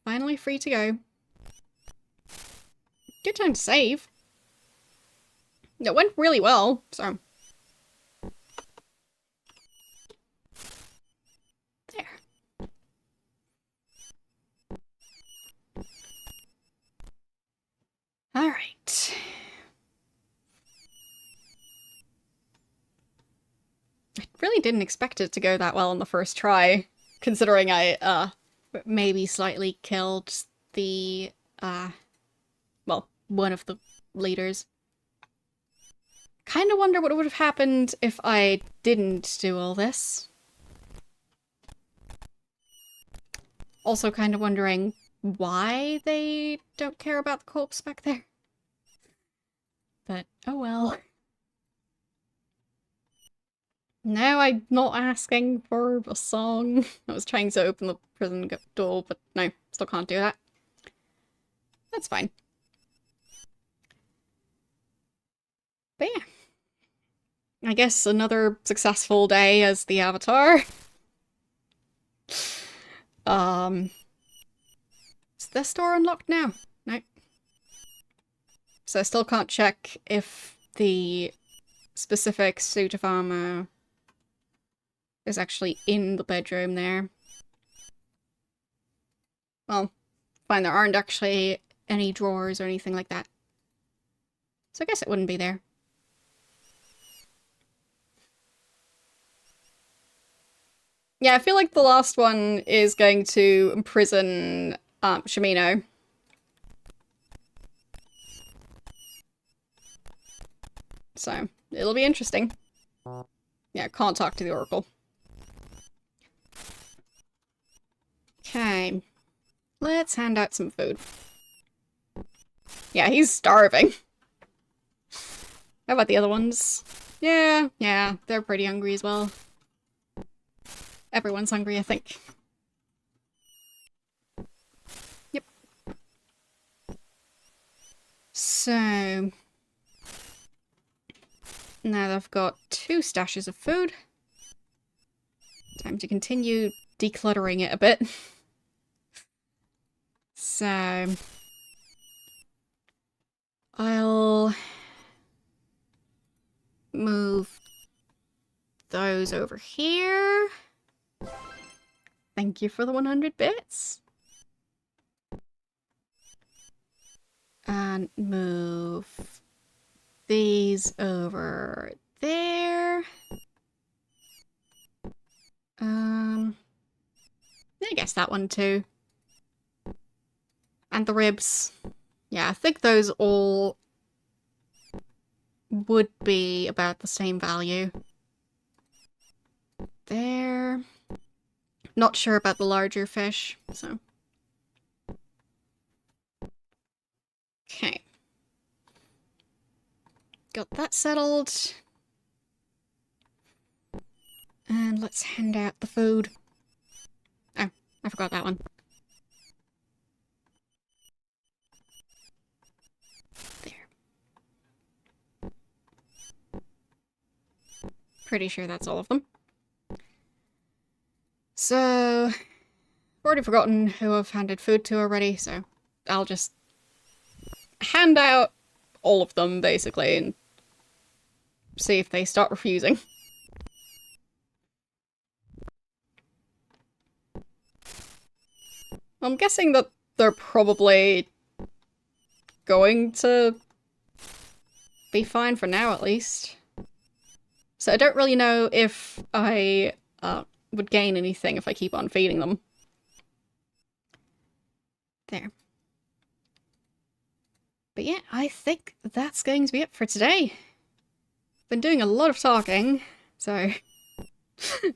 Finally free to go. Good time to save. It went really well, so. There. Alright. I really didn't expect it to go that well on the first try, considering I, maybe slightly killed the, well, one of the leaders. Kinda wonder what would have happened if I didn't do all this. Also kinda wondering why they don't care about the corpse back there. But, oh well. No, I'm not asking for a song. I was trying to open the prison door, but no, still can't do that. That's fine. But yeah. I guess another successful day as the Avatar. Is this door unlocked now? No. So I still can't check if the specific suit of armor is actually in the bedroom there. Well, fine, there aren't actually any drawers or anything like that. So I guess it wouldn't be there. Yeah, I feel like the last one is going to imprison Shimino. So, it'll be interesting. Yeah, can't talk to the Oracle. Okay. Let's hand out some food. Yeah, he's starving. How about the other ones? Yeah, they're pretty hungry as well. Everyone's hungry, I think. Yep. So... now that I've got 2 stashes of food, time to continue decluttering it a bit. So... I'll... move those over here. Thank you for the 100 bits. And move these over there. I guess that one too. And the ribs. Yeah, I think those all would be about the same value. There. Not sure about the larger fish, so. Okay. Got that settled. let's hand out the food. Oh, I forgot that one. There. Pretty sure that's all of them. So, I've already forgotten who I've handed food to already, so I'll just hand out all of them, basically, and see if they start refusing. I'm guessing that they're probably going to be fine for now, at least. So I don't really know if I would gain anything if I keep on feeding them. There. But yeah, I think that's going to be it for today. Been doing a lot of talking, so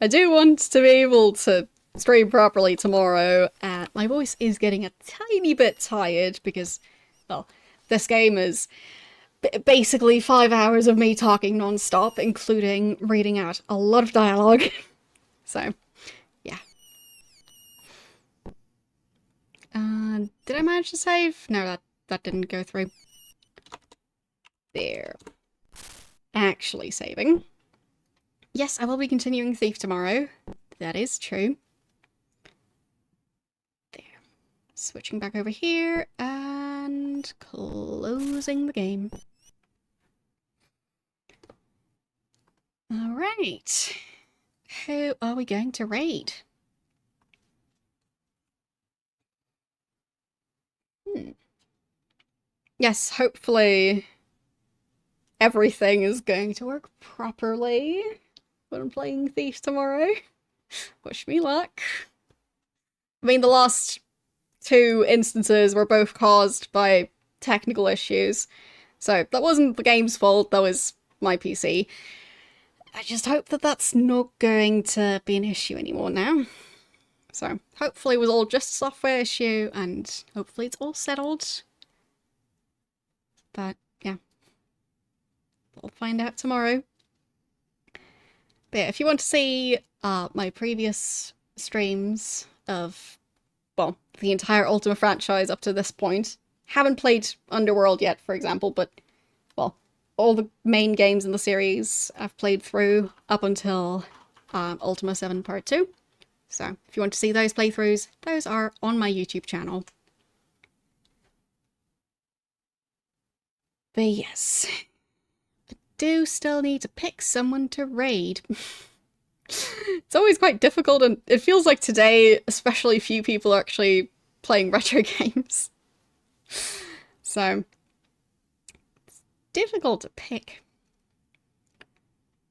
I do want to be able to stream properly tomorrow, and my voice is getting a tiny bit tired because, well, this game is basically 5 hours of me talking non-stop, including reading out a lot of dialogue. So, yeah. Did I manage to save? No, that didn't go through. There. Actually saving. Yes, I will be continuing Thief tomorrow. That is true. There. Switching back over here and closing the game. Alright. Who are we going to raid? Yes, hopefully everything is going to work properly when I'm playing Thief tomorrow. Wish me luck. I mean, the last 2 instances were both caused by technical issues, so that wasn't the game's fault, that was my PC. I just hope that that's not going to be an issue anymore now. So, hopefully it was all just a software issue, and hopefully it's all settled. But, yeah. We'll find out tomorrow. But yeah, if you want to see my previous streams of, well, the entire Ultima franchise up to this point, haven't played Underworld yet, for example, but, well, all the main games in the series I've played through up until Ultima 7 Part 2. So, if you want to see those playthroughs, those are on my YouTube channel. But yes, I do still need to pick someone to raid. It's always quite difficult, and it feels like today, especially few people are actually playing retro games. So, it's difficult to pick.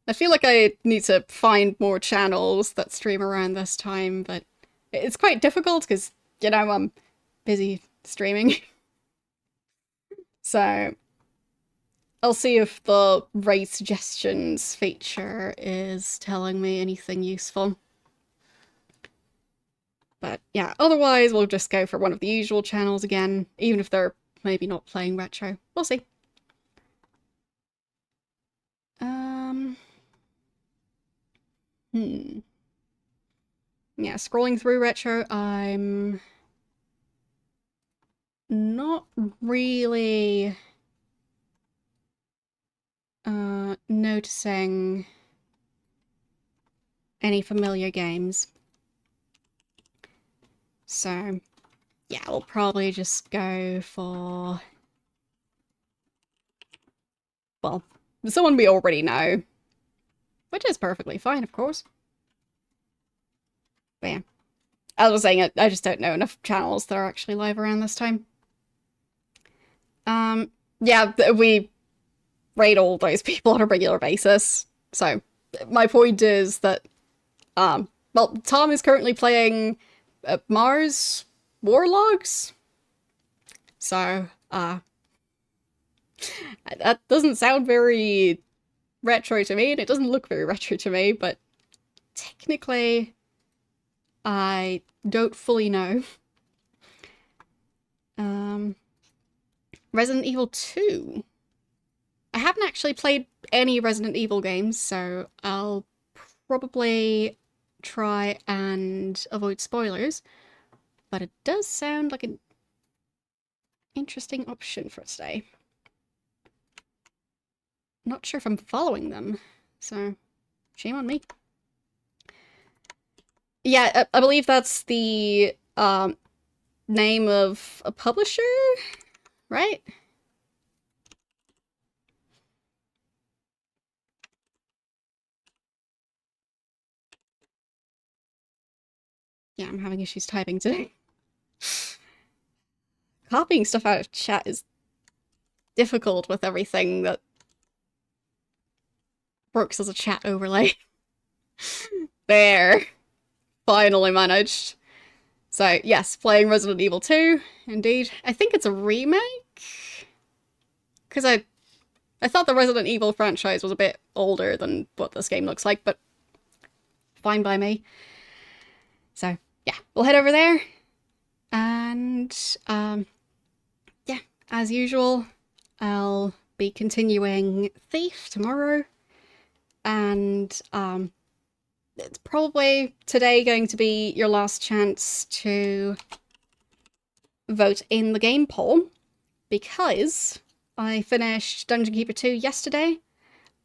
I feel like I need to find more channels that stream around this time, but it's quite difficult because, you know, I'm busy streaming. So, I'll see if the raid suggestions feature is telling me anything useful. But yeah, otherwise we'll just go for one of the usual channels again, even if they're maybe not playing retro. We'll see. Yeah, scrolling through retro, I'm not really noticing any familiar games. So, yeah, we'll probably just go for, well, someone we already know. Which is perfectly fine, of course. But yeah. As I was saying, I just don't know enough channels that are actually live around this time. Yeah, we raid all those people on a regular basis. So, my point is that, well, Tom is currently playing Mars Warlogs. So, that doesn't sound very retro to me, and it doesn't look very retro to me, but technically, I don't fully know. Resident Evil 2. I haven't actually played any Resident Evil games, so I'll probably try and avoid spoilers, but it does sound like an interesting option for today. Not sure if I'm following them, so shame on me. Yeah, I believe that's the name of a publisher, right? Yeah, I'm having issues typing today. Copying stuff out of chat is difficult with everything that works as a chat overlay. There. Finally managed. So, yes, playing Resident Evil 2, indeed. I think it's a remake? Because I thought the Resident Evil franchise was a bit older than what this game looks like, but fine by me. So, yeah, we'll head over there. And, yeah, as usual, I'll be continuing Thief tomorrow. And, it's probably today going to be your last chance to vote in the game poll, because I finished Dungeon Keeper 2 yesterday,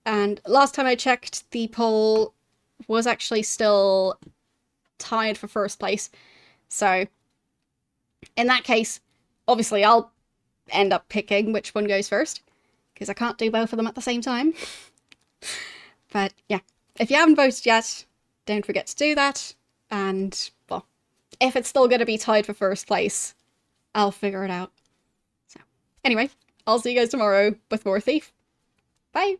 and last time I checked, the poll was actually still tied for first place. So, in that case, obviously I'll end up picking which one goes first, because I can't do both of them at the same time. But yeah, if you haven't voted yet, don't forget to do that, and, well, if it's still going to be tied for first place, I'll figure it out. So, anyway, I'll see you guys tomorrow with more Thief. Bye!